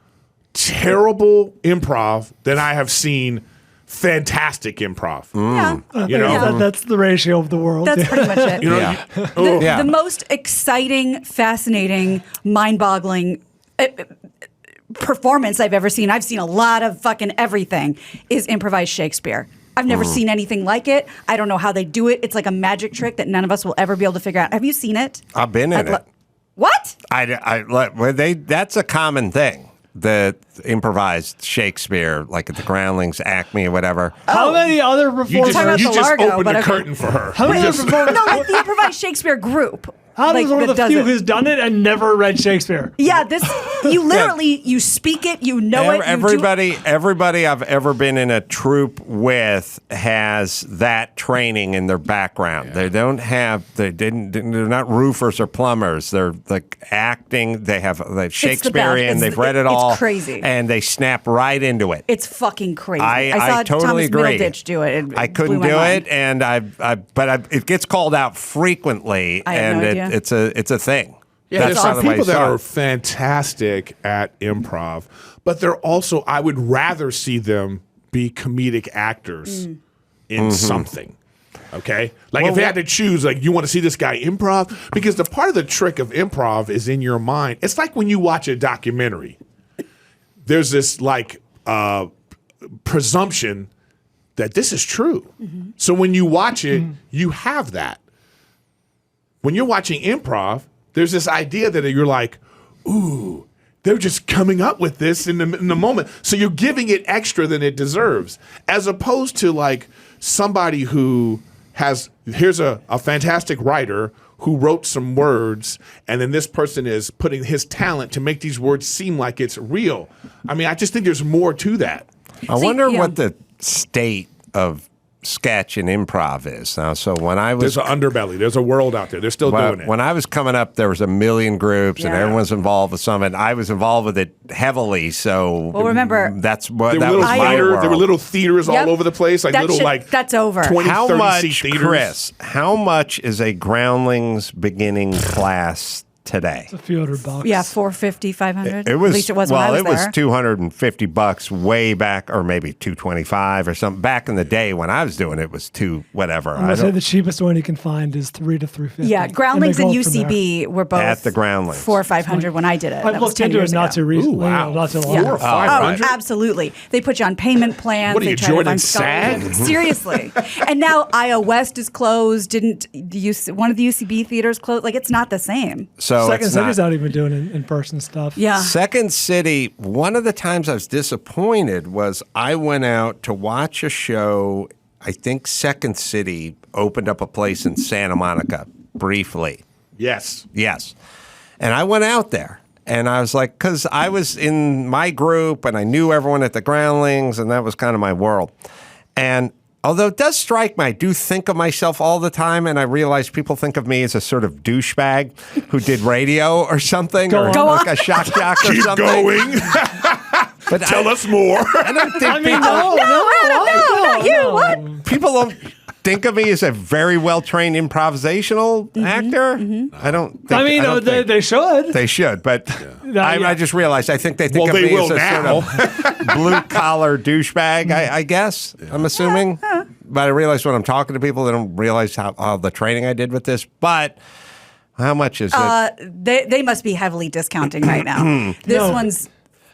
Speaker 10: terrible improv than I have seen fantastic improv.
Speaker 3: Yeah.
Speaker 4: That's the ratio of the world.
Speaker 3: That's pretty much it.
Speaker 2: Yeah.
Speaker 3: The most exciting, fascinating, mind-boggling performance I've ever seen. I've seen a lot of fucking everything. Is improvised Shakespeare. I've never seen anything like it. I don't know how they do it. It's like a magic trick that none of us will ever be able to figure out. Have you seen it?
Speaker 2: I've been in it.
Speaker 3: What?
Speaker 2: That's a common thing. The improvised Shakespeare, like at the Groundlings, Acme, or whatever.
Speaker 4: How many other
Speaker 10: You
Speaker 4: performers?
Speaker 3: Talking about
Speaker 10: just, you
Speaker 3: the
Speaker 10: just
Speaker 3: Largo,
Speaker 10: opened
Speaker 3: but
Speaker 10: the
Speaker 3: okay.
Speaker 10: curtain for her.
Speaker 4: How many other performers?
Speaker 3: No, like the improvised Shakespeare group.
Speaker 4: How does
Speaker 3: like,
Speaker 4: one of
Speaker 3: that
Speaker 4: the
Speaker 3: does
Speaker 4: few
Speaker 3: it.
Speaker 4: who's done it and never read Shakespeare?
Speaker 3: Yeah, you literally you speak it, you know it.
Speaker 2: Everybody I've ever been in a troupe with has that training in their background. They don't have. They're not roofers or plumbers. They're like acting. They have Shakespearean. They've read it all.
Speaker 3: It's crazy,
Speaker 2: and they snap right into it.
Speaker 3: It's fucking crazy.
Speaker 2: I
Speaker 3: saw
Speaker 2: totally
Speaker 3: Thomas
Speaker 2: agree.
Speaker 3: Middleditch do it.
Speaker 2: I couldn't do it, and it gets called out frequently,
Speaker 3: I have
Speaker 2: and
Speaker 3: no idea.
Speaker 2: it's a thing.
Speaker 10: Yeah,
Speaker 2: That's
Speaker 10: there's
Speaker 2: how
Speaker 10: some
Speaker 2: the way
Speaker 10: people that
Speaker 2: it's
Speaker 10: are
Speaker 2: done.
Speaker 10: fantastic at improv, but they're also, I would rather see them be comedic actors in something. Okay? Like if they had to choose, like, you want to see this guy improv? Because the part of the trick of improv is in your mind. It's like when you watch a documentary. There's this like presumption that this is true. So when you watch it, you have that. When you're watching improv, there's this idea that you're like, ooh, they're just coming up with this in the moment. So you're giving it extra than it deserves, as opposed to like somebody who here's a fantastic writer who wrote some words, and then this person is putting his talent to make these words seem like it's real. I mean, I just think there's more to that.
Speaker 2: I wonder what the state of sketch and improv is now. So when I was
Speaker 10: There's an underbelly. There's a world out there. They're still doing it.
Speaker 2: When I was coming up, there was a million groups, and
Speaker 3: Yeah.
Speaker 2: everyone's involved with some, and I was involved with it heavily. So
Speaker 3: Well, remember,
Speaker 2: that's what
Speaker 10: There
Speaker 2: that
Speaker 10: were
Speaker 2: was
Speaker 10: little
Speaker 2: my
Speaker 10: theaters.
Speaker 2: world.
Speaker 10: There were little theaters
Speaker 3: Yep.
Speaker 10: all over the place, like
Speaker 3: That
Speaker 10: little
Speaker 3: shit-
Speaker 10: like
Speaker 3: that's over.
Speaker 10: 20,
Speaker 2: How
Speaker 10: 30
Speaker 2: much,
Speaker 10: seat theaters.
Speaker 2: Chris? How much is a Groundlings beginning class today?
Speaker 4: A few $100.
Speaker 3: Yeah, $450, $500.
Speaker 2: It was
Speaker 3: At least it was
Speaker 2: well.
Speaker 3: when I was
Speaker 2: it was
Speaker 3: there.
Speaker 2: $250 way back, or maybe $225 or something. Back in the day when I was doing it, was $2 whatever.
Speaker 4: I'm gonna say the cheapest one you can find is $300 to $350.
Speaker 3: Yeah, Groundlings
Speaker 4: and
Speaker 3: and
Speaker 4: they go up from there.
Speaker 3: UCB were both
Speaker 2: At the Groundlings.
Speaker 3: $400 or $500 when I did it.
Speaker 4: I've
Speaker 3: That was
Speaker 4: looked
Speaker 3: 10
Speaker 4: into
Speaker 3: years
Speaker 4: it not
Speaker 3: ago.
Speaker 4: too recently.
Speaker 10: Ooh, wow.
Speaker 4: Not too long.
Speaker 3: Yeah.
Speaker 10: $400 or $500?
Speaker 3: Oh, absolutely. They put you on payment plans.
Speaker 10: What are
Speaker 3: They
Speaker 10: you,
Speaker 3: try to
Speaker 10: Jordan
Speaker 3: find
Speaker 10: SAG?
Speaker 3: scholarships. Seriously. And now Iowa West is closed. Didn't one of the UCB theaters close? Like, it's not the same.
Speaker 2: So
Speaker 4: Second
Speaker 2: it's
Speaker 4: City's
Speaker 2: not,
Speaker 4: not even doing in-person stuff.
Speaker 3: Yeah.
Speaker 2: Second City, one of the times I was disappointed was I went out to watch a show. I think Second City opened up a place in Santa Monica briefly.
Speaker 10: Yes.
Speaker 2: Yes. And I went out there. And I was like, because I was in my group and I knew everyone at the Groundlings, and that was kind of my world. And although it does strike me, I do think of myself all the time, and I realize people think of me as a sort of douchebag who did radio or something, or
Speaker 4: Go
Speaker 2: like a shock jock or
Speaker 10: Keep
Speaker 2: something.
Speaker 10: going.
Speaker 2: But
Speaker 10: Tell us more.
Speaker 2: I don't think
Speaker 4: I mean,
Speaker 3: No, what?
Speaker 2: people don't think of me as a very well-trained improvisational actor. I don't think,
Speaker 4: I mean, they should.
Speaker 2: they should, but
Speaker 4: Yeah.
Speaker 2: I just realized I think they think
Speaker 10: Well,
Speaker 2: of
Speaker 10: they
Speaker 2: me
Speaker 10: will
Speaker 2: as a
Speaker 10: now.
Speaker 2: sort of blue-collar douchebag, I guess, I'm assuming. But I realize when I'm talking to people, they don't realize how the training I did with this. But how much is it?
Speaker 3: They must be heavily discounting right now. This
Speaker 4: No.
Speaker 3: one's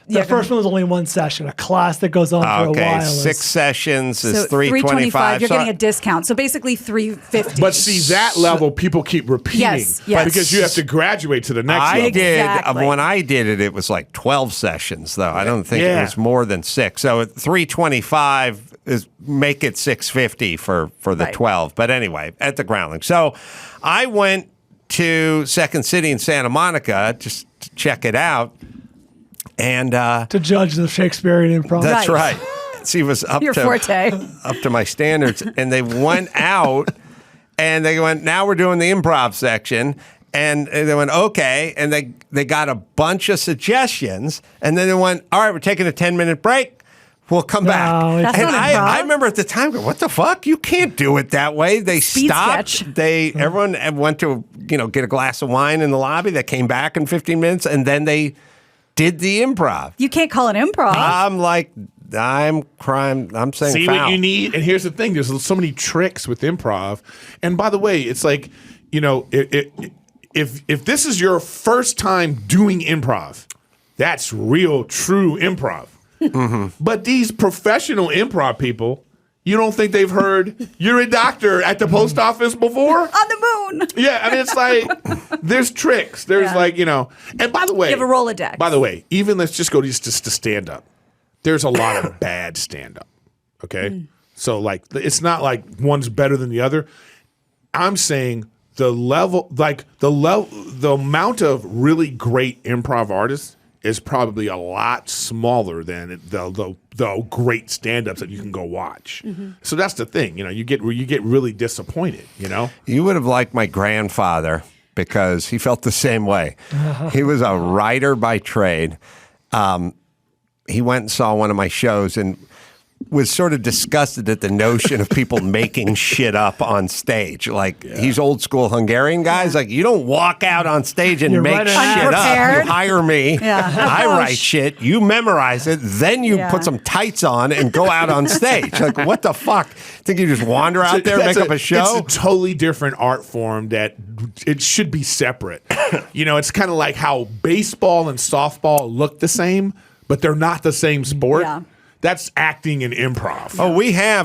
Speaker 4: The first one was only one session. A class that goes on for a
Speaker 2: Okay,
Speaker 4: while.
Speaker 2: 6 sessions is
Speaker 3: so
Speaker 2: $325.
Speaker 3: You're
Speaker 2: So
Speaker 3: getting a discount, so basically $350.
Speaker 10: But see, that level people keep repeating
Speaker 3: Yes.
Speaker 10: because you have to graduate to the next
Speaker 2: I
Speaker 10: level.
Speaker 2: did
Speaker 3: Exactly.
Speaker 2: when I did it. It was like 12 sessions, though. I don't think it
Speaker 10: Yeah.
Speaker 2: was more than 6. So at 325 is make it 650 for the
Speaker 3: Right.
Speaker 2: 12. But anyway, at the Groundlings. So I went to Second City in Santa Monica just to check it out, and
Speaker 4: to judge the Shakespearean improv.
Speaker 2: that's
Speaker 3: Right.
Speaker 2: right. She was up
Speaker 3: Your
Speaker 2: to
Speaker 3: forte.
Speaker 2: up to my standards, and they went out and they went, now we're doing the improv section. And they went, okay. And they got a bunch of suggestions. And then they went, all right, we're taking a 10-minute break. We'll come back.
Speaker 4: it's-
Speaker 3: That's
Speaker 2: And
Speaker 3: not
Speaker 2: I
Speaker 3: improv.
Speaker 2: remember at the time, going, what the fuck? You can't do it that way. They
Speaker 3: Speed
Speaker 2: stopped.
Speaker 3: sketch.
Speaker 2: Everyone went to, get a glass of wine in the lobby. They came back in 15 minutes, and then they did the improv.
Speaker 3: You can't call it improv.
Speaker 2: I'm like, I'm saying
Speaker 10: See
Speaker 2: foul.
Speaker 10: what you need, and here's the thing: there's so many tricks with improv. And by the way, it's like if this is your first time doing improv, that's real, true improv. But these professional improv people, you don't think they've heard "You're a doctor" at the post office before?
Speaker 3: On the moon.
Speaker 10: Yeah, I mean, it's like there's tricks. There's
Speaker 3: Yeah.
Speaker 10: and by the way,
Speaker 3: You have a Rolodex.
Speaker 10: By the way, even let's just go just to stand up. There's a lot of bad stand up. Okay, so like it's not like one's better than the other. I'm saying the amount of really great improv artists is probably a lot smaller than the great stand-ups that you can go watch. So that's the thing, you get really disappointed,
Speaker 2: You would have liked my grandfather because he felt the same way. He was a writer by trade. He went and saw one of my shows and was sort of disgusted at the notion of people making shit up on stage. Like, he's old school Hungarian guys. Like, you don't walk out on stage and
Speaker 4: You're
Speaker 2: make
Speaker 4: right
Speaker 2: shit
Speaker 4: on.
Speaker 2: up.
Speaker 3: Unprepared.
Speaker 2: You hire me.
Speaker 3: Yeah.
Speaker 2: I write shit. You memorize it. Then you
Speaker 3: Yeah.
Speaker 2: put some tights on and go out on stage. Like, what the fuck? Think you just wander out there and make up a show?
Speaker 10: It's a totally different art form that it should be separate. It's kind of like how baseball and softball look the same, but they're not the same sport.
Speaker 3: Yeah.
Speaker 10: That's acting and improv.
Speaker 2: Oh,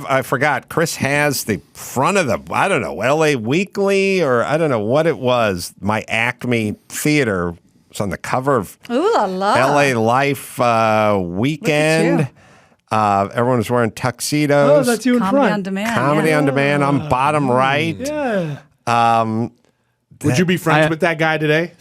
Speaker 2: I forgot, Chris has the front of the, I don't know, LA Weekly or I don't know what it was, my Acme Theater. It's on the cover of
Speaker 3: Ooh la la.
Speaker 2: LA Life Weekend. Everyone was wearing
Speaker 4: Oh,
Speaker 2: tuxedos.
Speaker 4: that's you in
Speaker 3: Comedy on
Speaker 4: front.
Speaker 3: demand.
Speaker 2: Comedy
Speaker 3: yeah.
Speaker 2: on demand. I'm bottom right.
Speaker 4: Yeah.
Speaker 10: Would you be friends with that guy today?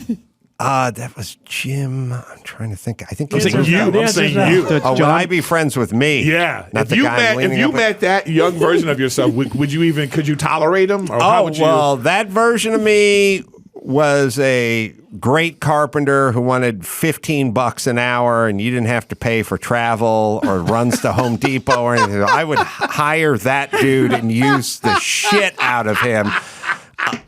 Speaker 2: That was Jim. I'm trying to think. I think
Speaker 10: I'm
Speaker 2: he
Speaker 10: saying
Speaker 2: was-
Speaker 10: you.
Speaker 4: The
Speaker 10: I'm
Speaker 4: answer's
Speaker 10: saying
Speaker 4: no.
Speaker 10: you.
Speaker 7: So it's
Speaker 2: Oh, would
Speaker 7: John?
Speaker 2: I be friends with me?
Speaker 10: Yeah.
Speaker 2: Not
Speaker 10: If
Speaker 2: the
Speaker 10: you
Speaker 2: guy
Speaker 10: met
Speaker 2: leaning up-
Speaker 10: that young version of yourself, could you tolerate him? Or how
Speaker 2: Oh,
Speaker 10: would you?
Speaker 2: well, that version of me was a great carpenter who wanted $15 an hour and you didn't have to pay for travel or runs to Home Depot or anything. I would hire that dude and use the shit out of him.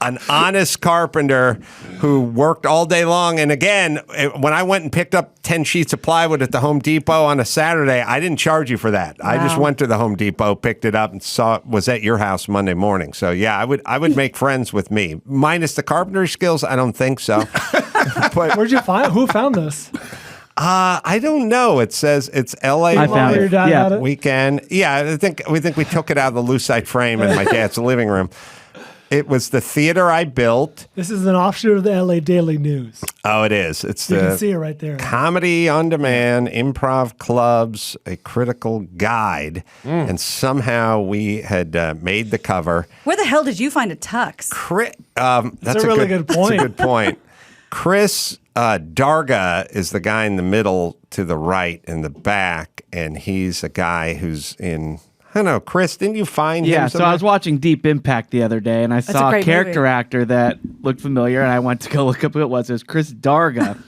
Speaker 2: An honest carpenter who worked all day long. And again, when I went and picked up 10 sheets of plywood at the Home Depot on a Saturday, I didn't charge you for that. I just went to the Home Depot, picked it up, and saw it was at your house Monday morning. So yeah, I would make friends with me. Minus the carpentry skills, I don't think so. But
Speaker 4: Where'd you find? Who found this?
Speaker 2: I don't know. It says it's LA
Speaker 7: I found
Speaker 4: Your
Speaker 7: it.
Speaker 4: dad
Speaker 7: Yeah.
Speaker 4: had it?
Speaker 2: Weekend. Yeah, I think we took it out of the lucite frame in my dad's living room. It was the theater I built.
Speaker 4: This is an offshoot of the LA Daily News.
Speaker 2: Oh, it is. It's
Speaker 4: You
Speaker 2: the
Speaker 4: can see it right there.
Speaker 2: Comedy on Demand, Improv Clubs, a critical guide. And somehow we had made the cover.
Speaker 3: Where the hell did you find a tux?
Speaker 2: That's
Speaker 4: a really good point.
Speaker 2: That's a good point. Chris Darga is the guy in the middle to the right in the back, and he's a guy who's in... I don't know, Chris, didn't you find him?
Speaker 7: Yeah, so I was watching Deep Impact the other day, and I saw
Speaker 3: a
Speaker 7: a
Speaker 3: great
Speaker 7: character
Speaker 3: movie.
Speaker 7: actor that looked familiar, and I went to go look up who it was. It was Chris Darga.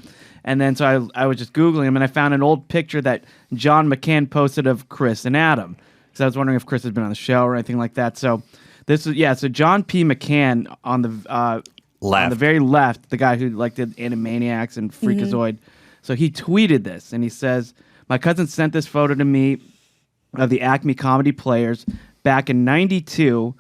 Speaker 7: And then so I was just Googling him, and I found an old picture that John McCann posted of Chris and Adam. Because I was wondering if Chris had been on the show or anything like that. So this is, so John P. McCann on the
Speaker 2: left.
Speaker 7: On the very left, the guy who did Animaniacs and Freakazoid. So he tweeted this, and he says, "My cousin sent this photo to me of the Acme Comedy Players back in '92.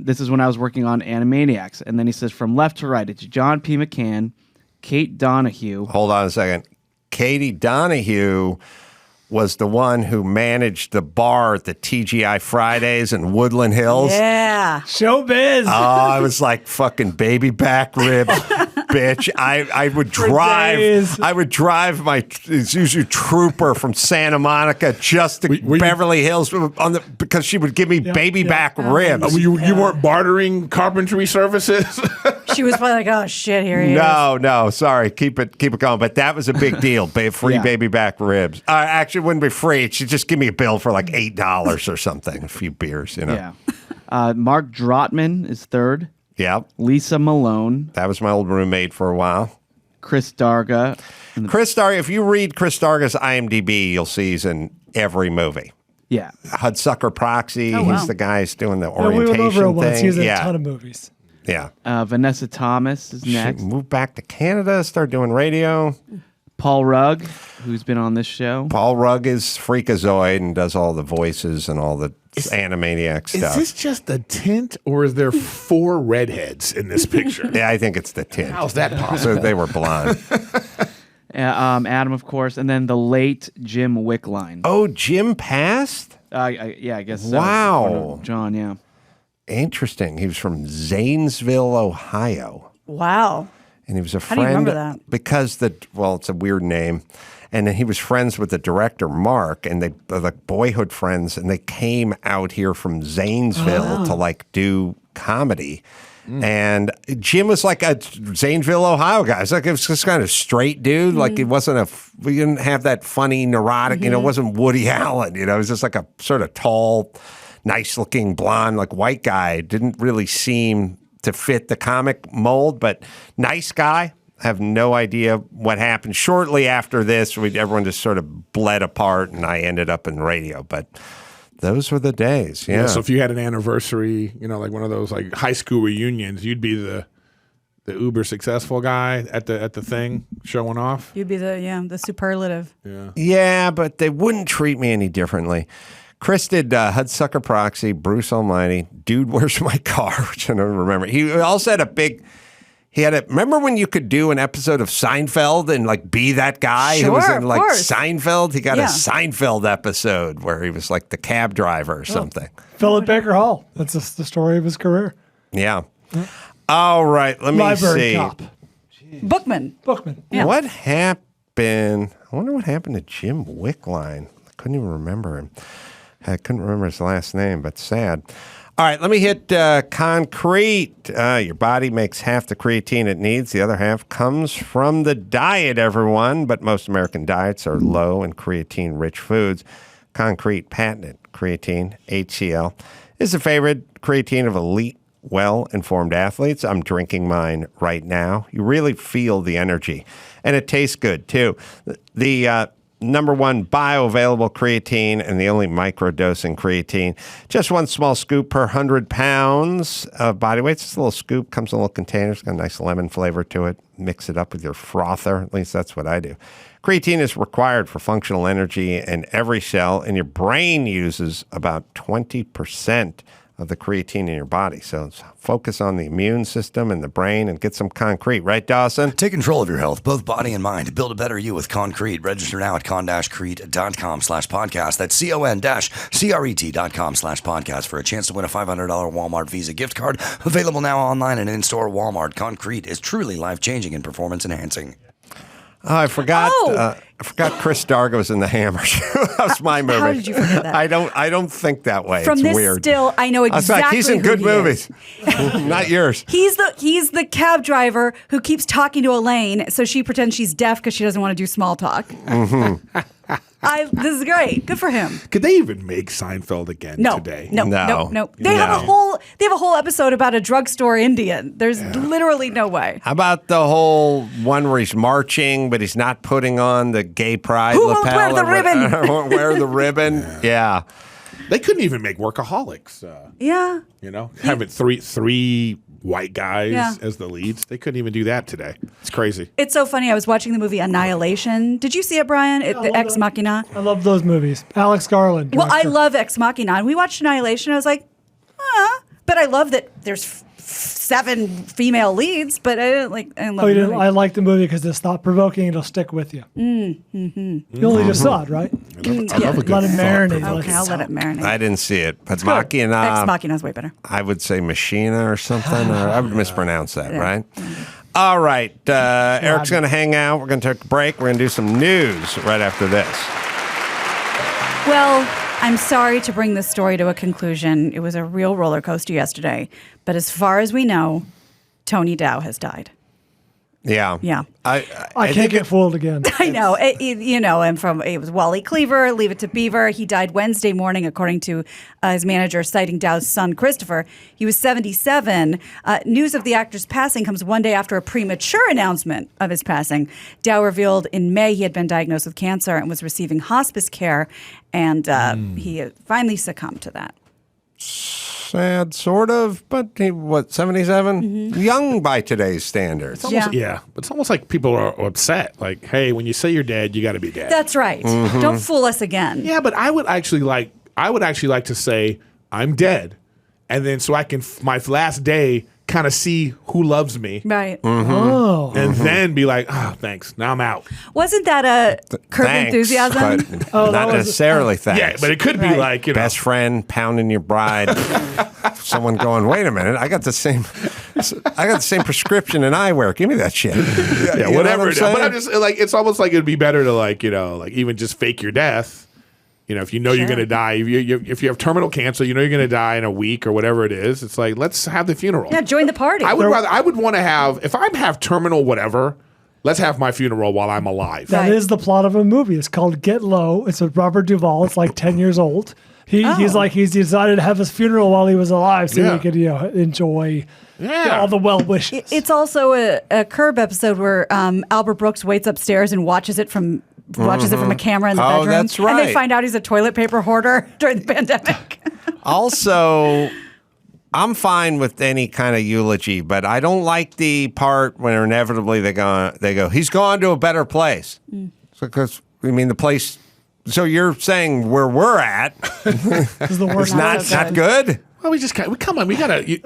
Speaker 7: This is when I was working on Animaniacs." And then he says, from left to right, it's John P. McCann, Kate Donahue.
Speaker 2: Hold on a second. Katie Donahue was the one who managed the bar at the TGI Fridays in Woodland Hills.
Speaker 3: Yeah.
Speaker 4: Showbiz.
Speaker 2: Oh, I was like fucking baby back ribs, bitch. I would drive. I would drive my Isuzu Trooper from Santa Monica just to Beverly Hills because she would give me baby back ribs.
Speaker 10: You weren't bartering carpentry services.
Speaker 3: She was probably like, "Oh shit, here he is."
Speaker 2: No, sorry. Keep it going. But that was a big deal. Free baby back ribs. Actually, it wouldn't be free. She'd just give me a bill for like $8 or something, a few beers,
Speaker 7: Yeah. Mark Drotman is third.
Speaker 2: Yep.
Speaker 7: Lisa Malone.
Speaker 2: That was my old roommate for a while.
Speaker 7: Chris Darga.
Speaker 2: Chris Darga, if you read Chris Darga's IMDb, you'll see he's in every movie.
Speaker 7: Yeah.
Speaker 2: Hudsucker Proxy.
Speaker 3: Oh, wow.
Speaker 2: He's the guy who's doing the
Speaker 4: We
Speaker 2: orientation
Speaker 4: went over it
Speaker 2: thing.
Speaker 4: once. He's in a ton of movies.
Speaker 2: Yeah.
Speaker 7: Vanessa Thomas is
Speaker 2: She
Speaker 7: next.
Speaker 2: moved back to Canada, started doing radio.
Speaker 7: Paul Rugg, who's been on this show.
Speaker 2: Paul Rugg is Freakazoid and does all the voices and all the Animaniac stuff.
Speaker 10: Is this just a tint, or is there 4 redheads in this picture?
Speaker 2: Yeah, I think it's the tint.
Speaker 10: How's that possible?
Speaker 2: So they were blonde.
Speaker 7: Adam, of course, and then the late Jim Wickline.
Speaker 2: Oh, Jim passed?
Speaker 7: I guess so.
Speaker 2: Wow.
Speaker 7: According to John, yeah.
Speaker 2: Interesting. He was from Zanesville, Ohio.
Speaker 3: Wow.
Speaker 2: And he was a
Speaker 3: How
Speaker 2: friend.
Speaker 3: do you remember that?
Speaker 2: Because it's a weird name. And then he was friends with the director, Mark, and they were like boyhood friends, and they came out here from Zanesville to do comedy. And Jim was like a Zanesville, Ohio guy. It was just kind of straight dude. Like he wasn't we didn't have that funny, neurotic, it wasn't Woody Allen, it was just like a sort of tall, nice looking blonde, white guy. Didn't really seem to fit the comic mold, but nice guy. Have no idea what happened. Shortly after this, everyone just sort of bled apart, and I ended up in radio. But those were the days. Yeah.
Speaker 10: So if you had an anniversary, like one of those high school reunions, you'd be the uber successful guy at the thing showing off.
Speaker 3: You'd be the superlative.
Speaker 10: Yeah.
Speaker 2: Yeah, but they wouldn't treat me any differently. Chris did Hudsucker Proxy, Bruce Almighty, Dude, Where's My Car, which I don't remember. He also had remember when you could do an episode of Seinfeld and be that guy who was
Speaker 3: Sure,
Speaker 2: in
Speaker 3: of course.
Speaker 2: Seinfeld? He got a
Speaker 3: Yeah.
Speaker 2: Seinfeld episode where he was like the cab driver or something.
Speaker 4: Philip Baker Hall. That's the story of his career.
Speaker 2: Yeah. All right, let me
Speaker 4: Library
Speaker 2: see.
Speaker 4: cop.
Speaker 3: Bookman.
Speaker 4: Yeah.
Speaker 2: What happened? I wonder what happened to Jim Wickline. I couldn't even remember him. I couldn't remember his last name, but sad. All right, let me hit concrete. Your body makes half the creatine it needs. The other half comes from the diet, everyone. But most American diets are low in creatine-rich foods. Concrete patented creatine, HCl, is the favorite creatine of elite, well-informed athletes. I'm drinking mine right now. You really feel the energy. And it tastes good, too. The number one bioavailable creatine and the only microdosing creatine. Just one small scoop per 100 pounds of body weight. It's just a little scoop, comes in a little container. It's got a nice lemon flavor to it. Mix it up with your frother. At least that's what I do. Creatine is required for functional energy, and every cell in your brain uses about 20% of the creatine in your body. So focus on the immune system and the brain and get some concrete. Right, Dawson?
Speaker 1: Take control of your health, both body and mind. Build a better you with Concrete. Register now at con-crete.com/podcast. That's con-cret.com/podcast for a chance to win a $500 Walmart Visa gift card. Available now online and in-store Walmart. Concrete is truly life-changing and performance-enhancing.
Speaker 2: Oh, I forgot. I forgot Chris Darga was in The Hammer. That was my movie.
Speaker 3: How did you forget that?
Speaker 2: I don't think that way.
Speaker 3: From
Speaker 2: it's
Speaker 3: this
Speaker 2: weird.
Speaker 3: still, I know
Speaker 2: I was
Speaker 3: exactly
Speaker 2: like, he's in
Speaker 3: who
Speaker 2: good
Speaker 3: he
Speaker 2: movies.
Speaker 3: is.
Speaker 2: Not yours.
Speaker 3: He's the cab driver who keeps talking to Elaine, so she pretends she's deaf because she doesn't want to do small talk. This is great. Good for him.
Speaker 10: Could they even make Seinfeld again today?
Speaker 3: No. They have a whole episode about a drugstore Indian. There's literally no way.
Speaker 2: How about the whole one where he's marching, but he's not putting on the gay pride
Speaker 3: Who won't
Speaker 2: lapel?
Speaker 3: wear the ribbon?
Speaker 2: Won't wear the ribbon. Yeah.
Speaker 10: They couldn't even make Workaholics.
Speaker 3: Yeah.
Speaker 10: Having three white guys as the leads. They couldn't even do that today. It's crazy.
Speaker 3: It's so funny. I was watching the movie Annihilation. Did you see it, Brian? The Ex Machina.
Speaker 4: I love those movies. Alex Garland.
Speaker 3: Well, I
Speaker 4: director.
Speaker 3: love Ex Machina. And we watched Annihilation. I was like, but I love that there's 7 female leads, but I didn't like. I didn't love the movie.
Speaker 4: I like the movie because it's thought provoking. It'll stick with you. You only just saw it, right?
Speaker 10: I love a good
Speaker 4: Let it marinate.
Speaker 3: Okay, I'll let it marinate.
Speaker 2: I didn't see it. But
Speaker 3: Ex
Speaker 2: Machina,
Speaker 3: Machina's way better.
Speaker 2: I would say Machina or something. Or I would mispronounce that, right? All right. Eric's going to hang out. We're going to take a break. We're going to do some news right after this.
Speaker 3: Well, I'm sorry to bring this story to a conclusion. It was a real roller coaster yesterday. But as far as we know, Tony Dow has died.
Speaker 2: Yeah.
Speaker 3: Yeah.
Speaker 4: I can't get fooled again.
Speaker 3: I know. You know him from, it was Wally Cleaver, Leave It to Beaver. He died Wednesday morning, according to his manager, citing Dow's son, Christopher. He was 77. News of the actor's passing comes one day after a premature announcement of his passing. Dow revealed in May he had been diagnosed with cancer and was receiving hospice care, and he finally succumbed to that.
Speaker 2: Sad, sort of, but he, 77? Young by today's standards.
Speaker 10: But it's almost like people are upset. Like, hey, when you say you're dead, you got to be dead.
Speaker 3: That's right. Don't fool us again.
Speaker 10: Yeah, but I would actually like to say I'm dead, and then so I can my last day kind of see who loves me,
Speaker 3: Right.
Speaker 4: Oh.
Speaker 10: and then be like, oh, thanks, now I'm out.
Speaker 3: Wasn't that a Curb
Speaker 2: Thanks,
Speaker 3: Enthusiasm?
Speaker 2: but
Speaker 4: Oh, that
Speaker 2: not
Speaker 4: was-
Speaker 2: necessarily thanks.
Speaker 10: Yeah, but it could be
Speaker 3: Right.
Speaker 10: like
Speaker 2: Best friend pounding your bride. Someone going, wait a minute, I got the same prescription and eyewear. Give me that shit.
Speaker 10: yeah,
Speaker 2: You know
Speaker 10: whatever.
Speaker 2: what I'm saying?
Speaker 10: But I'm just like, it's almost like it'd be better to like even just fake your death. If you know you're going to die, if you have terminal cancer, you know you're going to die in a week or whatever it is. It's like, let's have the funeral.
Speaker 3: Yeah, join the party.
Speaker 10: I would want to have, if I have terminal whatever, let's have my funeral while I'm alive.
Speaker 4: That is the plot of a movie. It's called Get Low. It's with Robert Duvall. It's like 10 years old. He's decided to have his funeral while he was alive so he could enjoy all the well wishes.
Speaker 3: It's also a Curb episode where Albert Brooks waits upstairs and watches it from a camera in the bedroom.
Speaker 2: That's
Speaker 3: And
Speaker 2: right.
Speaker 3: they find out he's a toilet paper hoarder during the pandemic.
Speaker 2: Also, I'm fine with any kind of eulogy, but I don't like the part when inevitably they go, he's gone to a better place. Because, the place. So you're saying where we're at
Speaker 4: Is the worst.
Speaker 2: is not good?
Speaker 10: Well, come on. We gotta.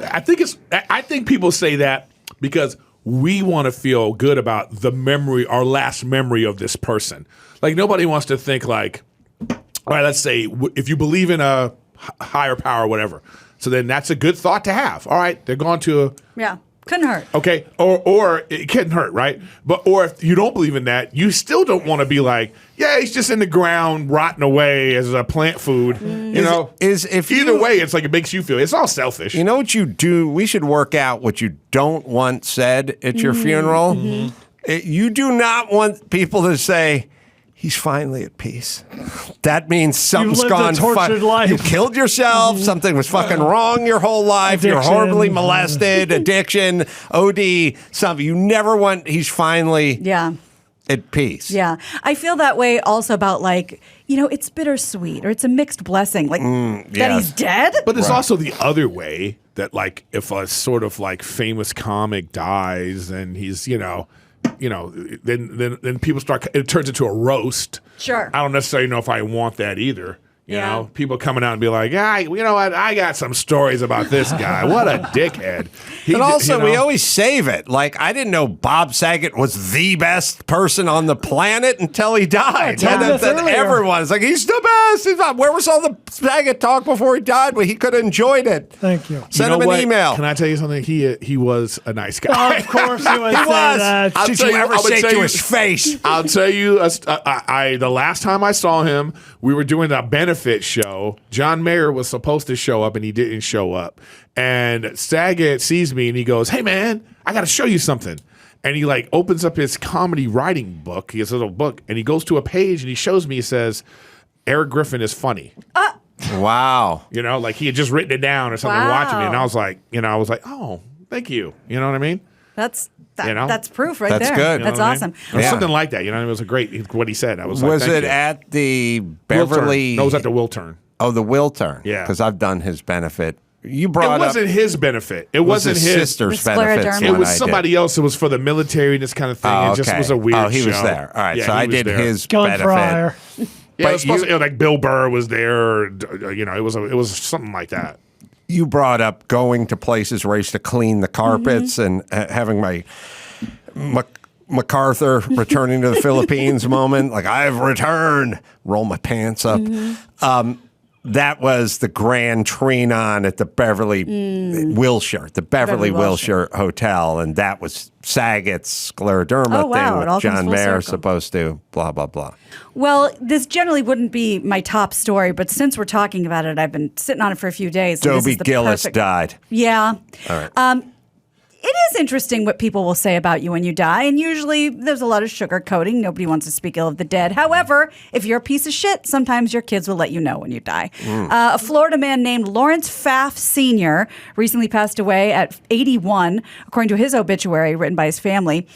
Speaker 10: I think people say that because we want to feel good about the memory, our last memory of this person. Like nobody wants to think like, all right, let's say if you believe in a higher power or whatever, so then that's a good thought to have. All right, they're going to
Speaker 3: Yeah, couldn't hurt.
Speaker 10: okay, or it couldn't hurt, right? Or if you don't believe in that, you still don't want to be like, yeah, he's just in the ground rotting away as a plant food. Either way, it's like it makes you feel. It's all selfish.
Speaker 2: You know what you do? We should work out what you don't want said at your funeral. You do not want people to say, he's finally at peace. That means something's
Speaker 4: lived
Speaker 2: gone.
Speaker 4: a tortured life.
Speaker 2: You killed yourself. Something was fucking wrong your whole life. You're
Speaker 4: Addiction.
Speaker 2: horribly molested. Addiction. OD. Something. You never want. He's finally
Speaker 3: Yeah.
Speaker 2: at peace.
Speaker 3: Yeah. I feel that way also about it's bittersweet or it's a mixed blessing. Like that
Speaker 2: yes.
Speaker 3: he's dead.
Speaker 10: But there's also the other way that like if a sort of like famous comic dies and he's then people start. It turns into a roast.
Speaker 3: Sure.
Speaker 10: I don't necessarily know if I want that either. You
Speaker 3: Yeah.
Speaker 10: know, people coming out and be like, you know what? I got some stories about this guy. What a dickhead.
Speaker 2: But also, we always save it. Like, I didn't know Bob Saget was the best person on the planet until he died.
Speaker 4: Yeah,
Speaker 2: And
Speaker 4: this
Speaker 2: then
Speaker 4: earlier.
Speaker 2: everyone's like, he's the best. He's not. Where was all the Saget talk before he died? Well, he could have enjoyed it.
Speaker 4: Thank you.
Speaker 2: Send him an email.
Speaker 10: Can I tell you something? He was a nice guy.
Speaker 4: Of course he would
Speaker 2: He
Speaker 4: say
Speaker 2: was.
Speaker 4: that.
Speaker 10: I'll
Speaker 2: Did
Speaker 10: tell
Speaker 2: you
Speaker 10: you-
Speaker 2: ever
Speaker 10: I would
Speaker 2: say
Speaker 10: tell
Speaker 2: to
Speaker 10: you-
Speaker 2: his face?
Speaker 10: I'll tell you, the last time I saw him, we were doing a benefit show. John Mayer was supposed to show up, and he didn't show up. And Saget sees me, and he goes, "Hey, man, I got to show you something." And he like opens up his comedy writing book. He has a little book, and he goes to a page and he shows me. He says, "Eric Griffin is funny."
Speaker 2: Wow.
Speaker 10: You know, like he had just written it down or something, watching me, and I was like, oh, thank you. You know what I mean?
Speaker 3: That's
Speaker 10: You know?
Speaker 3: that's proof right
Speaker 2: That's
Speaker 3: there.
Speaker 2: good.
Speaker 3: That's
Speaker 10: You know what I
Speaker 3: awesome.
Speaker 10: mean? It was something like that. You know, it was a great what he said. I was like,
Speaker 2: Was
Speaker 10: thank
Speaker 2: it
Speaker 10: you.
Speaker 2: at the
Speaker 10: Wiltern.
Speaker 2: Beverly?
Speaker 10: No, it was at the Wiltern.
Speaker 2: Oh, the Wiltern.
Speaker 10: Yeah.
Speaker 2: Because I've done his benefit. You
Speaker 10: It
Speaker 2: brought
Speaker 10: wasn't
Speaker 2: up.
Speaker 10: his benefit. It
Speaker 2: was
Speaker 10: wasn't
Speaker 2: his
Speaker 10: his
Speaker 2: sister's
Speaker 3: The
Speaker 2: benefits.
Speaker 3: scleroderma.
Speaker 10: It
Speaker 2: when
Speaker 10: was
Speaker 2: I did.
Speaker 10: somebody else. It was for the military and this kind of thing.
Speaker 2: Oh,
Speaker 10: It just
Speaker 2: okay.
Speaker 10: was a weird
Speaker 2: Oh, he was
Speaker 10: show.
Speaker 2: there. All right,
Speaker 10: Yeah,
Speaker 2: so
Speaker 10: he
Speaker 2: I
Speaker 10: was
Speaker 2: did
Speaker 10: there.
Speaker 2: his
Speaker 4: Gun
Speaker 2: benefit.
Speaker 4: fryer.
Speaker 10: Yeah, it
Speaker 2: But
Speaker 10: was supposed
Speaker 2: you-
Speaker 10: to, like Bill Burr was there. Or, you know, it was something like that.
Speaker 2: You brought up going to places where I used to clean the carpets and having my MacArthur returning to the Philippines moment. Like, I've returned. Roll my pants up. That was the Grand Trinon at the Beverly Wilshire, the Beverly Wilshire Hotel, and that was Saget's scleroderma
Speaker 3: Oh, wow.
Speaker 2: thing
Speaker 3: It all
Speaker 2: with
Speaker 3: comes
Speaker 2: John
Speaker 3: full
Speaker 2: Mayer
Speaker 3: circle.
Speaker 2: supposed to blah blah blah.
Speaker 3: Well, this generally wouldn't be my top story, but since we're talking about it, I've been sitting on it for a few days. and this
Speaker 2: Dobie
Speaker 3: is the
Speaker 2: Gillis
Speaker 3: perfect-
Speaker 2: died.
Speaker 3: Yeah.
Speaker 2: All right.
Speaker 3: It is interesting what people will say about you when you die, and usually there's a lot of sugarcoating. Nobody wants to speak ill of the dead. However, if you're a piece of shit, sometimes your kids will let you know when you die. A Florida man named Lawrence Pfaff Sr. recently passed away at 81, according to his obituary written by his family.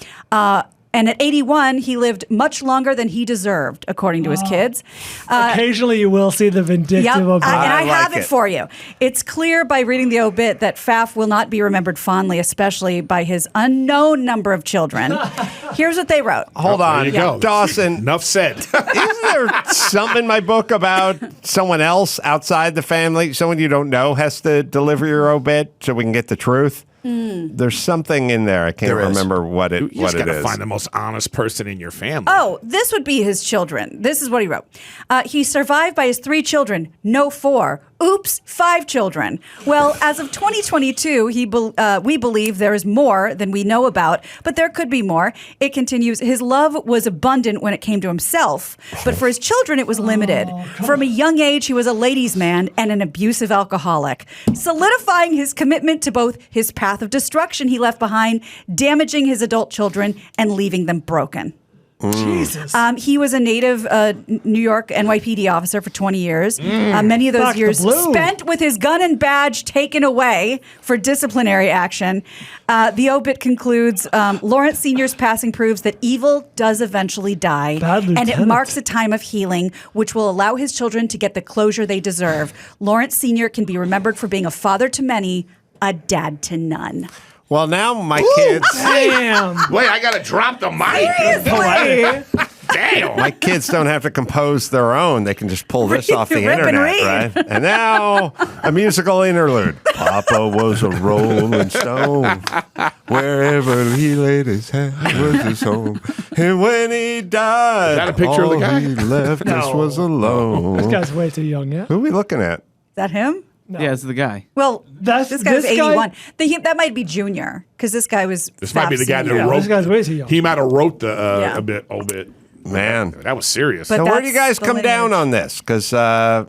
Speaker 3: And at 81, he lived much longer than he deserved, according to his kids.
Speaker 4: Occasionally, you will see the vindictive
Speaker 3: Yep, and
Speaker 4: obituary.
Speaker 3: I
Speaker 2: like
Speaker 3: have it
Speaker 2: it.
Speaker 3: for you. It's clear by reading the obit that Pfaff will not be remembered fondly, especially by his unknown number of children. Here's what they wrote.
Speaker 2: Hold
Speaker 10: There
Speaker 2: on,
Speaker 10: you go.
Speaker 2: Dawson.
Speaker 10: Enough said.
Speaker 2: Isn't there something in my book about someone else outside the family, someone you don't know, has to deliver your obit so we can get the truth? There's something in there. I can't
Speaker 1: There is.
Speaker 2: remember what it
Speaker 10: You just
Speaker 2: what it
Speaker 10: gotta
Speaker 2: is.
Speaker 10: find the most honest person in your family.
Speaker 3: Oh, this would be his children. This is what he wrote. He's survived by his 3 children. No 4. Oops, 5 children. Well, as of 2022, we believe there is more than we know about, but there could be more. It continues, his love was abundant when it came to himself, but for his children, it was limited. From a young age, he was a ladies' man and an abusive alcoholic, solidifying his commitment to both his path of destruction he left behind, damaging his adult children, and leaving them broken.
Speaker 4: Jesus.
Speaker 3: He was a native New York NYPD officer for 20 years. Many of those
Speaker 4: Back to
Speaker 3: years
Speaker 4: blue.
Speaker 3: spent with his gun and badge taken away for disciplinary action. The obit concludes, Lawrence Sr.'s passing proves that evil does eventually die.
Speaker 4: Bad
Speaker 3: And it
Speaker 4: lieutenant.
Speaker 3: marks a time of healing, which will allow his children to get the closure they deserve. Lawrence Sr. can be remembered for being a father to many, a dad to none.
Speaker 2: Well, now my kids,
Speaker 4: Damn.
Speaker 10: Wait, I gotta drop the mic. Damn.
Speaker 2: my kids don't have to compose their own. They can just pull this off the
Speaker 3: Rip and
Speaker 2: internet,
Speaker 3: read.
Speaker 2: right? And now a musical interlude. Papa was a rolling stone. Wherever he laid his head was his home. And when he died,
Speaker 10: Is that a picture of the
Speaker 2: all
Speaker 10: guy?
Speaker 2: he left us was
Speaker 4: This
Speaker 2: alone.
Speaker 4: guy's way too young, yeah?
Speaker 2: Who are we looking at?
Speaker 3: Is that him?
Speaker 7: Yeah, it's the guy.
Speaker 3: Well,
Speaker 4: That's-
Speaker 3: this guy was
Speaker 4: this guy-
Speaker 3: 81. That might be Junior, because this guy was.
Speaker 10: This might be the guy that
Speaker 3: Senior.
Speaker 10: wrote.
Speaker 4: This guy's way too young.
Speaker 10: He might have wrote the
Speaker 3: Yeah.
Speaker 10: obit.
Speaker 2: Man.
Speaker 10: That was serious.
Speaker 3: But
Speaker 2: Now, where do you
Speaker 3: that's
Speaker 2: guys
Speaker 3: the
Speaker 2: come down
Speaker 3: lineage.
Speaker 2: on this? Because
Speaker 3: I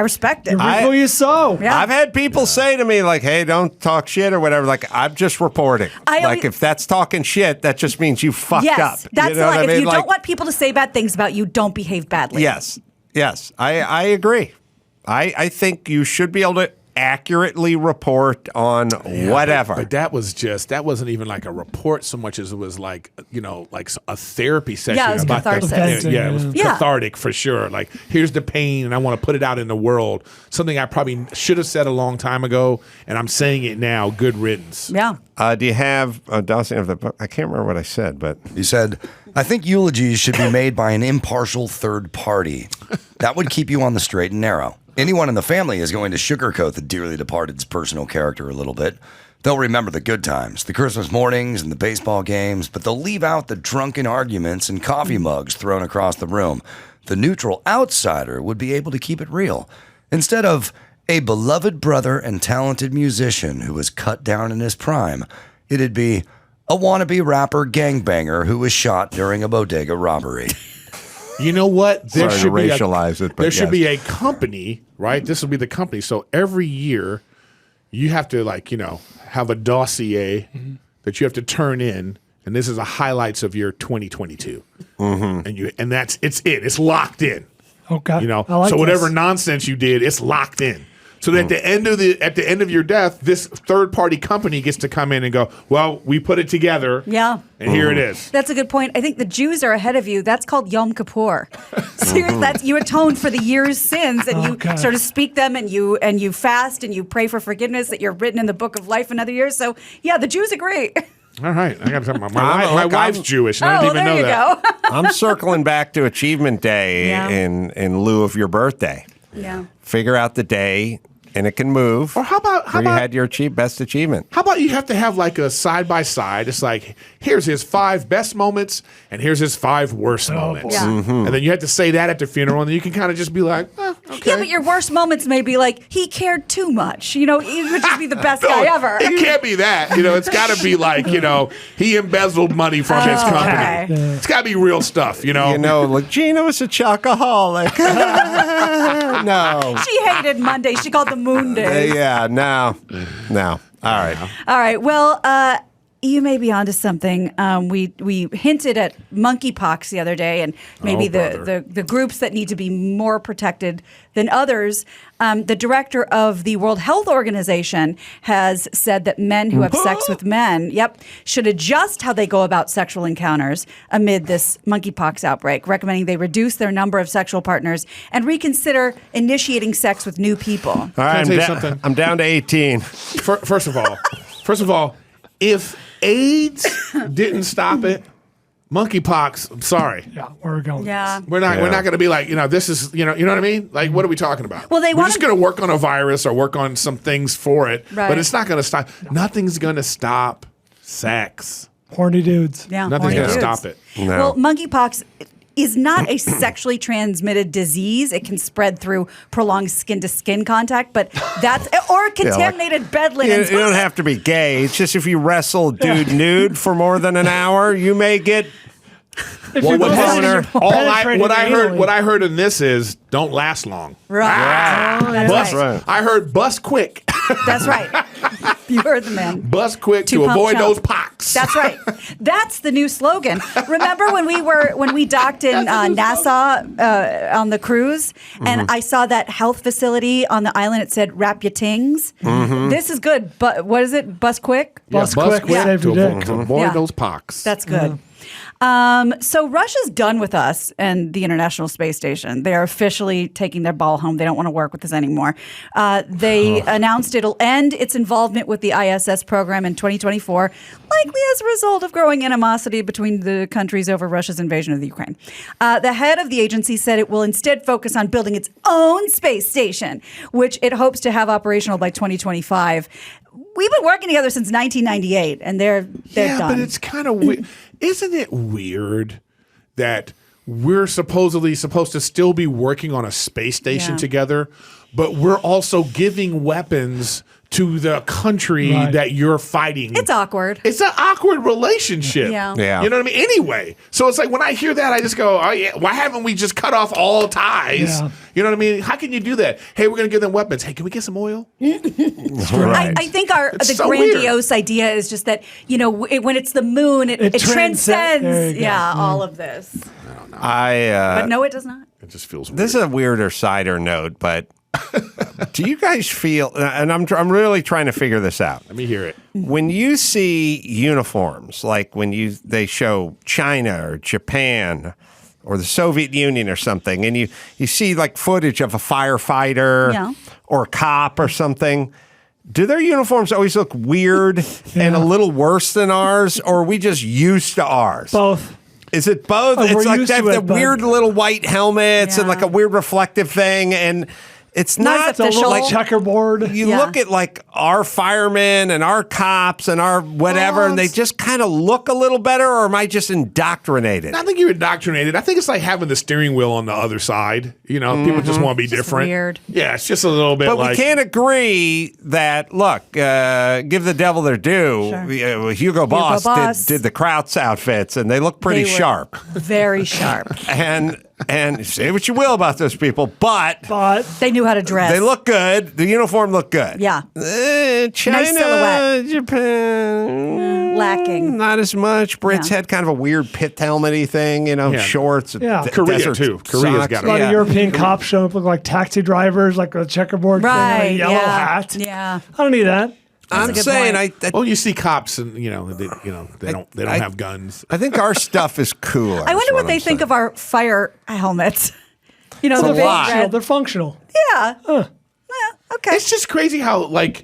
Speaker 3: respect it.
Speaker 4: You reap what you sow.
Speaker 3: Yeah.
Speaker 2: I've had people say to me, like, hey, don't talk shit or whatever. Like, I'm just reporting.
Speaker 3: I
Speaker 2: like,
Speaker 3: always-
Speaker 2: if that's talking shit, that just means you fucked
Speaker 3: Yes,
Speaker 2: up.
Speaker 3: that's
Speaker 2: you
Speaker 3: the
Speaker 2: know
Speaker 3: line.
Speaker 2: what I
Speaker 3: If
Speaker 2: mean?
Speaker 3: you
Speaker 2: Like,
Speaker 3: don't want people to say bad things about you, don't behave badly.
Speaker 2: Yes. I agree. I think you should be able to accurately report on whatever.
Speaker 10: But that wasn't even like a report so much as it was like, like a therapy session.
Speaker 3: Yeah, it was
Speaker 10: about
Speaker 3: catharsis.
Speaker 10: Yeah, it was
Speaker 3: Yeah.
Speaker 10: cathartic for sure. Like, here's the pain and I want to put it out in the world. Something I probably should have said a long time ago, and I'm saying it now. Good riddance.
Speaker 3: Yeah.
Speaker 2: Do you have, Dawson, of the book? I can't remember what I said, but
Speaker 1: He said, I think eulogies should be made by an impartial third party. That would keep you on the straight and narrow. Anyone in the family is going to sugarcoat the dearly departed's personal character a little bit. They'll remember the good times, the Christmas mornings and the baseball games, but they'll leave out the drunken arguments and coffee mugs thrown across the room. The neutral outsider would be able to keep it real. Instead of a beloved brother and talented musician who was cut down in his prime, it'd be a wannabe rapper gangbanger who was shot during a bodega robbery.
Speaker 10: You know what?
Speaker 2: Sorry to racialize it, but
Speaker 10: there should
Speaker 2: yes.
Speaker 10: be a company, right? This will be the company. So every year, you have to have a dossier that you have to turn in, and this is the highlights of your 2022, and it's locked in.
Speaker 4: Okay.
Speaker 10: You know,
Speaker 4: I like
Speaker 10: so whatever
Speaker 4: this.
Speaker 10: nonsense you did, it's locked in. So that at the end of your death, this third party company gets to come in and go, well, we put it together.
Speaker 3: Yeah.
Speaker 10: And here it is.
Speaker 3: That's a good point. I think the Jews are ahead of you. That's called Yom Kippur. So you atone for the year's sins, and you sort of speak them, and you fast, and you pray for forgiveness that you're written in the book of life another year. So yeah, the Jews agree.
Speaker 10: All right, I got to talk about my wife's Jewish. And I didn't even know that.
Speaker 3: There you go.
Speaker 2: I'm circling back to Achievement Day in lieu of your birthday.
Speaker 3: Yeah.
Speaker 2: Figure out the day, and it can move.
Speaker 10: Or how about
Speaker 2: you had your best achievement?
Speaker 10: How about you have to have like a side by side? It's like, here's his 5 best moments, and here's his 5 worst moments.
Speaker 3: Yeah.
Speaker 10: And then you have to say that at the funeral, and then you can kind of just be like, okay.
Speaker 3: Yeah, but your worst moments may be like, he cared too much. You know, he would just be the best guy ever.
Speaker 10: It can't be that. You know, it's got to be like, you know, he embezzled money from his company. It's got to be real stuff, you know.
Speaker 2: You know, like Gina was a chocoholic. No.
Speaker 3: She hated Monday. She called them Moon Days.
Speaker 2: Yeah, no. All right.
Speaker 3: All right. Well, you may be onto something. We hinted at monkeypox the other day, and maybe the groups that need to be more protected than others. The director of the World Health Organization has said that men who have sex with men, should adjust how they go about sexual encounters amid this monkeypox outbreak, recommending they reduce their number of sexual partners and reconsider initiating sex with new people.
Speaker 2: All right,
Speaker 10: Can I tell you something?
Speaker 2: I'm down to 18.
Speaker 10: First of all, if AIDS didn't stop it, monkeypox, I'm sorry.
Speaker 4: Yeah, where are we going?
Speaker 3: Yeah.
Speaker 10: We're not going to be like, you know, this is, you know what I mean? Like, what are we talking about?
Speaker 3: Well,
Speaker 10: we're just going to work on a virus or work on some things for it,
Speaker 3: Right.
Speaker 10: but it's not going to stop. Nothing's going to stop sex.
Speaker 4: Horny dudes.
Speaker 3: Yeah,
Speaker 10: Nothing's
Speaker 3: horny
Speaker 10: going to
Speaker 3: dudes.
Speaker 10: stop it.
Speaker 2: No.
Speaker 3: Well, monkeypox is not a sexually transmitted disease. It can spread through prolonged skin-to-skin contact, but that's or contaminated bed linens.
Speaker 2: You don't have to be gay. It's just if you wrestle a dude nude for more than an hour, you may get.
Speaker 10: Well, what
Speaker 4: penetrated
Speaker 10: I heard in this is don't last long.
Speaker 3: Right.
Speaker 2: Yeah.
Speaker 3: That's
Speaker 10: Bust,
Speaker 3: right.
Speaker 10: I heard bust quick.
Speaker 3: That's right. You heard the man.
Speaker 10: Bust quick to
Speaker 3: Two-pump
Speaker 10: avoid
Speaker 3: chump.
Speaker 10: those pox.
Speaker 3: That's right. That's the new slogan. Remember when we docked in Nassau on the cruise, and I saw that health facility on the island. It said "Wrap your tings." This is good, but what is it? Bust quick.
Speaker 4: Bust quick,
Speaker 10: Yeah.
Speaker 4: save your dick.
Speaker 10: To avoid
Speaker 3: Yeah.
Speaker 10: those pox.
Speaker 3: That's good. So Russia's done with us and the International Space Station. They are officially taking their ball home. They don't want to work with us anymore. They announced it'll end its involvement with the ISS program in 2024, likely as a result of growing animosity between the countries over Russia's invasion of the Ukraine. The head of the agency said it will instead focus on building its own space station, which it hopes to have operational by 2025. We've been working together since 1998, and they're done.
Speaker 10: But it's kind of weird. Isn't it weird that we're supposedly supposed to still be working on a space station together, but we're also giving weapons to the country that you're fighting?
Speaker 3: It's awkward.
Speaker 10: It's an awkward relationship.
Speaker 3: Yeah.
Speaker 10: You know what I mean? Anyway, so it's like when I hear that, I just go, oh, yeah, why haven't we just cut off all ties?
Speaker 4: Yeah.
Speaker 10: You know what I mean? How can you do that? Hey, we're going to give them weapons. Hey, can we get some oil?
Speaker 3: I think the
Speaker 10: so
Speaker 3: grandiose idea is just that, you know, when it's the moon, it
Speaker 4: There
Speaker 3: transcends,
Speaker 4: you go.
Speaker 3: all of this.
Speaker 2: I
Speaker 3: But no, it does not.
Speaker 10: It just feels weird.
Speaker 2: This is a weirder cider note, but do you guys feel? And I'm really trying to figure this out.
Speaker 10: Let me hear it.
Speaker 2: When you see uniforms, like when they show China or Japan or the Soviet Union or something, and you see like footage of a firefighter or a cop or something, do their uniforms always look weird and a little worse than ours, or are we just used to ours?
Speaker 4: Both.
Speaker 2: Is it both?
Speaker 4: Oh,
Speaker 2: It's
Speaker 4: we're
Speaker 2: like
Speaker 4: used
Speaker 2: they have
Speaker 4: to
Speaker 2: the
Speaker 4: it, but-
Speaker 2: weird little white helmets and like a weird reflective thing, and it's not
Speaker 3: It's a little
Speaker 2: like
Speaker 4: checkerboard.
Speaker 2: You look at like our firemen and our cops and our whatever, and they just kind of look a little better, or am I just indoctrinated?
Speaker 10: I think you're indoctrinated. I think it's like having the steering wheel on the other side. You know, people just want to be different.
Speaker 3: Weird.
Speaker 10: Yeah, it's just a little bit
Speaker 2: But
Speaker 10: like.
Speaker 2: we can't agree that, look, give the devil their due.
Speaker 3: Sure.
Speaker 2: Hugo Boss
Speaker 3: Boss.
Speaker 2: did the Krauts outfits, and they look pretty
Speaker 3: They were
Speaker 2: sharp.
Speaker 3: Very sharp.
Speaker 2: And And say what you will about those people, but
Speaker 3: they knew how to dress.
Speaker 2: they look good. The uniform looked good.
Speaker 3: Yeah.
Speaker 2: China,
Speaker 3: silhouette.
Speaker 2: Japan,
Speaker 3: lacking.
Speaker 2: not as much. Brits had kind of a weird pit helmety thing, shorts.
Speaker 10: Korea
Speaker 2: desert
Speaker 10: too. Korea's
Speaker 2: socks.
Speaker 10: got
Speaker 4: A lot
Speaker 10: it.
Speaker 4: of European cops show up look like taxi drivers, like a checkerboard thing, and
Speaker 3: Right.
Speaker 4: a yellow hat.
Speaker 3: Yeah.
Speaker 4: I don't need that.
Speaker 2: I'm
Speaker 3: a good
Speaker 2: saying,
Speaker 3: point.
Speaker 10: Well, you see cops, and they don't have guns.
Speaker 2: I think our stuff is cooler.
Speaker 3: I wonder what they think of our fire helmets. You know,
Speaker 2: It's
Speaker 3: the
Speaker 2: a
Speaker 3: big
Speaker 2: lot.
Speaker 3: red.
Speaker 4: They're functional.
Speaker 3: Yeah. Yeah. Okay.
Speaker 10: It's just crazy how
Speaker 4: dare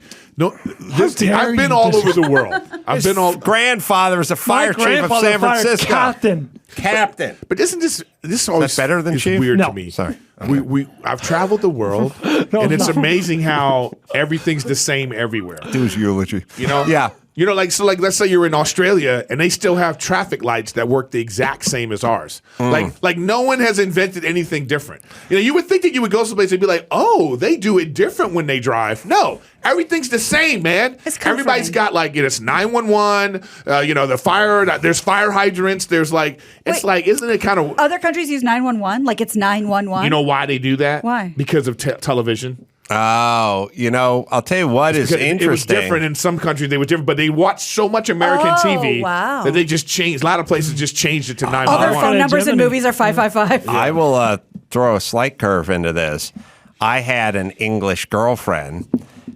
Speaker 10: I've been
Speaker 4: you
Speaker 10: all over the world. I've been all.
Speaker 2: grandfather was a fire chief of
Speaker 4: grandfather
Speaker 2: San
Speaker 4: fired
Speaker 2: Francisco. Captain.
Speaker 10: But isn't this always
Speaker 2: better than
Speaker 10: is
Speaker 2: chief?
Speaker 10: weird
Speaker 4: No.
Speaker 10: to me?
Speaker 2: Sorry.
Speaker 10: I've traveled the world, and it's amazing how everything's the same everywhere.
Speaker 2: Do his eulogy.
Speaker 10: Yeah. Let's say you're in Australia and they still have traffic lights that work the exact same as ours. Like no one has invented anything different. You would think that you would go someplace and be like, oh, they do it different when they drive. No, everything's the same, man.
Speaker 3: It's comforting.
Speaker 10: Everybody's got it's 911. The fire. There's fire hydrants. There's isn't it kind of?
Speaker 3: Other countries use 911, like it's 911.
Speaker 10: You know why they do that?
Speaker 3: Why?
Speaker 10: Because of television.
Speaker 2: Oh, I'll tell you what is
Speaker 10: Because
Speaker 2: interesting.
Speaker 10: It was different in some countries. They were different, but they watched so much American TV
Speaker 3: wow.
Speaker 10: that they just changed. A lot of places just changed it to 911.
Speaker 3: Other phone numbers in
Speaker 4: Gemini.
Speaker 3: movies are 555.
Speaker 2: I will throw a slight curve into this. I had an English girlfriend,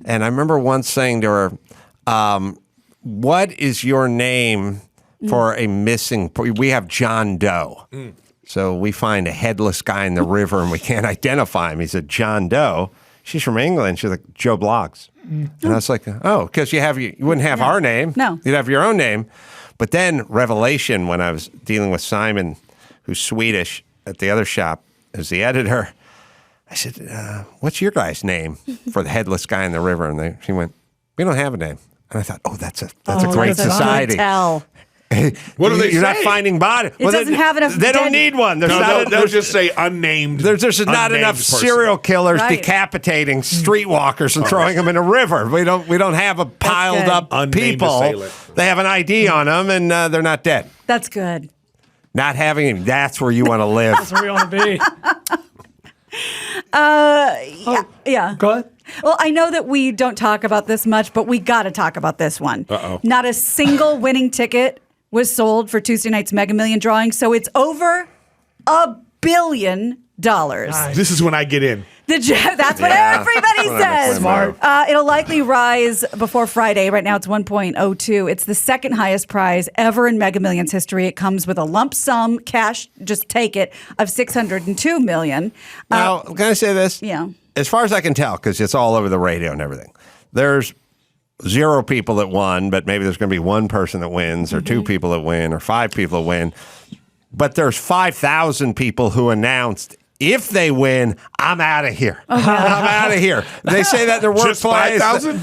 Speaker 2: and I remember once saying to her, what is your name for a missing? We have John Doe. So we find a headless guy in the river, and we can't identify him. He said, John Doe. She's from England. She's like, Joe Bloggs. And I was like, oh, because you wouldn't have our name.
Speaker 3: No.
Speaker 2: You'd have your own name. But then revelation, when I was dealing with Simon, who's Swedish, at the other shop as the editor, I said, what's your guy's name for the headless guy in the river? And she went, we don't have a name. And I thought, oh, that's a great
Speaker 3: that's a good
Speaker 2: society.
Speaker 3: tell.
Speaker 10: What do they
Speaker 2: You're not
Speaker 10: say?
Speaker 2: finding body.
Speaker 3: It doesn't have enough
Speaker 2: They don't
Speaker 3: dead-
Speaker 2: need one. There's
Speaker 10: No,
Speaker 2: not
Speaker 10: they'll just say unnamed.
Speaker 2: There's not
Speaker 10: unnamed
Speaker 2: enough
Speaker 10: person.
Speaker 2: serial killers
Speaker 3: Right.
Speaker 2: decapitating streetwalkers and throwing them in a river. We don't have a piled
Speaker 3: good.
Speaker 2: up
Speaker 10: Unnamed
Speaker 2: people.
Speaker 10: assailant.
Speaker 2: They have an ID on them and they're not dead.
Speaker 3: That's good.
Speaker 2: Not having him. That's where you want to live.
Speaker 4: That's where we want to be.
Speaker 3: Yeah.
Speaker 4: Go ahead.
Speaker 3: Well, I know that we don't talk about this much, but we got to talk about this one.
Speaker 10: Uh-oh.
Speaker 3: Not a single winning ticket was sold for Tuesday night's Mega Million drawing, so it's over $1 billion.
Speaker 10: This is when I get in.
Speaker 3: That's what everybody says.
Speaker 2: Smart.
Speaker 3: It'll likely rise before Friday. Right now, it's 1.02. It's the second highest prize ever in Mega Millions history. It comes with a lump sum cash, just take it, of $602 million.
Speaker 2: Now, can I say this?
Speaker 3: Yeah.
Speaker 2: As far as I can tell, because it's all over the radio and everything, there's 0 people that won, but maybe there's going to be 1 person that wins, or 2 people that win, or 5 people that win. But there's 5,000 people who announced, if they win, I'm out of here. I'm out of here. They say that in their
Speaker 10: Just
Speaker 2: workplace.
Speaker 10: 5,000?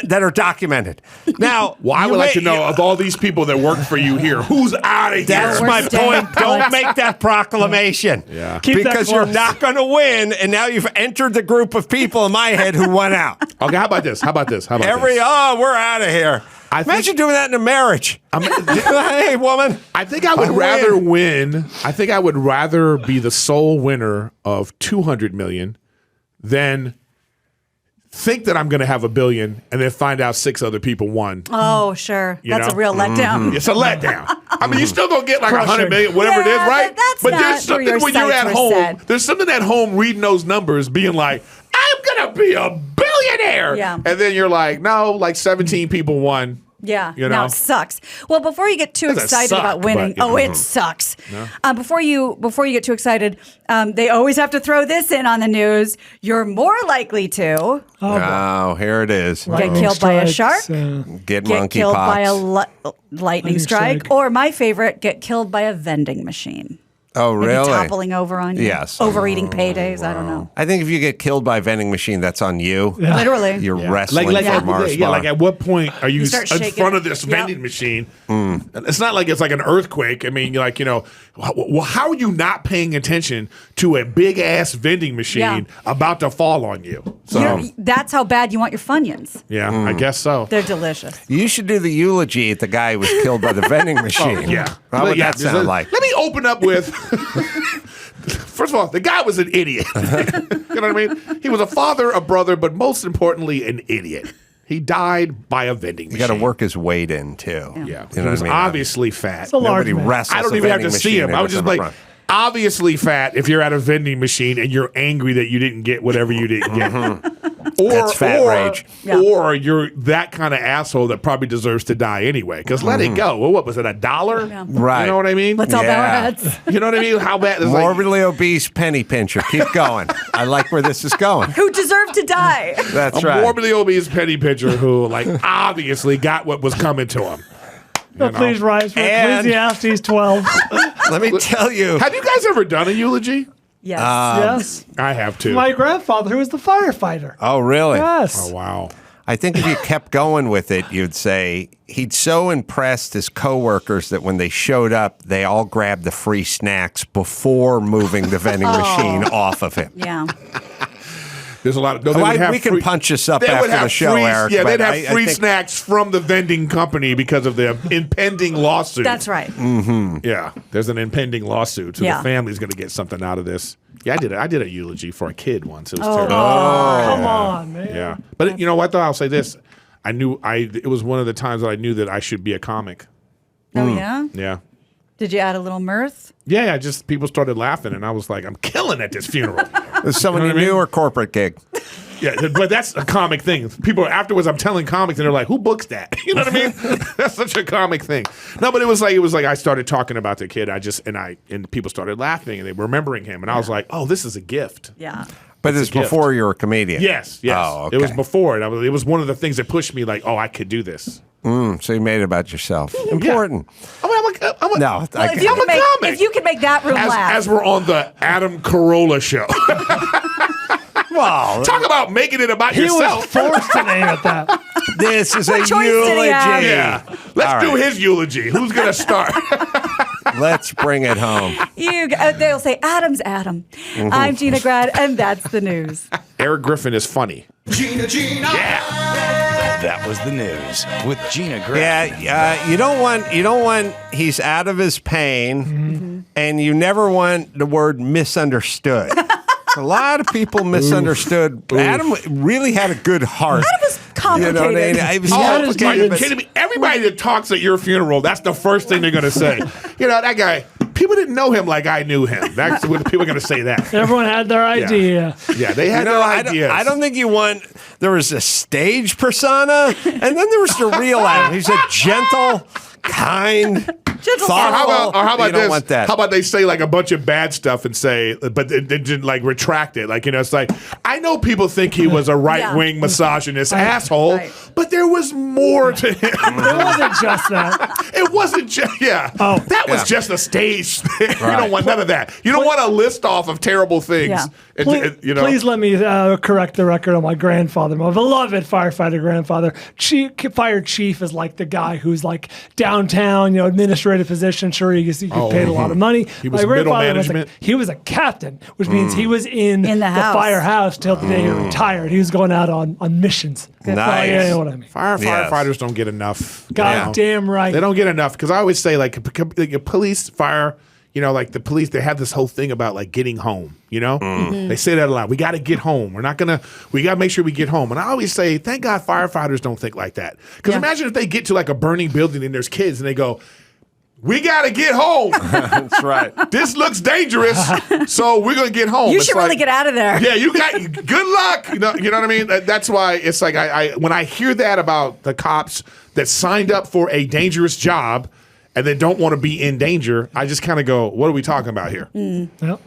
Speaker 2: That are documented. Now,
Speaker 10: Well, I would like to know of all these people that work for you here, who's out of here?
Speaker 2: That's
Speaker 3: We're
Speaker 2: my
Speaker 3: staying
Speaker 2: point. Don't
Speaker 3: put.
Speaker 2: make that proclamation.
Speaker 10: Yeah.
Speaker 4: Keep that
Speaker 2: Because you're
Speaker 4: close.
Speaker 2: not going to win, and now you've entered the group of people in my head who won out.
Speaker 10: Okay, how about this?
Speaker 2: We're out of here.
Speaker 10: I think-
Speaker 2: Imagine doing that in a marriage. Hey, woman.
Speaker 10: I think I would rather win. I think I would rather be the sole winner of 200 million than think that I'm going to have $1 billion and then find out 6 other people won.
Speaker 3: Oh, sure.
Speaker 10: You
Speaker 3: That's
Speaker 10: know?
Speaker 3: a real letdown.
Speaker 10: It's a letdown. I mean, you're still going to get like
Speaker 4: Crushing.
Speaker 10: 100 million, whatever it is,
Speaker 3: Yeah,
Speaker 10: right?
Speaker 3: but that's not
Speaker 10: there's
Speaker 3: where your
Speaker 10: something when you're
Speaker 3: sights
Speaker 10: at
Speaker 3: were
Speaker 10: home.
Speaker 3: set.
Speaker 10: There's something at home reading those numbers, being like, I'm going to be a billionaire.
Speaker 3: Yeah.
Speaker 10: And then you're like, no, like 17 people won.
Speaker 3: Yeah,
Speaker 10: You
Speaker 3: no,
Speaker 10: know?
Speaker 3: it sucks. Well, before you get too
Speaker 10: Doesn't
Speaker 3: excited
Speaker 10: suck,
Speaker 3: about winning,
Speaker 10: but,
Speaker 3: it sucks. Before you get too excited, they always have to throw this in on the news. You're more likely to
Speaker 2: Oh, here it is.
Speaker 3: get killed by a shark,
Speaker 2: Get
Speaker 3: get
Speaker 2: monkeypox.
Speaker 3: killed by a lightning strike,
Speaker 4: strike.
Speaker 3: or my favorite, get killed by a vending machine.
Speaker 2: Oh,
Speaker 3: Maybe
Speaker 2: really?
Speaker 3: toppling over on you.
Speaker 2: Yes.
Speaker 3: Overeating paydays. I don't know.
Speaker 2: I think if you get killed by a vending machine, that's on you.
Speaker 3: Literally.
Speaker 2: You're wrestling
Speaker 10: Like,
Speaker 2: for Mars
Speaker 10: yeah,
Speaker 2: bar.
Speaker 10: like at what point are you,
Speaker 3: start
Speaker 10: in
Speaker 3: shaking
Speaker 10: front
Speaker 3: it.
Speaker 10: of this
Speaker 3: Yep.
Speaker 10: vending machine? It's not like it's like an earthquake. I mean, like, well, how are you not paying attention to a big ass vending machine
Speaker 3: Yeah.
Speaker 10: about to fall on you? So,
Speaker 3: That's how bad you want your Funyuns.
Speaker 10: yeah, I guess so.
Speaker 3: They're delicious.
Speaker 2: You should do the eulogy at the guy who was killed by the vending machine.
Speaker 10: Yeah.
Speaker 2: How would
Speaker 10: Yeah,
Speaker 2: that sound like?
Speaker 10: Let me open up with First of all, the guy was an idiot. You know what I mean? He was a father, a brother, but most importantly, an idiot. He died by a vending machine.
Speaker 2: You got to work his weight in too.
Speaker 10: Yeah,
Speaker 2: You know
Speaker 10: he
Speaker 2: what
Speaker 10: was
Speaker 2: I mean?
Speaker 10: obviously fat.
Speaker 4: It's a large
Speaker 2: Nobody
Speaker 4: man.
Speaker 2: wrestles.
Speaker 10: I don't
Speaker 2: a
Speaker 10: even have
Speaker 2: vending
Speaker 10: to see him.
Speaker 2: machine
Speaker 10: I was just
Speaker 2: in the
Speaker 10: like,
Speaker 2: front.
Speaker 10: obviously fat if you're at a vending machine and you're angry that you didn't get whatever you didn't get.
Speaker 2: That's fat rage.
Speaker 10: Or you're that kind of asshole that probably deserves to die anyway. Because let it go. Well, what was it, $1?
Speaker 3: Yeah.
Speaker 2: Right.
Speaker 10: You know what I mean?
Speaker 3: Let's all bow our
Speaker 2: Yeah.
Speaker 3: heads.
Speaker 10: You know what I mean? How bad? It's like,
Speaker 2: Morbidly obese penny pincher. Keep going. I like where this is going.
Speaker 3: Who deserve to die?
Speaker 2: That's
Speaker 10: a
Speaker 2: right.
Speaker 10: morbidly obese penny pitcher who, like, obviously got what was coming to him.
Speaker 4: So please rise for
Speaker 2: And-
Speaker 4: Ecclesiastes 12.
Speaker 2: Let me tell you.
Speaker 10: Have you guys ever done a eulogy?
Speaker 3: Yes.
Speaker 4: Yes.
Speaker 10: I have too.
Speaker 4: My grandfather, who was the firefighter.
Speaker 2: Oh, really?
Speaker 4: Yes.
Speaker 10: Oh, wow.
Speaker 2: I think if you kept going with it, you'd say he'd so impressed his coworkers that when they showed up, they all grabbed the free snacks before moving the vending machine off of him.
Speaker 3: Yeah.
Speaker 10: There's a lot of. No, they would have
Speaker 2: we can
Speaker 10: free-
Speaker 2: punch this up
Speaker 10: they would
Speaker 2: after
Speaker 10: have
Speaker 2: the show,
Speaker 10: free,
Speaker 2: Eric.
Speaker 10: Yeah,
Speaker 2: but
Speaker 10: they'd have
Speaker 2: I
Speaker 10: free
Speaker 2: think-
Speaker 10: snacks from the vending company because of the impending lawsuit.
Speaker 3: That's right.
Speaker 10: Yeah, there's an impending lawsuit, so
Speaker 3: Yeah.
Speaker 10: the family's going to get something out of this. Yeah, I did a eulogy for a kid once. It was
Speaker 3: Oh.
Speaker 10: terrible.
Speaker 4: Come on, man.
Speaker 10: Yeah, but you know what? Though I'll say this: it was one of the times that I knew that I should be a comic.
Speaker 3: Oh, yeah?
Speaker 10: Yeah.
Speaker 3: Did you add a little mirth?
Speaker 10: Yeah, just people started laughing, and I was like, I'm killing at this funeral.
Speaker 2: Was someone
Speaker 10: You
Speaker 2: you
Speaker 10: know what I
Speaker 2: knew
Speaker 10: mean?
Speaker 2: or corporate gig?
Speaker 10: Yeah, but that's a comic thing. People afterwards, I'm telling comics, and they're like, "Who books that?" You know what I mean? That's such a comic thing. No, but it was like I started talking about the kid. And people started laughing, and they were remembering him, and I was like, "Oh, this is a gift."
Speaker 3: Yeah.
Speaker 2: But it's
Speaker 10: a gift.
Speaker 2: before you were a comedian.
Speaker 10: Yes.
Speaker 2: Oh, okay.
Speaker 10: It was before it. It was one of the things that pushed me. Like, oh, I could do this.
Speaker 2: So you made it about yourself. Important.
Speaker 10: I'm a
Speaker 2: No,
Speaker 3: Well,
Speaker 2: I
Speaker 3: if, you
Speaker 10: I'm
Speaker 3: can
Speaker 10: a
Speaker 3: make,
Speaker 10: comic.
Speaker 3: if you can make that room laugh.
Speaker 10: as we're on the Adam Carolla show.
Speaker 2: well,
Speaker 10: Talk about making it about
Speaker 4: He
Speaker 10: yourself.
Speaker 4: was forced to name it that.
Speaker 2: this is a
Speaker 3: What choice did he
Speaker 2: eulogy.
Speaker 3: have?
Speaker 10: Yeah. Let's
Speaker 2: All
Speaker 10: do
Speaker 2: right.
Speaker 10: his eulogy. Who's going to start?
Speaker 2: Let's bring it home.
Speaker 3: They'll say, Adam's Adam. I'm Gina Grad, and that's the news.
Speaker 10: Eric Griffin is funny.
Speaker 1: Gina. That was the news with Gina Grad.
Speaker 2: Yeah, you don't want he's out of his pain, and you never want the word misunderstood. A lot of people misunderstood. Adam really had a good heart.
Speaker 3: Adam was complicated.
Speaker 2: You know what I mean? It was
Speaker 10: Oh,
Speaker 2: complicated,
Speaker 10: are you
Speaker 2: but-
Speaker 10: kidding me? Everybody that talks at your funeral, that's the first thing they're going to say. You know, that guy, people didn't know him like I knew him. That's what people are going to say that.
Speaker 4: Everyone had their idea.
Speaker 10: Yeah, they had
Speaker 2: You know,
Speaker 10: their
Speaker 2: I
Speaker 10: ideas.
Speaker 2: don't think you want. There was a stage persona, and then there was the real Adam. He's a gentle, kind, thoughtful.
Speaker 10: Or how about
Speaker 2: you don't
Speaker 10: this?
Speaker 2: want that.
Speaker 10: How about they say like a bunch of bad stuff and say, but they didn't like retract it. Like, you know, it's like, I know people think he was a right-wing misogynist asshole,
Speaker 3: Right.
Speaker 10: but there was more to him.
Speaker 4: It wasn't just that.
Speaker 10: It wasn't just, that was just a stage thing. You don't want none of that. You don't want a list off of terrible things.
Speaker 3: Yeah.
Speaker 10: You know?
Speaker 4: Please let me correct the record on my grandfather, my beloved firefighter grandfather. Fire chief is like the guy who's like downtown, administrative position. Sure, he gets paid a lot of money.
Speaker 10: He was
Speaker 4: My
Speaker 10: middle
Speaker 4: grandfather
Speaker 10: management?
Speaker 4: he was a captain, which means he was in
Speaker 3: the house.
Speaker 4: firehouse till the day he retired. He was going out on missions.
Speaker 2: Nice.
Speaker 4: You know what I mean?
Speaker 10: Firefighters don't get enough.
Speaker 4: God damn right.
Speaker 10: They don't get enough because I always say like police, fire, like the police, they have this whole thing about like getting home, They say that a lot. We got to get home. We got to make sure we get home. And I always say, thank God firefighters don't think like that. Because imagine if they get to like a burning building and there's kids and they go, we got to get home.
Speaker 2: That's right.
Speaker 10: This looks dangerous, so we're going to get home.
Speaker 3: You
Speaker 10: It's
Speaker 3: should really
Speaker 10: like,
Speaker 3: get out of there.
Speaker 10: Yeah, you got good luck. You know what I mean? That's why it's like I when I hear that about the cops that signed up for a dangerous job and then don't want to be in danger, I just kind of go, what are we talking about here?
Speaker 4: Yep.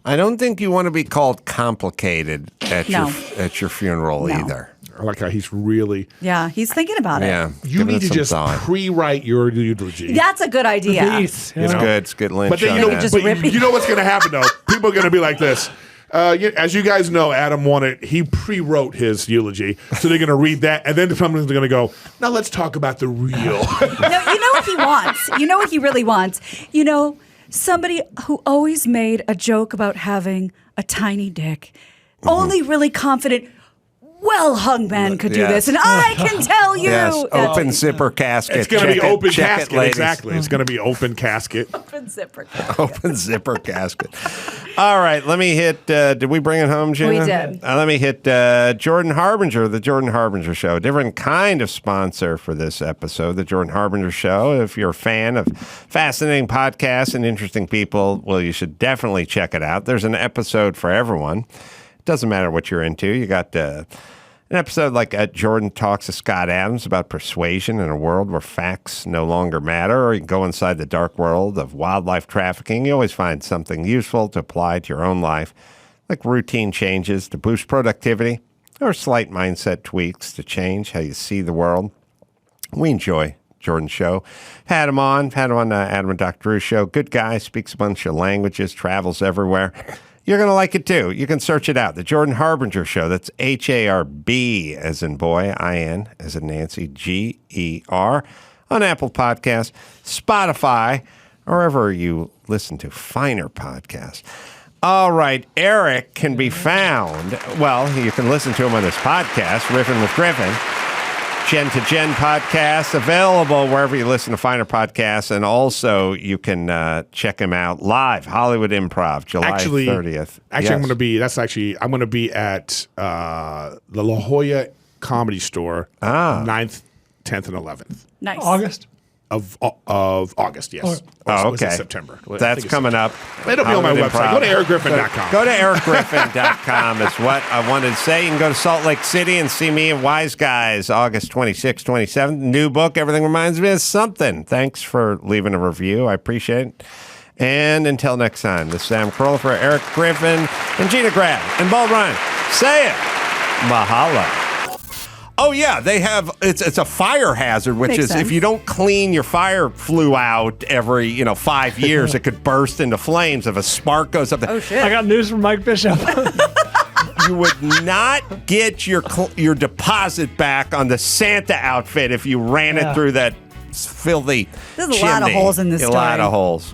Speaker 2: I don't think you want to be called complicated at your funeral either.
Speaker 10: I like how he's really.
Speaker 3: Yeah, he's thinking about it.
Speaker 2: Yeah,
Speaker 10: You
Speaker 2: giving
Speaker 10: need
Speaker 2: it
Speaker 10: to
Speaker 2: some
Speaker 10: just
Speaker 2: thought.
Speaker 10: pre-write your eulogy.
Speaker 3: That's a good idea.
Speaker 4: Peace.
Speaker 2: It's good. It's good lynch.
Speaker 10: But then
Speaker 2: on
Speaker 10: you know,
Speaker 2: that.
Speaker 3: just
Speaker 10: but
Speaker 3: rip it.
Speaker 10: you know what's going to happen though? People are going to be like this. As you guys know, Adam he pre-wrote his eulogy, so they're going to read that, and then someone's going to go, now let's talk about the real.
Speaker 3: No, you know what he wants? You know what he really wants? Somebody who always made a joke about having a tiny dick. Only really confident, well-hung men could do
Speaker 2: Yes.
Speaker 3: this, and I can tell you.
Speaker 2: Yes,
Speaker 3: That's
Speaker 2: open zipper casket.
Speaker 10: It's going to be
Speaker 2: Check it-
Speaker 10: open
Speaker 2: check it,
Speaker 10: casket.
Speaker 2: ladies.
Speaker 10: Exactly. It's going to be open casket.
Speaker 3: open zipper.
Speaker 2: Open zipper casket. All right, let me hit. Did we bring it home, Gina?
Speaker 3: We did.
Speaker 2: Let me hit Jordan Harbinger, the Jordan Harbinger Show. Different kind of sponsor for this episode, the Jordan Harbinger Show. If you're a fan of fascinating podcasts and interesting people, well, you should definitely check it out. There's an episode for everyone. It doesn't matter what you're into. You got an episode like Jordan talks to Scott Adams about persuasion in a world where facts no longer matter, or you can go inside the dark world of wildlife trafficking. You always find something useful to apply to your own life, like routine changes to boost productivity or slight mindset tweaks to change how you see the world. We enjoy Jordan's show. Had him on Adam and Dr. Drew's show. Good guy, speaks a bunch of languages, travels everywhere. You're going to like it, too. You can search it out. The Jordan Harbinger Show. That's Harb as in boy, IN as in Nancy, GER, on Apple Podcasts, Spotify, or wherever you listen to finer podcasts. All right, Erik can be found. Well, you can listen to him on this podcast, Riffin with Griffin. Gen2Gen podcast, available wherever you listen to finer podcasts. And also, you can check him out live, Hollywood Improv, July 30th.
Speaker 10: Actually, yes. I'm going to be at the La Jolla Comedy Store 9th, 10th, and 11th.
Speaker 3: Nice.
Speaker 4: August?
Speaker 10: Of August, yes.
Speaker 2: Oh,
Speaker 10: Was it
Speaker 2: okay.
Speaker 10: September.
Speaker 2: That's coming up.
Speaker 10: It'll be on my
Speaker 2: Hollywood
Speaker 10: website.
Speaker 2: Improv.
Speaker 10: Go to ericgriffin.com.
Speaker 2: Go to ericgriffin.com is what I wanted to say. You can go to Salt Lake City and see me and Wise Guys August 26th, 27th. New book, Everything Reminds Me of Something. Thanks for leaving a review. I appreciate it. And until next time, this is Sam Carolla for Erik Griffin and Gina Grad and Bold Ryan. Say it. Mahalo. Oh, yeah, they have, it's a fire hazard, which
Speaker 3: Makes
Speaker 2: is
Speaker 3: sense.
Speaker 2: if you don't clean your fire flue out every, 5 years, it could burst into flames if a spark goes up there.
Speaker 3: Oh, shit.
Speaker 4: I got news from Mike Bishop.
Speaker 2: You would not get your deposit back on the Santa outfit if you ran it through that filthy
Speaker 3: There's a lot of
Speaker 2: chimney.
Speaker 3: holes in this
Speaker 2: A lot
Speaker 3: story.
Speaker 2: of holes.